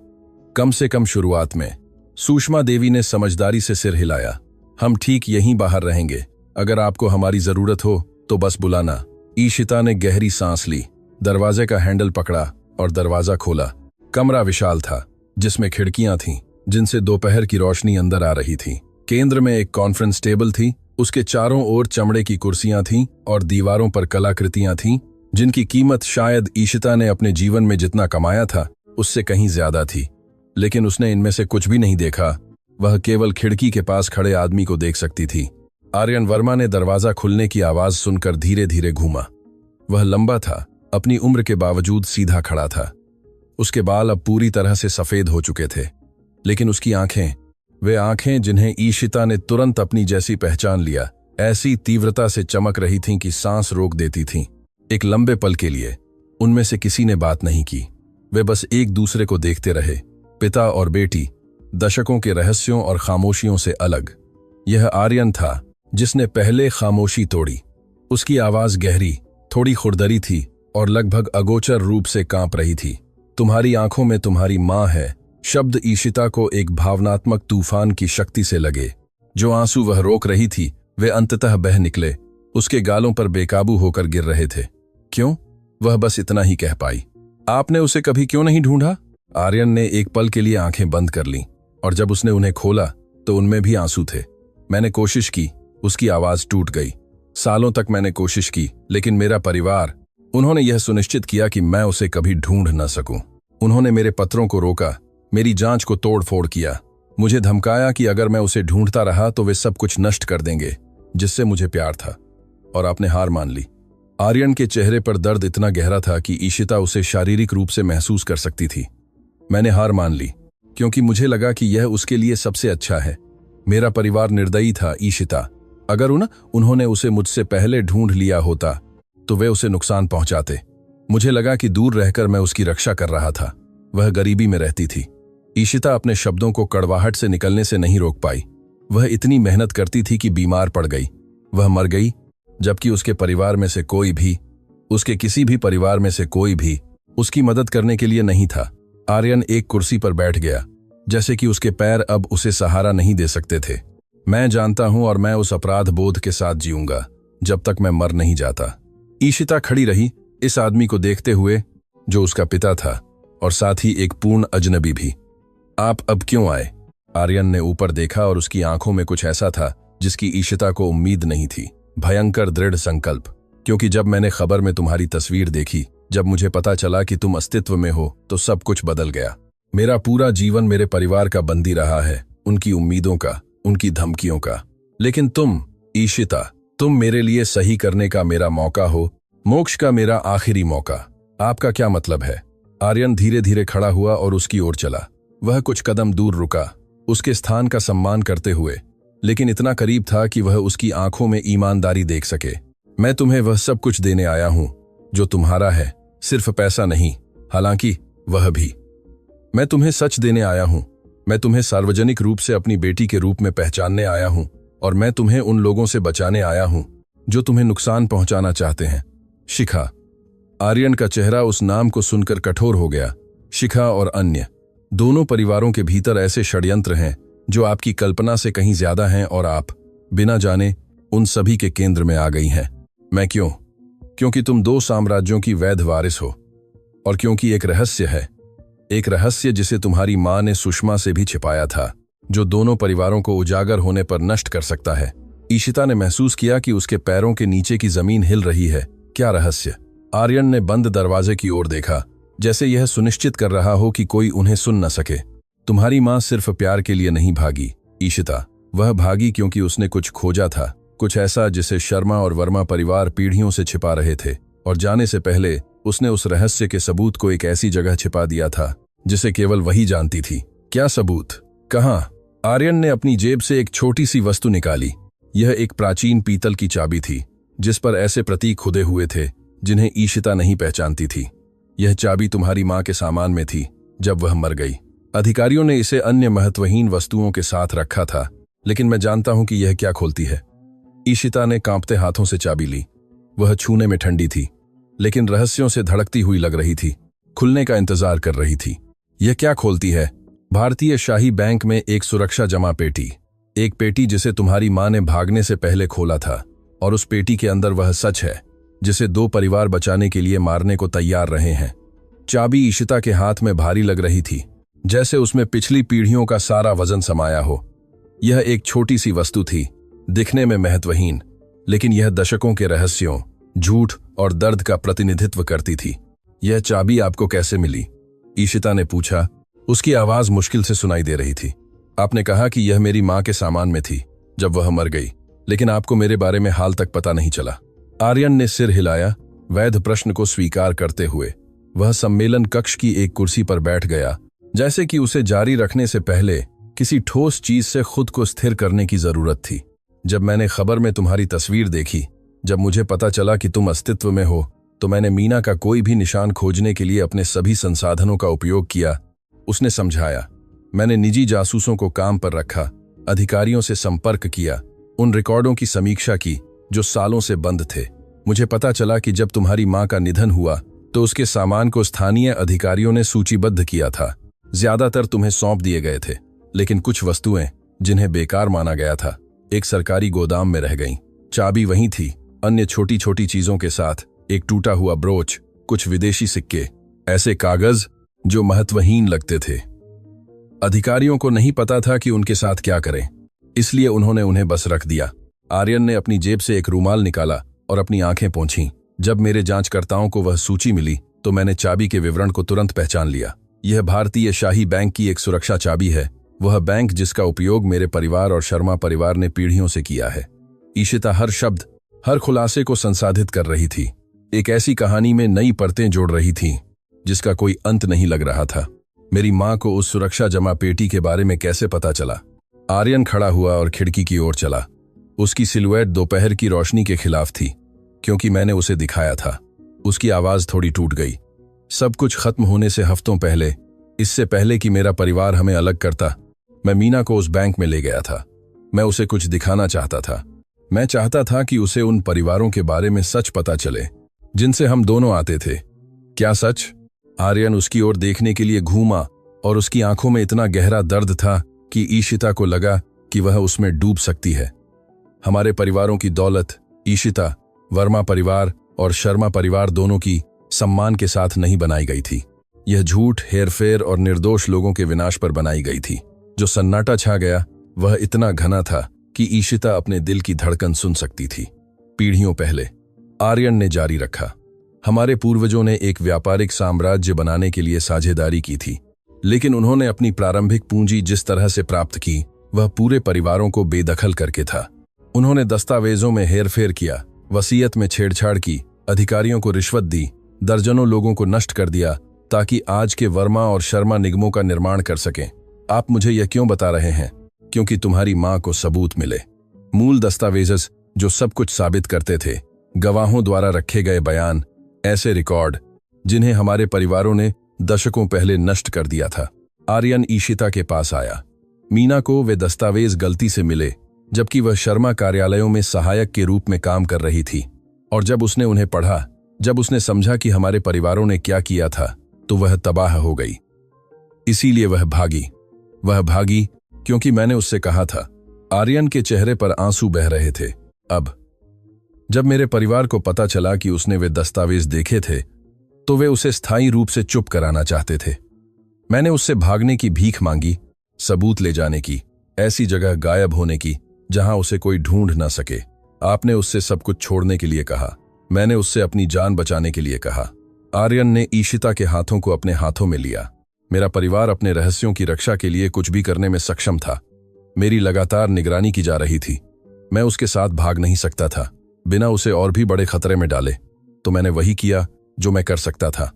A: कम से कम शुरुआत में। सुषमा देवी ने समझदारी से सिर हिलाया। हम ठीक यहीं बाहर रहेंगे। अगर आपको हमारी जरूरत हो तो बस बुलाना। ईशिता ने गहरी सांस ली, दरवाजे का हैंडल पकड़ा और दरवाजा खोला। कमरा विशाल था, जिसमें खिड़कियां थीं जिनसे दोपहर की रोशनी अंदर आ रही थी। केंद्र में एक कॉन्फ्रेंस टेबल थी। उसके चारों ओर चमड़े की कुर्सियां थीं और दीवारों पर कलाकृतियां थीं जिनकी कीमत शायद ईशिता ने अपने जीवन में जितना कमाया था उससे कहीं ज्यादा थी। लेकिन उसने इनमें से कुछ भी नहीं देखा। वह केवल खिड़की के पास खड़े आदमी को देख सकती थी। आर्यन वर्मा ने दरवाजा खुलने की आवाज सुनकर धीरे धीरे घूमा। वह लंबा था, अपनी उम्र के बावजूद सीधा खड़ा था। उसके बाल अब पूरी तरह से सफेद हो चुके थे, लेकिन उसकी आंखें, वे आंखें जिन्हें ईशिता ने तुरंत अपनी जैसी पहचान लिया, ऐसी तीव्रता से चमक रही थीं कि सांस रोक देती थीं। एक लंबे पल के लिए उनमें से किसी ने बात नहीं की। वे बस एक दूसरे को देखते रहे। पिता और बेटी, दशकों के रहस्यों और खामोशियों से अलग। यह आर्यन था जिसने पहले खामोशी तोड़ी। उसकी आवाज गहरी, थोड़ी खुरदरी थी और लगभग अगोचर रूप से कांप रही थी। तुम्हारी आंखों में तुम्हारी मां है, शब्द ईशिता को एक भावनात्मक तूफान की शक्ति से लगे। जो आंसू वह रोक रही थी वे अंततः बह निकले, उसके गालों पर बेकाबू होकर गिर रहे थे। क्यों? वह बस इतना ही कह पाई। आपने उसे कभी क्यों नहीं ढूंढा? आर्यन ने एक पल के लिए आंखें बंद कर लीं और जब उसने उन्हें खोला तो उनमें भी आंसू थे। मैंने कोशिश की, उसकी आवाज टूट गई। सालों तक मैंने कोशिश की, लेकिन मेरा परिवार, उन्होंने यह सुनिश्चित किया कि मैं उसे कभी ढूंढ न सकूं। उन्होंने मेरे पत्रों को रोका, मेरी जांच को तोड़-फोड़ किया, मुझे धमकाया कि अगर मैं उसे ढूंढता रहा तो वे सब कुछ नष्ट कर देंगे जिससे मुझे प्यार था। और आपने हार मान ली। आर्यन के चेहरे पर दर्द इतना गहरा था कि ईशिता उसे शारीरिक रूप से महसूस कर सकती थी। मैंने हार मान ली क्योंकि मुझे लगा कि यह उसके लिए सबसे अच्छा है। मेरा परिवार निर्दयी था ईशिता। अगर उन्होंने उसे मुझसे पहले ढूंढ लिया होता तो वे उसे नुकसान पहुंचाते। मुझे लगा कि दूर रहकर मैं उसकी रक्षा कर रहा था। वह गरीबी में रहती थी। ईशिता अपने शब्दों को कड़वाहट से निकलने से नहीं रोक पाई। वह इतनी मेहनत करती थी कि बीमार पड़ गई। वह मर गई जबकि उसके परिवार में से कोई भी, उसके किसी भी परिवार में से कोई भी उसकी मदद करने के लिए नहीं था। आर्यन एक कुर्सी पर बैठ गया, जैसे कि उसके पैर अब उसे सहारा नहीं दे सकते थे। मैं जानता हूं और मैं उस अपराध बोध के साथ जीऊंगा जब तक मैं मर नहीं जाता। ईशिता खड़ी रही, इस आदमी को देखते हुए जो उसका पिता था और साथ ही एक पूर्ण अजनबी भी। आप अब क्यों आए? आर्यन ने ऊपर देखा और उसकी आंखों में कुछ ऐसा था जिसकी ईशिता को उम्मीद नहीं थी। भयंकर दृढ़ संकल्प। क्योंकि जब मैंने खबर में तुम्हारी तस्वीर देखी, जब मुझे पता चला कि तुम अस्तित्व में हो, तो सब कुछ बदल गया। मेरा पूरा जीवन मेरे परिवार का बंदी रहा है, उनकी उम्मीदों का, उनकी धमकियों का। लेकिन तुम, ईशिता, तुम मेरे लिए सही करने का मेरा मौका हो, मोक्ष का मेरा आखिरी मौका। आपका क्या मतलब है? आर्यन धीरे धीरे खड़ा हुआ और उसकी ओर चला। वह कुछ कदम दूर रुका, उसके स्थान का सम्मान करते हुए, लेकिन इतना करीब था कि वह उसकी आंखों में ईमानदारी देख सके। मैं तुम्हें वह सब कुछ देने आया हूं जो तुम्हारा है, सिर्फ पैसा नहीं, हालांकि वह भी। मैं तुम्हें सच देने आया हूं। मैं तुम्हें सार्वजनिक रूप से अपनी बेटी के रूप में पहचानने आया हूं और मैं तुम्हें उन लोगों से बचाने आया हूं जो तुम्हें नुकसान पहुंचाना चाहते हैं। शिखा। आर्यन का चेहरा उस नाम को सुनकर कठोर हो गया। शिखा और अन्य, दोनों परिवारों के भीतर ऐसे षड्यंत्र हैं जो आपकी कल्पना से कहीं ज्यादा हैं और आप, बिना जाने, उन सभी के केंद्र में आ गई हैं। मैं क्यों? क्योंकि तुम 2 साम्राज्यों की वैध वारिस हो और क्योंकि एक रहस्य है, एक रहस्य जिसे तुम्हारी मां ने सुषमा से भी छिपाया था, जो दोनों परिवारों को उजागर होने पर नष्ट कर सकता है। ईशिता ने महसूस किया कि उसके पैरों के नीचे की जमीन हिल रही है। क्या रहस्य? आर्यन ने बंद दरवाजे की ओर देखा, जैसे यह सुनिश्चित कर रहा हो कि कोई उन्हें सुन न सके। तुम्हारी मां सिर्फ प्यार के लिए नहीं भागी, ईशिता। वह भागी क्योंकि उसने कुछ खोजा था, कुछ ऐसा जिसे शर्मा और वर्मा परिवार पीढ़ियों से छिपा रहे थे। और जाने से पहले उसने उस रहस्य के सबूत को एक ऐसी जगह छिपा दिया था जिसे केवल वही जानती थी। क्या सबूत? कहां? आर्यन ने अपनी जेब से एक छोटी सी वस्तु निकाली। यह एक प्राचीन पीतल की चाबी थी जिस पर ऐसे प्रतीक खुदे हुए थे जिन्हें ईशिता नहीं पहचानती थी। यह चाबी तुम्हारी मां के सामान में थी जब वह मर गई। अधिकारियों ने इसे अन्य महत्वहीन वस्तुओं के साथ रखा था, लेकिन मैं जानता हूं कि यह क्या खोलती है। ईशिता ने कांपते हाथों से चाबी ली। वह छूने में ठंडी थी, लेकिन रहस्यों से धड़कती हुई लग रही थी, खुलने का इंतजार कर रही थी। यह क्या खोलती है? भारतीय शाही बैंक में एक सुरक्षा जमा पेटी, एक पेटी जिसे तुम्हारी मां ने भागने से पहले खोला था, और उस पेटी के अंदर वह सच है जिसे 2 परिवार बचाने के लिए मारने को तैयार रहे हैं। चाबी ईशिता के हाथ में भारी लग रही थी, जैसे उसमें पिछली पीढ़ियों का सारा वजन समाया हो। यह एक छोटी सी वस्तु थी, दिखने में महत्वहीन, लेकिन यह दशकों के रहस्यों, झूठ और दर्द का प्रतिनिधित्व करती थी। यह चाबी आपको कैसे मिली? ईशिता ने पूछा। उसकी आवाज मुश्किल से सुनाई दे रही थी। आपने कहा कि यह मेरी मां के सामान में थी जब वह मर गई, लेकिन आपको मेरे बारे में हाल तक पता नहीं चला। आर्यन ने सिर हिलाया, वैध प्रश्न को स्वीकार करते हुए। वह सम्मेलन कक्ष की एक कुर्सी पर बैठ गया, जैसे कि उसे जारी रखने से पहले किसी ठोस चीज से खुद को स्थिर करने की जरूरत थी। जब मैंने खबर में तुम्हारी तस्वीर देखी, जब मुझे पता चला कि तुम अस्तित्व में हो, तो मैंने मीना का कोई भी निशान खोजने के लिए अपने सभी संसाधनों का उपयोग किया। उसने समझाया। मैंने निजी जासूसों को काम पर रखा, अधिकारियों से संपर्क किया, उन रिकॉर्डों की समीक्षा की जो सालों से बंद थे। मुझे पता चला कि जब तुम्हारी मां का निधन हुआ तो उसके सामान को स्थानीय अधिकारियों ने सूचीबद्ध किया था। ज्यादातर तुम्हें सौंप दिए गए थे, लेकिन कुछ वस्तुएं जिन्हें बेकार माना गया था एक सरकारी गोदाम में रह गईं। चाबी वहीं थी, अन्य छोटी छोटी चीजों के साथ एक टूटा हुआ ब्रोच, कुछ विदेशी सिक्के, ऐसे कागज जो महत्वहीन लगते थे। अधिकारियों को नहीं पता था कि उनके साथ क्या करें, इसलिए उन्होंने उन्हें बस रख दिया। आर्यन ने अपनी जेब से एक रूमाल निकाला और अपनी आंखें पोंछीं। जब मेरे जांचकर्ताओं को वह सूची मिली तो मैंने चाबी के विवरण को तुरंत पहचान लिया। यह भारतीय शाही बैंक की एक सुरक्षा चाबी है, वह बैंक जिसका उपयोग मेरे परिवार और शर्मा परिवार ने पीढ़ियों से किया है। ईशिता हर शब्द, हर खुलासे को संसाधित कर रही थी, एक ऐसी कहानी में नई परतें जोड़ रही थी जिसका कोई अंत नहीं लग रहा था। मेरी मां को उस सुरक्षा जमा पेटी के बारे में कैसे पता चला? आर्यन खड़ा हुआ और खिड़की की ओर चला। उसकी सिलुएट दोपहर की रोशनी के खिलाफ थी, क्योंकि मैंने उसे दिखाया था। उसकी आवाज थोड़ी टूट गई। सब कुछ खत्म होने से हफ्तों पहले, इससे पहले कि मेरा परिवार हमें अलग करता, मैं मीना को उस बैंक में ले गया था। मैं उसे कुछ दिखाना चाहता था। मैं चाहता था कि उसे उन परिवारों के बारे में सच पता चले जिनसे हम दोनों आते थे। क्या सच? आर्यन उसकी ओर देखने के लिए घूमा और उसकी आंखों में इतना गहरा दर्द था कि ईशिता को लगा कि वह उसमें डूब सकती है। हमारे परिवारों की दौलत ईशिता, वर्मा परिवार और शर्मा परिवार दोनों की सम्मान के साथ नहीं बनाई गई थी। यह झूठ, हेरफेर और निर्दोष लोगों के विनाश पर बनाई गई थी। जो सन्नाटा छा गया वह इतना घना था कि ईशिता अपने दिल की धड़कन सुन सकती थी। पीढ़ियों पहले, आर्यन ने जारी रखा, हमारे पूर्वजों ने एक व्यापारिक साम्राज्य बनाने के लिए साझेदारी की थी, लेकिन उन्होंने अपनी प्रारंभिक पूंजी जिस तरह से प्राप्त की वह पूरे परिवारों को बेदखल करके था। उन्होंने दस्तावेजों में हेरफेर किया, वसीयत में छेड़छाड़ की, अधिकारियों को रिश्वत दी, दर्जनों लोगों को नष्ट कर दिया ताकि आज के वर्मा और शर्मा निगमों का निर्माण कर सकें। आप मुझे यह क्यों बता रहे हैं? क्योंकि तुम्हारी मां को सबूत मिले, मूल दस्तावेज जो सब कुछ साबित करते थे, गवाहों द्वारा रखे गए बयान, ऐसे रिकॉर्ड जिन्हें हमारे परिवारों ने दशकों पहले नष्ट कर दिया था। आर्यन ईशिता के पास आया। मीना को वे दस्तावेज गलती से मिले जबकि वह शर्मा कार्यालयों में सहायक के रूप में काम कर रही थी, और जब उसने उन्हें पढ़ा, जब उसने समझा कि हमारे परिवारों ने क्या किया था, तो वह तबाह हो गई। इसीलिए वह भागी क्योंकि मैंने उससे कहा था। आर्यन के चेहरे पर आंसू बह रहे थे। अब जब मेरे परिवार को पता चला कि उसने वे दस्तावेज देखे थे तो वे उसे स्थायी रूप से चुप कराना चाहते थे। मैंने उससे भागने की भीख मांगी, सबूत ले जाने की, ऐसी जगह गायब होने की जहां उसे कोई ढूंढ ना सके। आपने उससे सब कुछ छोड़ने के लिए कहा, मैंने उससे अपनी जान बचाने के लिए कहा। आर्यन ने ईशिता के हाथों को अपने हाथों में लिया। मेरा परिवार अपने रहस्यों की रक्षा के लिए कुछ भी करने में सक्षम था। मेरी लगातार निगरानी की जा रही थी। मैं उसके साथ भाग नहीं सकता था बिना उसे और भी बड़े खतरे में डाले, तो मैंने वही किया जो मैं कर सकता था।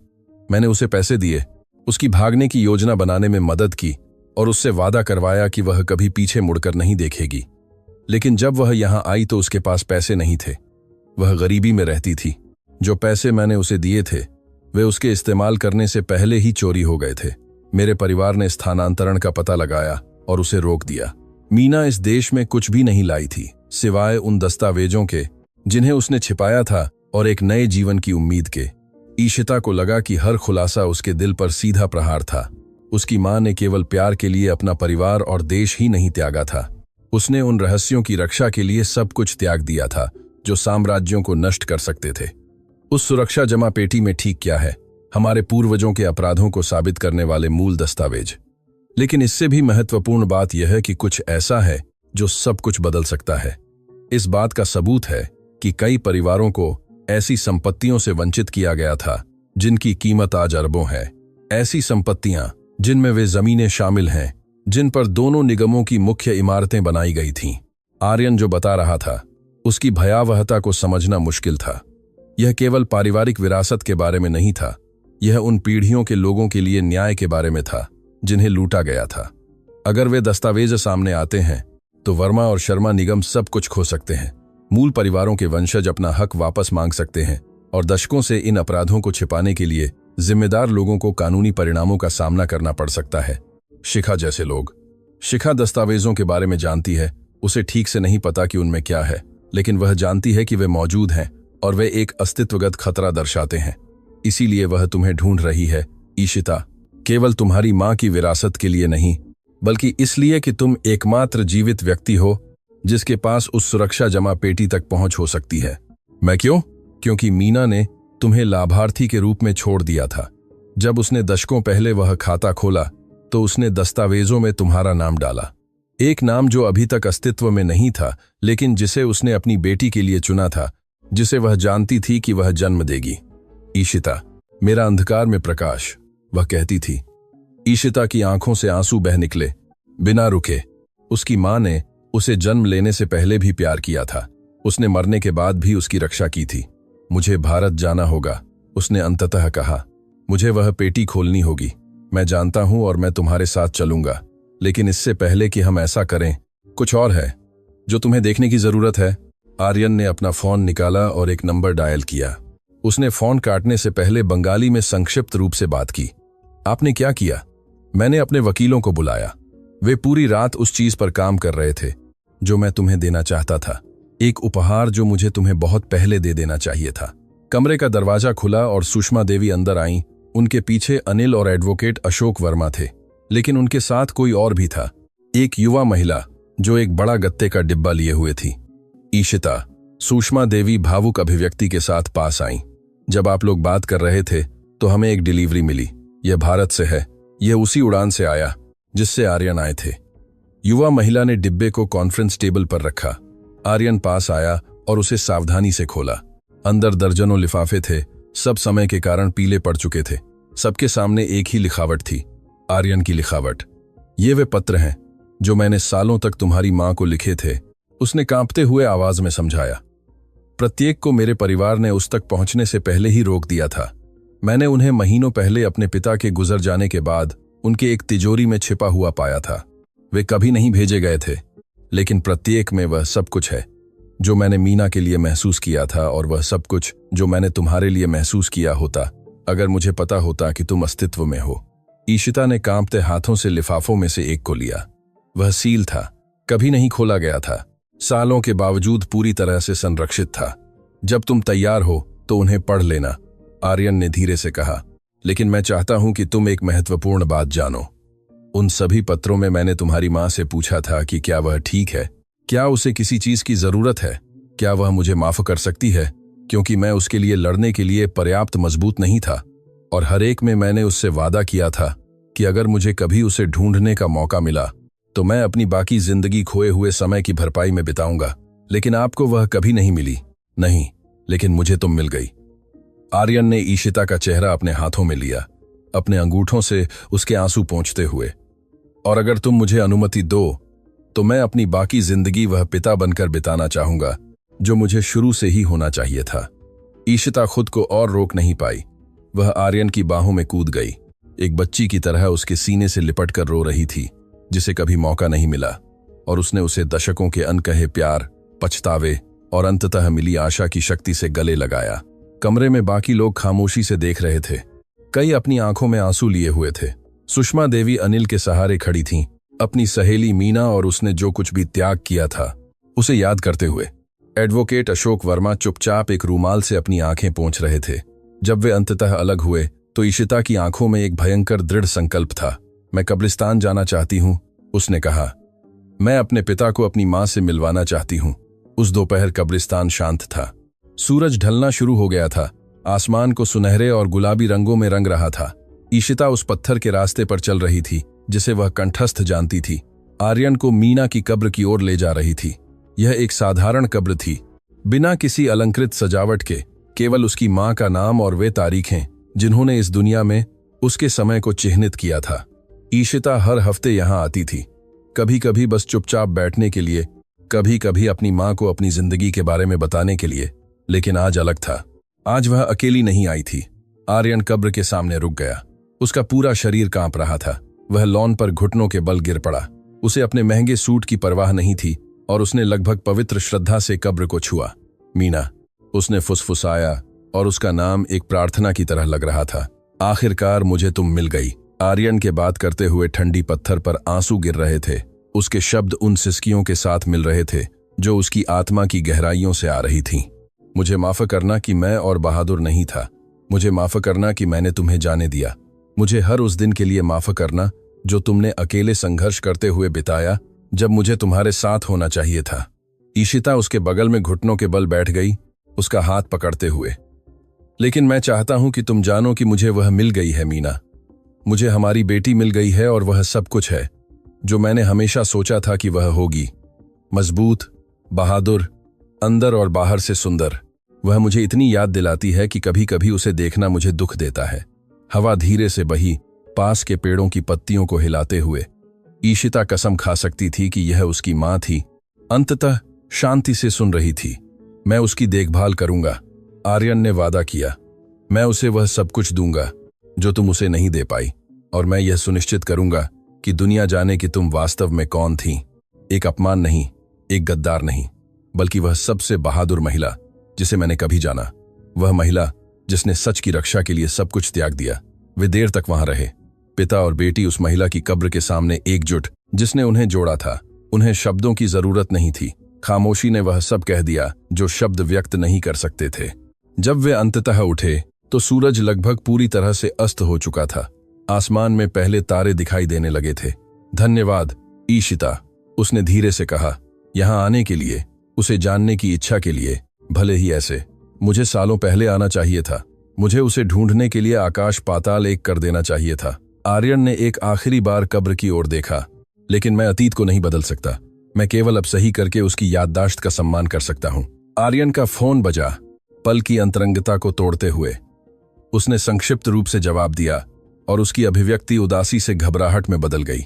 A: मैंने उसे पैसे दिए, उसकी भागने की योजना बनाने में मदद की और उससे वादा करवाया कि वह कभी पीछे मुड़कर नहीं देखेगी। लेकिन जब वह यहां आई तो उसके पास पैसे नहीं थे। वह गरीबी में रहती थी। जो पैसे मैंने उसे दिए थे वे उसके इस्तेमाल करने से पहले ही चोरी हो गए थे। मेरे परिवार ने स्थानांतरण का पता लगाया और उसे रोक दिया। मीना इस देश में कुछ भी नहीं लाई थी सिवाय उन दस्तावेजों के जिन्हें उसने छिपाया था और एक नए जीवन की उम्मीद के। ईशिता को लगा कि हर खुलासा उसके दिल पर सीधा प्रहार था। उसकी मां ने केवल प्यार के लिए अपना परिवार और देश ही नहीं त्यागा था, उसने उन रहस्यों की रक्षा के लिए सब कुछ त्याग दिया था जो साम्राज्यों को नष्ट कर सकते थे। उस सुरक्षा जमा पेटी में ठीक क्या है? हमारे पूर्वजों के अपराधों को साबित करने वाले मूल दस्तावेज। लेकिन इससे भी महत्वपूर्ण बात यह है कि कुछ ऐसा है जो सब कुछ बदल सकता है। इस बात का सबूत है कि कई परिवारों को ऐसी संपत्तियों से वंचित किया गया था जिनकी कीमत आज अरबों है। ऐसी संपत्तियां जिनमें वे जमीनें शामिल हैं जिन पर दोनों निगमों की मुख्य इमारतें बनाई गई थीं। आर्यन जो बता रहा था उसकी भयावहता को समझना मुश्किल था। यह केवल पारिवारिक विरासत के बारे में नहीं था, यह उन पीढ़ियों के लोगों के लिए न्याय के बारे में था जिन्हें लूटा गया था। अगर वे दस्तावेज सामने आते हैं तो वर्मा और शर्मा निगम सब कुछ खो सकते हैं। मूल परिवारों के वंशज अपना हक वापस मांग सकते हैं और दशकों से इन अपराधों को छिपाने के लिए जिम्मेदार लोगों को कानूनी परिणामों का सामना करना पड़ सकता है। शिखा जैसे लोग। शिखा दस्तावेजों के बारे में जानती है, उसे ठीक से नहीं पता कि उनमें क्या है, लेकिन वह जानती है कि वे मौजूद हैं और वे एक अस्तित्वगत खतरा दर्शाते हैं। इसीलिए वह तुम्हें ढूंढ रही है, ईशिता, केवल तुम्हारी मां की विरासत के लिए नहीं, बल्कि इसलिए कि तुम एकमात्र जीवित व्यक्ति हो जिसके पास उस सुरक्षा जमा पेटी तक पहुंच हो सकती है। मैं क्यों? क्योंकि मीना ने तुम्हें लाभार्थी के रूप में छोड़ दिया था। जब उसने दशकों पहले वह खाता खोला तो उसने दस्तावेजों में तुम्हारा नाम डाला, एक नाम जो अभी तक अस्तित्व में नहीं था, लेकिन जिसे उसने अपनी बेटी के लिए चुना था, जिसे वह जानती थी कि वह जन्म देगी। ईशिता, मेरा अंधकार में प्रकाश, वह कहती थी। ईशिता की आंखों से आंसू बह निकले, बिना रुके। उसकी मां ने उसे जन्म लेने से पहले भी प्यार किया था, उसने मरने के बाद भी उसकी रक्षा की थी। मुझे भारत जाना होगा, उसने अंततः कहा। मुझे वह पेटी खोलनी होगी, मैं जानता हूं, और मैं तुम्हारे साथ चलूंगा। लेकिन इससे पहले कि हम ऐसा करें, कुछ और है जो तुम्हें देखने की जरूरत है। आर्यन ने अपना फोन निकाला और एक नंबर डायल किया। उसने फोन काटने से पहले बंगाली में संक्षिप्त रूप से बात की। आपने क्या किया? मैंने अपने वकीलों को बुलाया। वे पूरी रात उस चीज पर काम कर रहे थे जो मैं तुम्हें देना चाहता था, एक उपहार जो मुझे तुम्हें बहुत पहले दे देना चाहिए था। कमरे का दरवाजा खुला और सुषमा देवी अंदर आईं। उनके पीछे अनिल और एडवोकेट अशोक वर्मा थे, लेकिन उनके साथ कोई और भी था, एक युवा महिला जो एक बड़ा गत्ते का डिब्बा लिए हुए थी। ईशिता, सुषमा देवी भावुक अभिव्यक्ति के साथ पास आईं। जब आप लोग बात कर रहे थे तो हमें एक डिलीवरी मिली। यह भारत से है, यह उसी उड़ान से आया जिससे आर्यन आए थे। युवा महिला ने डिब्बे को कॉन्फ्रेंस टेबल पर रखा। आर्यन पास आया और उसे सावधानी से खोला। अंदर दर्जनों लिफाफे थे, सब समय के कारण पीले पड़ चुके थे। सबके सामने एक ही लिखावट थी, आर्यन की लिखावट। ये वे पत्र हैं जो मैंने सालों तक तुम्हारी मां को लिखे थे, उसने कांपते हुए आवाज में समझाया। प्रत्येक को मेरे परिवार ने उस तक पहुंचने से पहले ही रोक दिया था। मैंने उन्हें महीनों पहले अपने पिता के गुजर जाने के बाद उनके एक तिजोरी में छिपा हुआ पाया था। वे कभी नहीं भेजे गए थे, लेकिन प्रत्येक में वह सब कुछ है जो मैंने मीना के लिए महसूस किया था, और वह सब कुछ जो मैंने तुम्हारे लिए महसूस किया होता अगर मुझे पता होता कि तुम अस्तित्व में हो। ईशिता ने कांपते हाथों से लिफाफों में से एक को लिया। वह सील था, कभी नहीं खोला गया था, सालों के बावजूद पूरी तरह से संरक्षित था। जब तुम तैयार हो तो उन्हें पढ़ लेना, आर्यन ने धीरे से कहा। लेकिन मैं चाहता हूं कि तुम एक महत्वपूर्ण बात जानो। उन सभी पत्रों में मैंने तुम्हारी मां से पूछा था कि क्या वह ठीक है, क्या उसे किसी चीज की जरूरत है, क्या वह मुझे माफ कर सकती है, क्योंकि मैं उसके लिए लड़ने के लिए पर्याप्त मजबूत नहीं था। और हर एक में मैंने उससे वादा किया था कि अगर मुझे कभी उसे ढूंढने का मौका मिला तो मैं अपनी बाकी जिंदगी खोए हुए समय की भरपाई में बिताऊंगा। लेकिन आपको वह कभी नहीं मिली। नहीं, लेकिन मुझे तुम मिल गई। आर्यन ने ईशिता का चेहरा अपने हाथों में लिया, अपने अंगूठों से उसके आंसू पोंछते हुए। और अगर तुम मुझे अनुमति दो तो मैं अपनी बाकी जिंदगी वह पिता बनकर बिताना चाहूंगा जो मुझे शुरू से ही होना चाहिए था। ईशिता खुद को और रोक नहीं पाई। वह आर्यन की बाहों में कूद गई, एक बच्ची की तरह उसके सीने से लिपट कर रो रही थी, जिसे कभी मौका नहीं मिला। और उसने उसे दशकों के अनकहे प्यार, पछतावे और अंततः मिली आशा की शक्ति से गले लगाया। कमरे में बाकी लोग खामोशी से देख रहे थे, कई अपनी आंखों में आंसू लिए हुए थे। सुषमा देवी अनिल के सहारे खड़ी थीं, अपनी सहेली मीना और उसने जो कुछ भी त्याग किया था उसे याद करते हुए। एडवोकेट अशोक वर्मा चुपचाप एक रूमाल से अपनी आंखें पोंछ रहे थे। जब वे अंततः अलग हुए तो ईशिता की आंखों में एक भयंकर दृढ़ संकल्प था। मैं कब्रिस्तान जाना चाहती हूं, उसने कहा। मैं अपने पिता को अपनी मां से मिलवाना चाहती हूं। उस दोपहर कब्रिस्तान शांत था। सूरज ढलना शुरू हो गया था, आसमान को सुनहरे और गुलाबी रंगों में रंग रहा था। ईशिता उस पत्थर के रास्ते पर चल रही थी जिसे वह कंठस्थ जानती थी। आर्यन को मीना की कब्र की ओर ले जा रही थी। यह एक साधारण कब्र थी, बिना किसी अलंकृत सजावट के, केवल उसकी मां का नाम और वे तारीखें जिन्होंने इस दुनिया में उसके समय को चिह्नित किया था। ईशिता हर हफ्ते यहां आती थी, कभी कभी बस चुपचाप बैठने के लिए, कभी कभी अपनी मां को अपनी जिंदगी के बारे में बताने के लिए। लेकिन आज अलग था। आज वह अकेली नहीं आई थी। आर्यन कब्र के सामने रुक गया। उसका पूरा शरीर कांप रहा था। वह लॉन पर घुटनों के बल गिर पड़ा। उसे अपने महंगे सूट की परवाह नहीं थी और उसने लगभग पवित्र श्रद्धा से कब्र को छुआ। मीना, उसने फुसफुसाया और उसका नाम एक प्रार्थना की तरह लग रहा था। आखिरकार मुझे तुम मिल गई। आर्यन के बात करते हुए ठंडी पत्थर पर आंसू गिर रहे थे। उसके शब्द उन सिसकियों के साथ मिल रहे थे जो उसकी आत्मा की गहराइयों से आ रही थीं। मुझे माफ करना कि मैं और बहादुर नहीं था। मुझे माफ करना कि मैंने तुम्हें जाने दिया। मुझे हर उस दिन के लिए माफ करना जो तुमने अकेले संघर्ष करते हुए बिताया, जब मुझे तुम्हारे साथ होना चाहिए था। ईशिता उसके बगल में घुटनों के बल बैठ गई, उसका हाथ पकड़ते हुए। लेकिन मैं चाहता हूं कि तुम जानो कि मुझे वह मिल गई है मीना। मुझे हमारी बेटी मिल गई है और वह सब कुछ है जो मैंने हमेशा सोचा था कि वह होगी। मजबूत, बहादुर, अंदर और बाहर से सुंदर। वह मुझे इतनी याद दिलाती है कि कभी कभी उसे देखना मुझे दुख देता है। हवा धीरे से बही, पास के पेड़ों की पत्तियों को हिलाते हुए। ईशिता कसम खा सकती थी कि यह उसकी मां थी। अंततः शांति से सुन रही थी। मैं उसकी देखभाल करूंगा, आर्यन ने वादा किया। मैं उसे वह सब कुछ दूंगा जो तुम उसे नहीं दे पाई, और मैं यह सुनिश्चित करूंगा कि दुनिया जाने कि तुम वास्तव में कौन थीं। एक अपमान नहीं, एक गद्दार नहीं, बल्कि वह सबसे बहादुर महिला जिसे मैंने कभी जाना। वह महिला जिसने सच की रक्षा के लिए सब कुछ त्याग दिया। वे देर तक वहां रहे, पिता और बेटी उस महिला की कब्र के सामने एकजुट, जिसने उन्हें जोड़ा था। उन्हें शब्दों की जरूरत नहीं थी। खामोशी ने वह सब कह दिया जो शब्द व्यक्त नहीं कर सकते थे। जब वे अंततः उठे तो सूरज लगभग पूरी तरह से अस्त हो चुका था। आसमान में पहले तारे दिखाई देने लगे थे। धन्यवाद ईशिता, उसने धीरे से कहा, यहां आने के लिए, उसे जानने की इच्छा के लिए। भले ही ऐसे, मुझे सालों पहले आना चाहिए था। मुझे उसे ढूंढने के लिए आकाश पाताल एक कर देना चाहिए था। आर्यन ने एक आखिरी बार कब्र की ओर देखा। लेकिन मैं अतीत को नहीं बदल सकता। मैं केवल अब सही करके उसकी याददाश्त का सम्मान कर सकता हूं। आर्यन का फोन बजा, पल की अंतरंगता को तोड़ते हुए। उसने संक्षिप्त रूप से जवाब दिया और उसकी अभिव्यक्ति उदासी से घबराहट में बदल गई।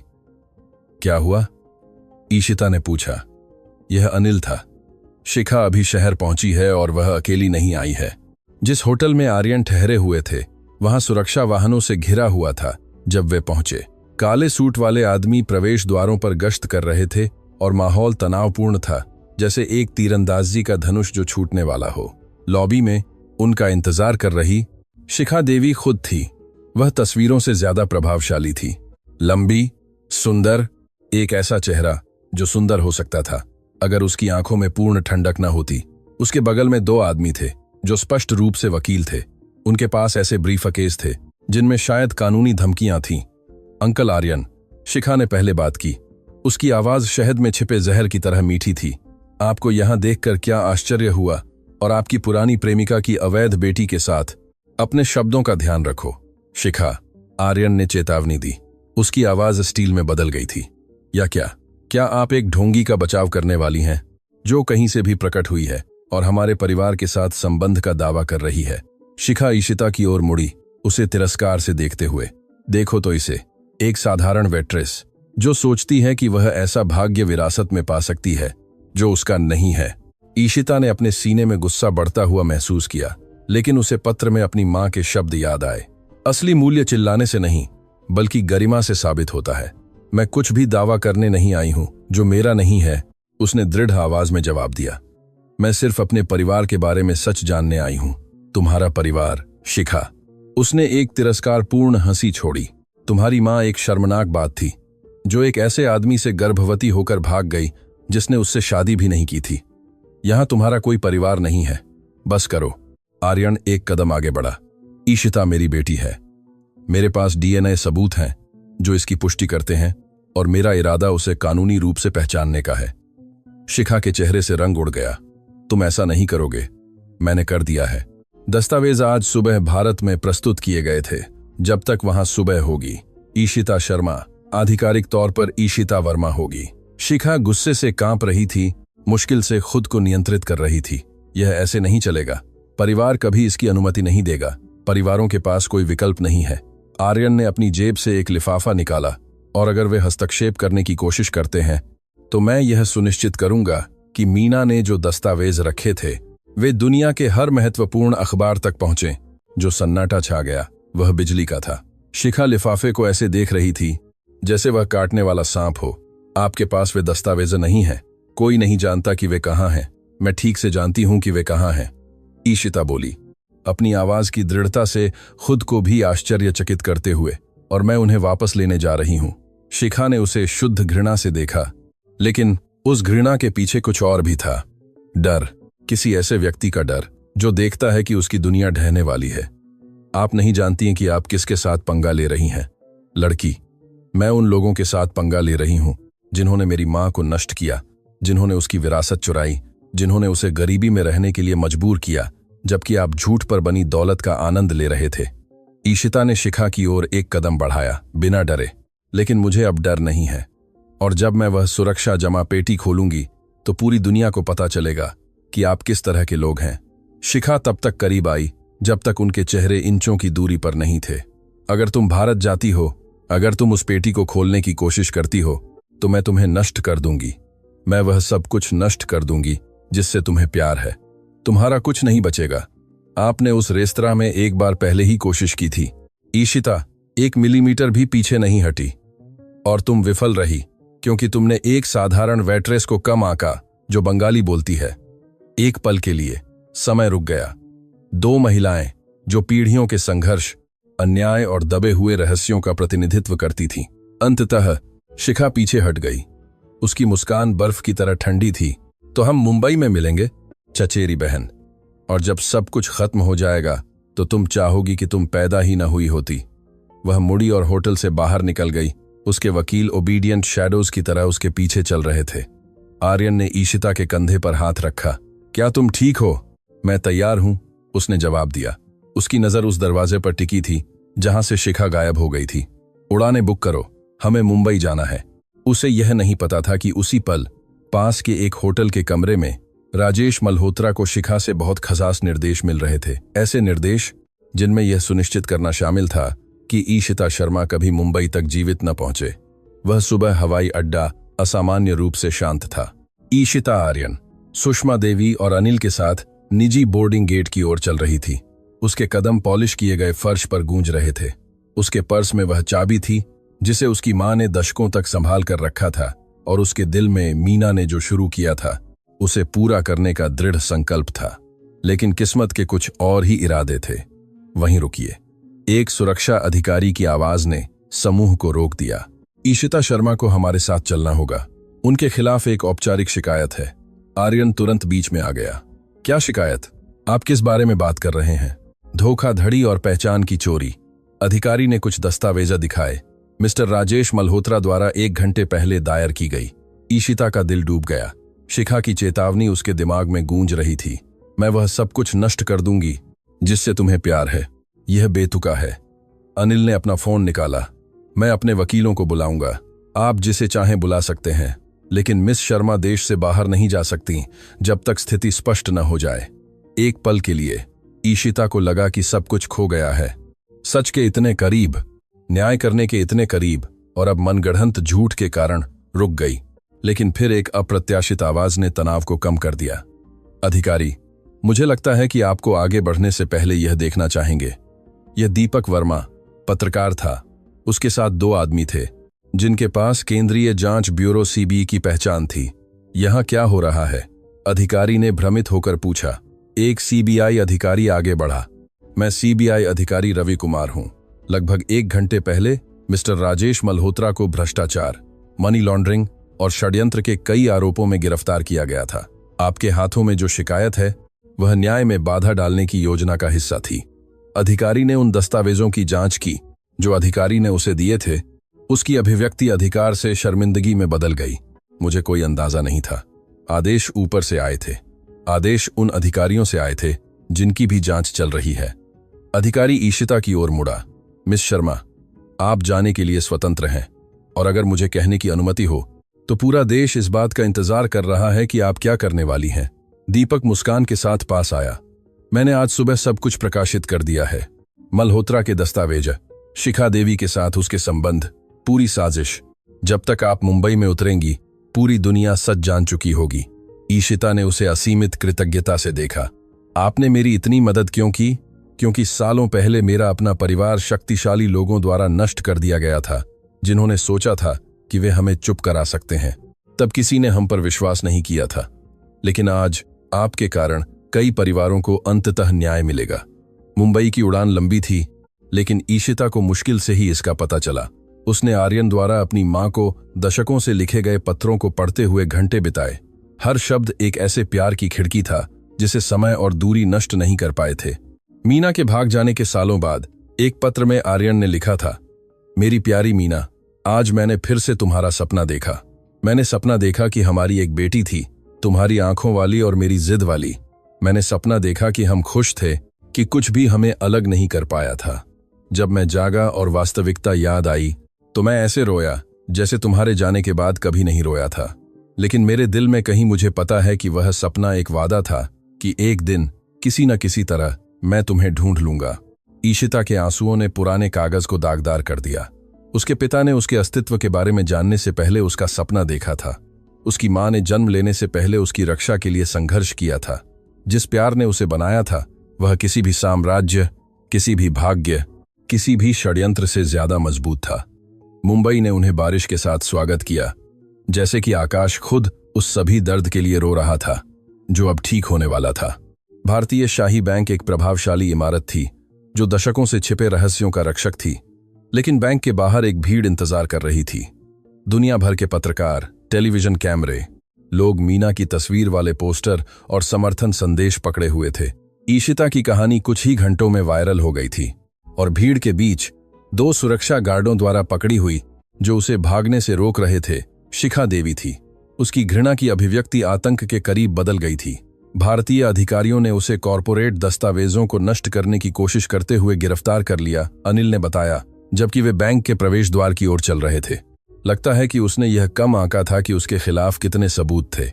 A: क्या हुआ? ईशिता ने पूछा। यह अनिल था। शिखा अभी शहर पहुंची है और वह अकेली नहीं आई है। जिस होटल में आर्यन ठहरे हुए थे वहां सुरक्षा वाहनों से घिरा हुआ था। जब वे पहुंचे, काले सूट वाले आदमी प्रवेश द्वारों पर गश्त कर रहे थे और माहौल तनावपूर्ण था, जैसे एक तीरंदाजी का धनुष जो छूटने वाला हो। लॉबी में उनका इंतजार कर रही शिखा देवी खुद थी। वह तस्वीरों से ज्यादा प्रभावशाली थी। लंबी, सुंदर, एक ऐसा चेहरा जो सुंदर हो सकता था अगर उसकी आंखों में पूर्ण ठंडक न होती। उसके बगल में दो आदमी थे जो स्पष्ट रूप से वकील थे। उनके पास ऐसे ब्रीफकेस थे जिनमें शायद कानूनी धमकियां थीं। अंकल आर्यन, शिखा ने पहले बात की। उसकी आवाज शहद में छिपे जहर की तरह मीठी थी। आपको यहां देखकर क्या आश्चर्य हुआ, और आपकी पुरानी प्रेमिका की अवैध बेटी के साथ। अपने शब्दों का ध्यान रखो शिखा, आर्यन ने चेतावनी दी। उसकी आवाज स्टील में बदल गई थी। या क्या आप एक ढोंगी का बचाव करने वाली हैं जो कहीं से भी प्रकट हुई है और हमारे परिवार के साथ संबंध का दावा कर रही है? शिखा ईशिता की ओर मुड़ी, उसे तिरस्कार से देखते हुए। देखो तो इसे, एक साधारण वेट्रेस जो सोचती है कि वह ऐसा भाग्य विरासत में पा सकती है जो उसका नहीं है। ईशिता ने अपने सीने में गुस्सा बढ़ता हुआ महसूस किया, लेकिन उसे पत्र में अपनी मां के शब्द याद आए। असली मूल्य चिल्लाने से नहीं, बल्कि गरिमा से साबित होता है। मैं कुछ भी दावा करने नहीं आई हूं जो मेरा नहीं है, उसने दृढ़ आवाज में जवाब दिया। मैं सिर्फ अपने परिवार के बारे में सच जानने आई हूं। तुम्हारा परिवार, शिखा। उसने एक तिरस्कारपूर्ण हंसी छोड़ी। तुम्हारी मां एक शर्मनाक बात थी, जो एक ऐसे आदमी से गर्भवती होकर भाग गई जिसने उससे शादी भी नहीं की थी। यहां तुम्हारा कोई परिवार नहीं है। बस करो। आर्यन एक कदम आगे बढ़ा। ईशिता मेरी बेटी है। मेरे पास डीएनए सबूत हैं जो इसकी पुष्टि करते हैं, और मेरा इरादा उसे कानूनी रूप से पहचानने का है। शिखा के चेहरे से रंग उड़ गया। तुम ऐसा नहीं करोगे। मैंने कर दिया है। दस्तावेज आज सुबह भारत में प्रस्तुत किए गए थे। जब तक वहां सुबह होगी, ईशिता शर्मा आधिकारिक तौर पर ईशिता वर्मा होगी। शिखा गुस्से से कांप रही थी, मुश्किल से खुद को नियंत्रित कर रही थी। यह ऐसे नहीं चलेगा। परिवार कभी इसकी अनुमति नहीं देगा। परिवारों के पास कोई विकल्प नहीं है। आर्यन ने अपनी जेब से एक लिफाफा निकाला, और अगर वे हस्तक्षेप करने की कोशिश करते हैं तो मैं यह सुनिश्चित करूंगा कि मीना ने जो दस्तावेज रखे थे वे दुनिया के हर महत्वपूर्ण अखबार तक पहुंचे। जो सन्नाटा छा गया वह बिजली का था। शिखा लिफाफे को ऐसे देख रही थी जैसे वह काटने वाला सांप हो। आपके पास वे दस्तावेज नहीं हैं। कोई नहीं जानता कि वे कहां हैं। मैं ठीक से जानती हूं कि वे कहां हैं, ईशिता बोली, अपनी आवाज की दृढ़ता से खुद को भी आश्चर्यचकित करते हुए। और मैं उन्हें वापस लेने जा रही हूं। शिखा ने उसे शुद्ध घृणा से देखा, लेकिन उस घृणा के पीछे कुछ और भी था। डर, किसी ऐसे व्यक्ति का डर जो देखता है कि उसकी दुनिया ढहने वाली है। आप नहीं जानती हैं कि आप किसके साथ पंगा ले रही हैं। लड़की, मैं उन लोगों के साथ पंगा ले रही हूं जिन्होंने मेरी मां को नष्ट किया, जिन्होंने उसकी विरासत चुराई, जिन्होंने उसे गरीबी में रहने के लिए मजबूर किया, जबकि आप झूठ पर बनी दौलत का आनंद ले रहे थे। ईशिता ने शिखा की ओर एक कदम बढ़ाया, बिना डरे। लेकिन मुझे अब डर नहीं है, और जब मैं वह सुरक्षा जमा पेटी खोलूंगी तो पूरी दुनिया को पता चलेगा कि आप किस तरह के लोग हैं। शिखा तब तक करीब आई जब तक उनके चेहरे इंचों की दूरी पर नहीं थे। अगर तुम भारत जाती हो, अगर तुम उस पेटी को खोलने की कोशिश करती हो, तो मैं तुम्हें नष्ट कर दूंगी। मैं वह सब कुछ नष्ट कर दूंगी जिससे तुम्हें प्यार है। तुम्हारा कुछ नहीं बचेगा। आपने उस रेस्तरां में एक बार पहले ही कोशिश की थी। ईशिता 1 मिलीमीटर भी पीछे नहीं हटी, और तुम विफल रही क्योंकि तुमने एक साधारण वेट्रेस को कम आंका जो बंगाली बोलती है। एक पल के लिए समय रुक गया। 2 महिलाएं जो पीढ़ियों के संघर्ष, अन्याय और दबे हुए रहस्यों का प्रतिनिधित्व करती थीं। अंततः शिखा पीछे हट गई। उसकी मुस्कान बर्फ की तरह ठंडी थी। तो हम मुंबई में मिलेंगे, चचेरी बहन। और जब सब कुछ खत्म हो जाएगा तो तुम चाहोगी कि तुम पैदा ही न हुई होती। वह मुड़ी और होटल से बाहर निकल गई। उसके वकील ओबीडियंट शैडोज की तरह उसके पीछे चल रहे थे। आर्यन ने ईशिता के कंधे पर हाथ रखा। क्या तुम ठीक हो? मैं तैयार हूं, उसने जवाब दिया। उसकी नजर उस दरवाजे पर टिकी थी जहां से शिखा गायब हो गई थी। उड़ानें बुक करो, हमें मुंबई जाना है। उसे यह नहीं पता था कि उसी पल पास के एक होटल के कमरे में राजेश मल्होत्रा को शिखा से बहुत खसास निर्देश मिल रहे थे। ऐसे निर्देश जिनमें यह सुनिश्चित करना शामिल था कि ईशिता शर्मा कभी मुंबई तक जीवित न पहुंचे। वह सुबह हवाई अड्डा असामान्य रूप से शांत था। ईशिता आर्यन, सुषमा देवी और अनिल के साथ निजी बोर्डिंग गेट की ओर चल रही थी। उसके कदम पॉलिश किए गए फर्श पर गूंज रहे थे। उसके पर्स में वह चाबी थी जिसे उसकी मां ने दशकों तक संभाल कर रखा था, और उसके दिल में मीना ने जो शुरू किया था उसे पूरा करने का दृढ़ संकल्प था। लेकिन किस्मत के कुछ और ही इरादे थे। वहीं रुकिए, एक सुरक्षा अधिकारी की आवाज ने समूह को रोक दिया। ईशिता शर्मा को हमारे साथ चलना होगा। उनके खिलाफ एक औपचारिक शिकायत है। आर्यन तुरंत बीच में आ गया। क्या शिकायत? आप किस बारे में बात कर रहे हैं? धोखाधड़ी और पहचान की चोरी। अधिकारी ने कुछ दस्तावेजा दिखाए। मिस्टर राजेश मल्होत्रा द्वारा 1 घंटे पहले दायर की गई। ईशिता का दिल डूब गया। शिखा की चेतावनी उसके दिमाग में गूंज रही थी। मैं वह सब कुछ नष्ट कर दूंगी जिससे तुम्हें प्यार है। यह बेतुका है। अनिल ने अपना फोन निकाला। मैं अपने वकीलों को बुलाऊंगा। आप जिसे चाहें बुला सकते हैं, लेकिन मिस शर्मा देश से बाहर नहीं जा सकती जब तक स्थिति स्पष्ट न हो जाए। एक पल के लिए ईशिता को लगा कि सब कुछ खो गया है। सच के इतने करीब, न्याय करने के इतने करीब, और अब मनगढ़ंत झूठ के कारण रुक गई। लेकिन फिर एक अप्रत्याशित आवाज ने तनाव को कम कर दिया। अधिकारी, मुझे लगता है कि आपको आगे बढ़ने से पहले यह देखना चाहेंगे। यह दीपक वर्मा पत्रकार था। उसके साथ 2 आदमी थे जिनके पास केंद्रीय जांच ब्यूरो सीबीआई की पहचान थी। यहां क्या हो रहा है? अधिकारी ने भ्रमित होकर पूछा। एक सीबीआई अधिकारी आगे बढ़ा। मैं सीबीआई अधिकारी रवि कुमार हूं। लगभग 1 घंटे पहले मिस्टर राजेश मल्होत्रा को भ्रष्टाचार, मनी लॉन्ड्रिंग और षड्यंत्र के कई आरोपों में गिरफ्तार किया गया था। आपके हाथों में जो शिकायत है वह न्याय में बाधा डालने की योजना का हिस्सा थी। अधिकारी ने उन दस्तावेजों की जांच की जो अधिकारी ने उसे दिए थे। उसकी अभिव्यक्ति अधिकार से शर्मिंदगी में बदल गई। मुझे कोई अंदाजा नहीं था। आदेश ऊपर से आए थे। आदेश उन अधिकारियों से आए थे जिनकी भी जांच चल रही है। अधिकारी ईशिता की ओर मुड़ा। मिस शर्मा, आप जाने के लिए स्वतंत्र हैं, और अगर मुझे कहने की अनुमति हो तो पूरा देश इस बात का इंतजार कर रहा है कि आप क्या करने वाली हैं। दीपक मुस्कान के साथ पास आया। मैंने आज सुबह सब कुछ प्रकाशित कर दिया है। मल्होत्रा के दस्तावेज, शिखा देवी के साथ उसके संबंध, पूरी साजिश। जब तक आप मुंबई में उतरेंगी पूरी दुनिया सच जान चुकी होगी। ईशिता ने उसे असीमित कृतज्ञता से देखा। आपने मेरी इतनी मदद क्यों की? क्योंकि सालों पहले मेरा अपना परिवार शक्तिशाली लोगों द्वारा नष्ट कर दिया गया था, जिन्होंने सोचा था कि वे हमें चुप करा सकते हैं। तब किसी ने हम पर विश्वास नहीं किया था। लेकिन आज आपके कारण कई परिवारों को अंततः न्याय मिलेगा। मुंबई की उड़ान लंबी थी, लेकिन ईशिता को मुश्किल से ही इसका पता चला। उसने आर्यन द्वारा अपनी मां को दशकों से लिखे गए पत्रों को पढ़ते हुए घंटे बिताए। हर शब्द एक ऐसे प्यार की खिड़की था जिसे समय और दूरी नष्ट नहीं कर पाए थे। मीना के भाग जाने के सालों बाद एक पत्र में आर्यन ने लिखा था, मेरी प्यारी मीना, आज मैंने फिर से तुम्हारा सपना देखा। मैंने सपना देखा कि हमारी एक बेटी थी, तुम्हारी आंखों वाली और मेरी जिद वाली। मैंने सपना देखा कि हम खुश थे, कि कुछ भी हमें अलग नहीं कर पाया था। जब मैं जागा और वास्तविकता याद आई तो मैं ऐसे रोया जैसे तुम्हारे जाने के बाद कभी नहीं रोया था। लेकिन मेरे दिल में कहीं मुझे पता है कि वह सपना एक वादा था कि एक दिन किसी न किसी तरह मैं तुम्हें ढूंढ लूंगा। ईशिता के आंसुओं ने पुराने कागज को दागदार कर दिया। उसके पिता ने उसके अस्तित्व के बारे में जानने से पहले उसका सपना देखा था। उसकी मां ने जन्म लेने से पहले उसकी रक्षा के लिए संघर्ष किया था। जिस प्यार ने उसे बनाया था वह किसी भी साम्राज्य, किसी भी भाग्य, किसी भी षड्यंत्र से ज्यादा मजबूत था। मुंबई ने उन्हें बारिश के साथ स्वागत किया, जैसे कि आकाश खुद उस सभी दर्द के लिए रो रहा था जो अब ठीक होने वाला था। भारतीय शाही बैंक एक प्रभावशाली इमारत थी जो दशकों से छिपे रहस्यों का रक्षक थी। लेकिन बैंक के बाहर एक भीड़ इंतजार कर रही थी। दुनिया भर के पत्रकार, टेलीविजन कैमरे, लोग मीना की तस्वीर वाले पोस्टर और समर्थन संदेश पकड़े हुए थे। ईशिता की कहानी कुछ ही घंटों में वायरल हो गई थी और भीड़ के बीच 2 सुरक्षा गार्डों द्वारा पकड़ी हुई जो उसे भागने से रोक रहे थे, शिखा देवी थी। उसकी घृणा की अभिव्यक्ति आतंक के करीब बदल गई थी। भारतीय अधिकारियों ने उसे कॉरपोरेट दस्तावेजों को नष्ट करने की कोशिश करते हुए गिरफ्तार कर लिया, अनिल ने बताया, जबकि वे बैंक के प्रवेश द्वार की ओर चल रहे थे। लगता है कि उसने यह कम आंका था कि उसके खिलाफ कितने सबूत थे।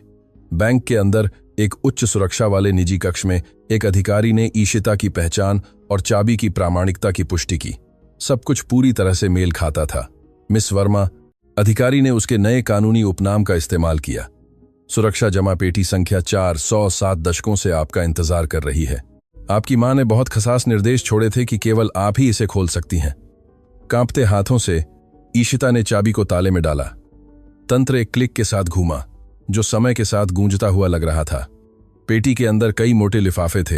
A: बैंक के अंदर एक उच्च सुरक्षा वाले निजी कक्ष में एक अधिकारी ने ईशिता की पहचान और चाबी की प्रामाणिकता की पुष्टि की। सब कुछ पूरी तरह से मेल खाता था। मिस वर्मा, अधिकारी ने उसके नए कानूनी उपनाम का इस्तेमाल किया। सुरक्षा जमा पेटी संख्या 407 दशकों से आपका इंतजार कर रही है। आपकी मां ने बहुत खसास निर्देश छोड़े थे कि केवल आप ही इसे खोल सकती हैं। कांपते हाथों से ईशिता ने चाबी को ताले में डाला। तंत्र एक क्लिक के साथ घूमा, जो समय के साथ गूंजता हुआ लग रहा था। पेटी के अंदर कई मोटे लिफाफे थे।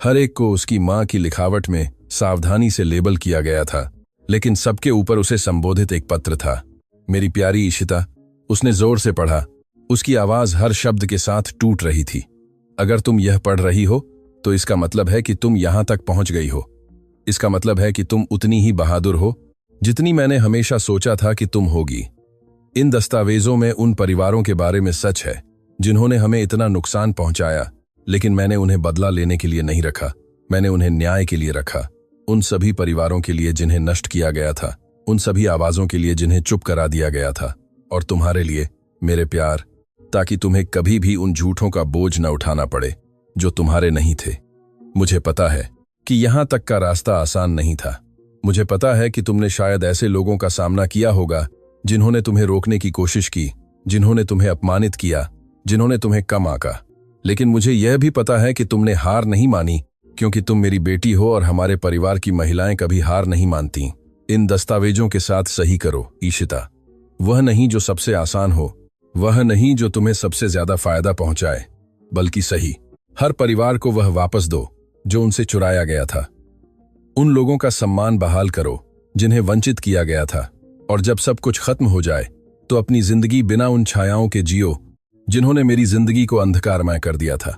A: हर एक को उसकी मां की लिखावट में सावधानी से लेबल किया गया था, लेकिन सबके ऊपर उसे संबोधित एक पत्र था। मेरी प्यारी ईशिता, उसने जोर से पढ़ा। उसकी आवाज हर शब्द के साथ टूट रही थी। अगर तुम यह पढ़ रही हो तो इसका मतलब है कि तुम यहां तक पहुंच गई हो। इसका मतलब है कि तुम उतनी ही बहादुर हो जितनी मैंने हमेशा सोचा था कि तुम होगी। इन दस्तावेजों में उन परिवारों के बारे में सच है जिन्होंने हमें इतना नुकसान पहुंचाया, लेकिन मैंने उन्हें बदला लेने के लिए नहीं रखा, मैंने उन्हें न्याय के लिए रखा। उन सभी परिवारों के लिए जिन्हें नष्ट किया गया था, उन सभी आवाजों के लिए जिन्हें चुप करा दिया गया था, और तुम्हारे लिए, मेरे प्यार, ताकि तुम्हें कभी भी उन झूठों का बोझ न उठाना पड़े जो तुम्हारे नहीं थे। मुझे पता है कि यहां तक का रास्ता आसान नहीं था। मुझे पता है कि तुमने शायद ऐसे लोगों का सामना किया होगा जिन्होंने तुम्हें रोकने की कोशिश की, जिन्होंने तुम्हें अपमानित किया, जिन्होंने तुम्हें कम आंका। लेकिन मुझे यह भी पता है कि तुमने हार नहीं मानी, क्योंकि तुम मेरी बेटी हो और हमारे परिवार की महिलाएं कभी हार नहीं मानती। इन दस्तावेजों के साथ सही करो ईशिता। वह नहीं जो सबसे आसान हो, वह नहीं जो तुम्हें सबसे ज्यादा फायदा पहुंचाए, बल्कि सही। हर परिवार को वह वापस दो जो उनसे चुराया गया था। उन लोगों का सम्मान बहाल करो जिन्हें वंचित किया गया था, और जब सब कुछ खत्म हो जाए तो अपनी जिंदगी बिना उन छायाओं के जियो जिन्होंने मेरी जिंदगी को अंधकारमय कर दिया था।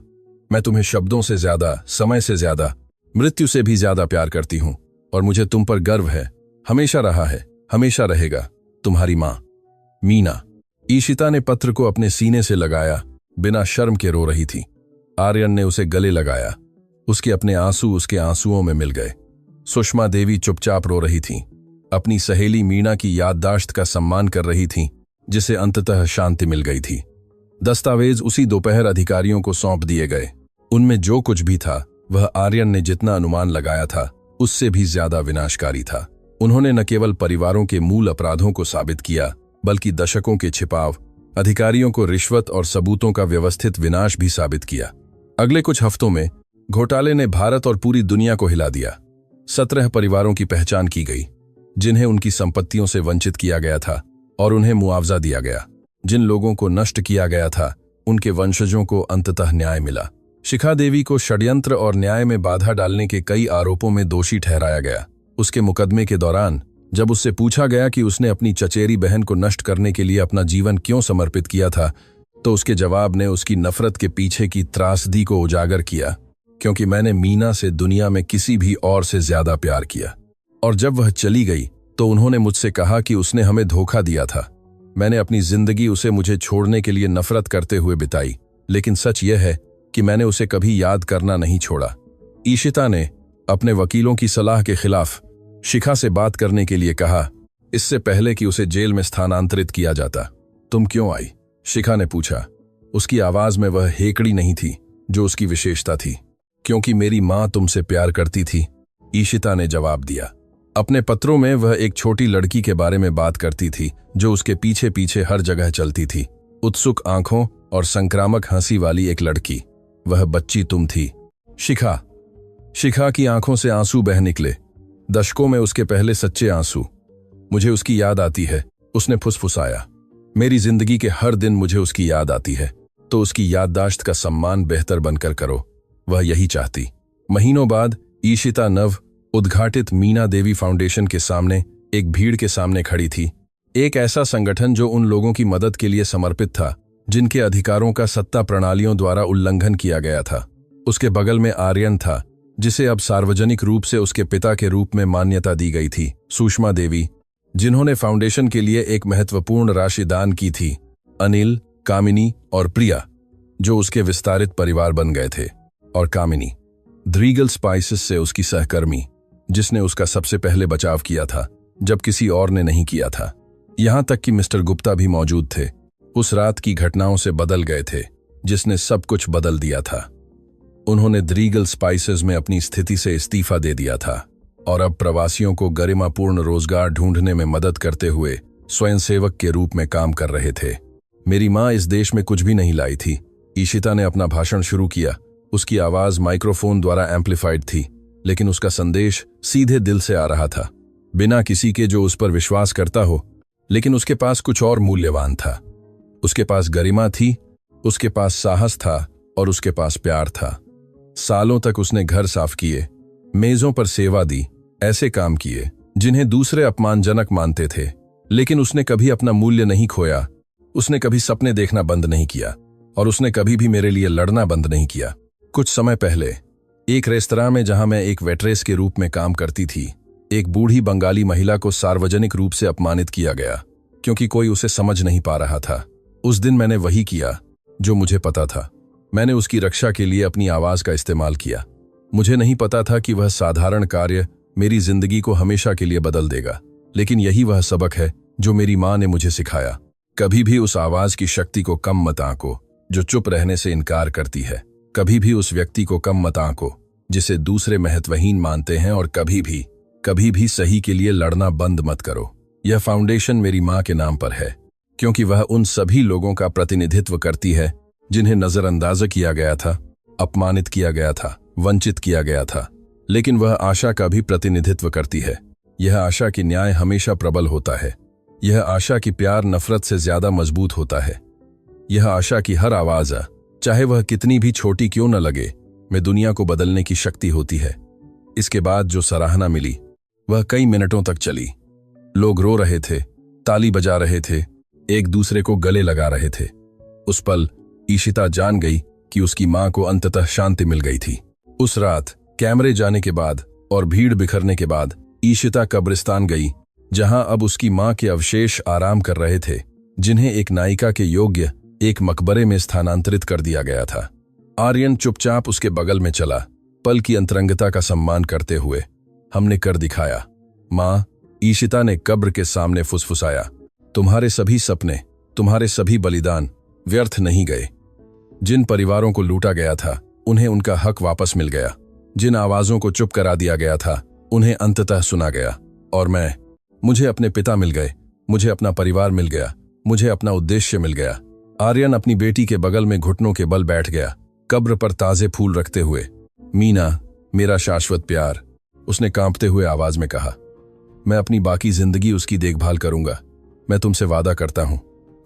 A: मैं तुम्हें शब्दों से ज्यादा, समय से ज्यादा, मृत्यु से भी ज्यादा प्यार करती हूं, और मुझे तुम पर गर्व है। हमेशा रहा है, हमेशा रहेगा। तुम्हारी मां, मीना। ईशिता ने पत्र को अपने सीने से लगाया, बिना शर्म के रो रही थी। आर्यन ने उसे गले लगाया। उसके अपने आंसू उसके आंसुओं में मिल गए। सुषमा देवी चुपचाप रो रही थीं, अपनी सहेली मीना की याददाश्त का सम्मान कर रही थीं, जिसे अंततः शांति मिल गई थी। दस्तावेज उसी दोपहर अधिकारियों को सौंप दिए गए। उनमें जो कुछ भी था वह आर्यन ने जितना अनुमान लगाया था उससे भी ज्यादा विनाशकारी था। उन्होंने न केवल परिवारों के मूल अपराधों को साबित किया, बल्कि दशकों के छिपाव, अधिकारियों को रिश्वत और सबूतों का व्यवस्थित विनाश भी साबित किया। अगले कुछ हफ्तों में घोटाले ने भारत और पूरी दुनिया को हिला दिया। 17 परिवारों की पहचान की गई जिन्हें उनकी संपत्तियों से वंचित किया गया था, और उन्हें मुआवजा दिया गया। जिन लोगों को नष्ट किया गया था उनके वंशजों को अंततः न्याय मिला। शिखा देवी को षड्यंत्र और न्याय में बाधा डालने के कई आरोपों में दोषी ठहराया गया। उसके मुकदमे के दौरान जब उससे पूछा गया कि उसने अपनी चचेरी बहन को नष्ट करने के लिए अपना जीवन क्यों समर्पित किया था, तो उसके जवाब ने उसकी नफरत के पीछे की त्रासदी को उजागर किया। क्योंकि मैंने मीना से दुनिया में किसी भी और से ज्यादा प्यार किया, और जब वह चली गई तो उन्होंने मुझसे कहा कि उसने हमें धोखा दिया था। मैंने अपनी जिंदगी उसे मुझे छोड़ने के लिए नफरत करते हुए बिताई, लेकिन सच यह है कि मैंने उसे कभी याद करना नहीं छोड़ा। ईशिता ने अपने वकीलों की सलाह के खिलाफ शिखा से बात करने के लिए कहा, इससे पहले कि उसे जेल में स्थानांतरित किया जाता। तुम क्यों आई? शिखा ने पूछा। उसकी आवाज में वह हेकड़ी नहीं थी जो उसकी विशेषता थी। क्योंकि मेरी मां तुमसे प्यार करती थी, ईशिता ने जवाब दिया। अपने पत्रों में वह एक छोटी लड़की के बारे में बात करती थी जो उसके पीछे पीछे हर जगह चलती थी। उत्सुक आंखों और संक्रामक हंसी वाली एक लड़की। वह बच्ची तुम थी, शिखा। शिखा की आंखों से आंसू बह निकले, दशकों में उसके पहले सच्चे आंसू। मुझे उसकी याद आती है, उसने फुसफुसाया। मेरी जिंदगी के हर दिन मुझे उसकी याद आती है, तो उसकी याददाश्त का सम्मान बेहतर बनकर करो। वह यही चाहती। महीनों बाद ईशिता नव उद्घाटित मीना देवी फाउंडेशन के सामने एक भीड़ के सामने खड़ी थी। एक ऐसा संगठन जो उन लोगों की मदद के लिए समर्पित था जिनके अधिकारों का सत्ता प्रणालियों द्वारा उल्लंघन किया गया था। उसके बगल में आर्यन था, जिसे अब सार्वजनिक रूप से उसके पिता के रूप में मान्यता दी गई थी, सुषमा देवी, जिन्होंने फाउंडेशन के लिए एक महत्वपूर्ण राशि दान की थी, अनिल, कामिनी और प्रिया, जो उसके विस्तारित परिवार बन गए थे, और कामिनी, द्रीगल स्पाइसेस से उसकी सहकर्मी, जिसने उसका सबसे पहले बचाव किया था जब किसी और ने नहीं किया था। यहां तक कि मिस्टर गुप्ता भी मौजूद थे। उस रात की घटनाओं से बदल गए थे, जिसने सब कुछ बदल दिया था। उन्होंने द्रीगल स्पाइसेस में अपनी स्थिति से इस्तीफा दे दिया था और अब प्रवासियों को गरिमापूर्ण रोजगार ढूंढने में मदद करते हुए स्वयंसेवक के रूप में काम कर रहे थे। मेरी मां इस देश में कुछ भी नहीं लाई थी। ईशिता ने अपना भाषण शुरू किया। उसकी आवाज माइक्रोफोन द्वारा एम्पलीफाइड थी, लेकिन उसका संदेश सीधे दिल से आ रहा था, बिना किसी के जो उस पर विश्वास करता हो। लेकिन उसके पास कुछ और मूल्यवान था। उसके पास गरिमा थी, उसके पास साहस था और उसके पास प्यार था। सालों तक उसने घर साफ किए, मेजों पर सेवा दी, ऐसे काम किए जिन्हें दूसरे अपमानजनक मानते थे, लेकिन उसने कभी अपना मूल्य नहीं खोया। उसने कभी सपने देखना बंद नहीं किया और उसने कभी भी मेरे लिए लड़ना बंद नहीं किया। कुछ समय पहले एक रेस्तरां में, जहां मैं एक वेट्रेस के रूप में काम करती थी, एक बूढ़ी बंगाली महिला को सार्वजनिक रूप से अपमानित किया गया क्योंकि कोई उसे समझ नहीं पा रहा था। उस दिन मैंने वही किया जो मुझे पता था। मैंने उसकी रक्षा के लिए अपनी आवाज का इस्तेमाल किया। मुझे नहीं पता था कि वह साधारण कार्य मेरी जिंदगी को हमेशा के लिए बदल देगा, लेकिन यही वह सबक है जो मेरी मां ने मुझे सिखाया। कभी भी उस आवाज की शक्ति को कम मत आंको जो चुप रहने से इनकार करती है। कभी भी उस व्यक्ति को कम मत आंको जिसे दूसरे महत्वहीन मानते हैं, और कभी भी सही के लिए लड़ना बंद मत करो। यह फाउंडेशन मेरी मां के नाम पर है क्योंकि वह उन सभी लोगों का प्रतिनिधित्व करती है जिन्हें नजरअंदाज किया गया था, अपमानित किया गया था, वंचित किया गया था। लेकिन वह आशा का भी प्रतिनिधित्व करती है। यह आशा कि न्याय हमेशा प्रबल होता है। यह आशा कि प्यार नफरत से ज्यादा मजबूत होता है। यह आशा कि हर आवाज, चाहे वह कितनी भी छोटी क्यों न लगे, में दुनिया को बदलने की शक्ति होती है। इसके बाद जो सराहना मिली वह कई मिनटों तक चली। लोग रो रहे थे, ताली बजा रहे थे, एक दूसरे को गले लगा रहे थे। उस पल ईशिता जान गई कि उसकी मां को अंततः शांति मिल गई थी। उस रात कैमरे जाने के बाद और भीड़ बिखरने के बाद ईशिता कब्रिस्तान गई, जहां अब उसकी मां के अवशेष आराम कर रहे थे, जिन्हें एक नायिका के योग्य एक मकबरे में स्थानांतरित कर दिया गया था। आर्यन चुपचाप उसके बगल में चला, पल की अंतरंगता का सम्मान करते हुए। हमने कर दिखाया। मां, ईशिता ने कब्र के सामने फुसफुसाया, तुम्हारे सभी सपने, तुम्हारे सभी बलिदान व्यर्थ नहीं गए। जिन परिवारों को लूटा गया था उन्हें उनका हक वापस मिल गया। जिन आवाजों को चुप करा दिया गया था उन्हें अंततः सुना गया। और मुझे अपने पिता मिल गए, मुझे अपना परिवार मिल गया, मुझे अपना उद्देश्य मिल गया। आर्यन अपनी बेटी के बगल में घुटनों के बल बैठ गया, कब्र पर ताजे फूल रखते हुए। मीना, मेरा शाश्वत प्यार, उसने कांपते हुए आवाज में कहा। मैं अपनी बाकी जिंदगी उसकी देखभाल करूंगा, मैं तुमसे वादा करता हूं।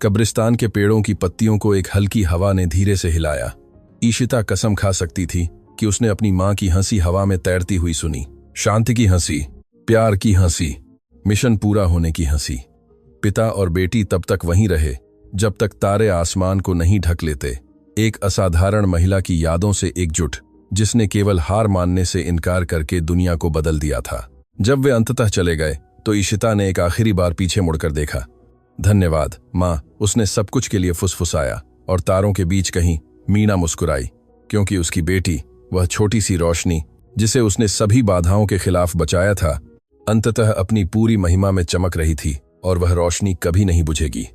A: कब्रिस्तान के पेड़ों की पत्तियों को एक हल्की हवा ने धीरे से हिलाया। ईशिता कसम खा सकती थी कि उसने अपनी मां की हंसी हवा में तैरती हुई सुनी। शांति की हंसी, प्यार की हंसी, मिशन पूरा होने की हंसी। पिता और बेटी तब तक वहीं रहे जब तक तारे आसमान को नहीं ढक लेते। एक असाधारण महिला की यादों से एकजुट, जिसने केवल हार मानने से इनकार करके दुनिया को बदल दिया था। जब वे अंततः चले गए तो इशिता ने एक आखिरी बार पीछे मुड़कर देखा। धन्यवाद माँ, उसने सब कुछ के लिए फुसफुसाया, और तारों के बीच कहीं मीना मुस्कुराई, क्योंकि उसकी बेटी, वह छोटी सी रोशनी जिसे उसने सभी बाधाओं के खिलाफ बचाया था, अंततः अपनी पूरी महिमा में चमक रही थी, और वह रोशनी कभी नहीं बुझेगी।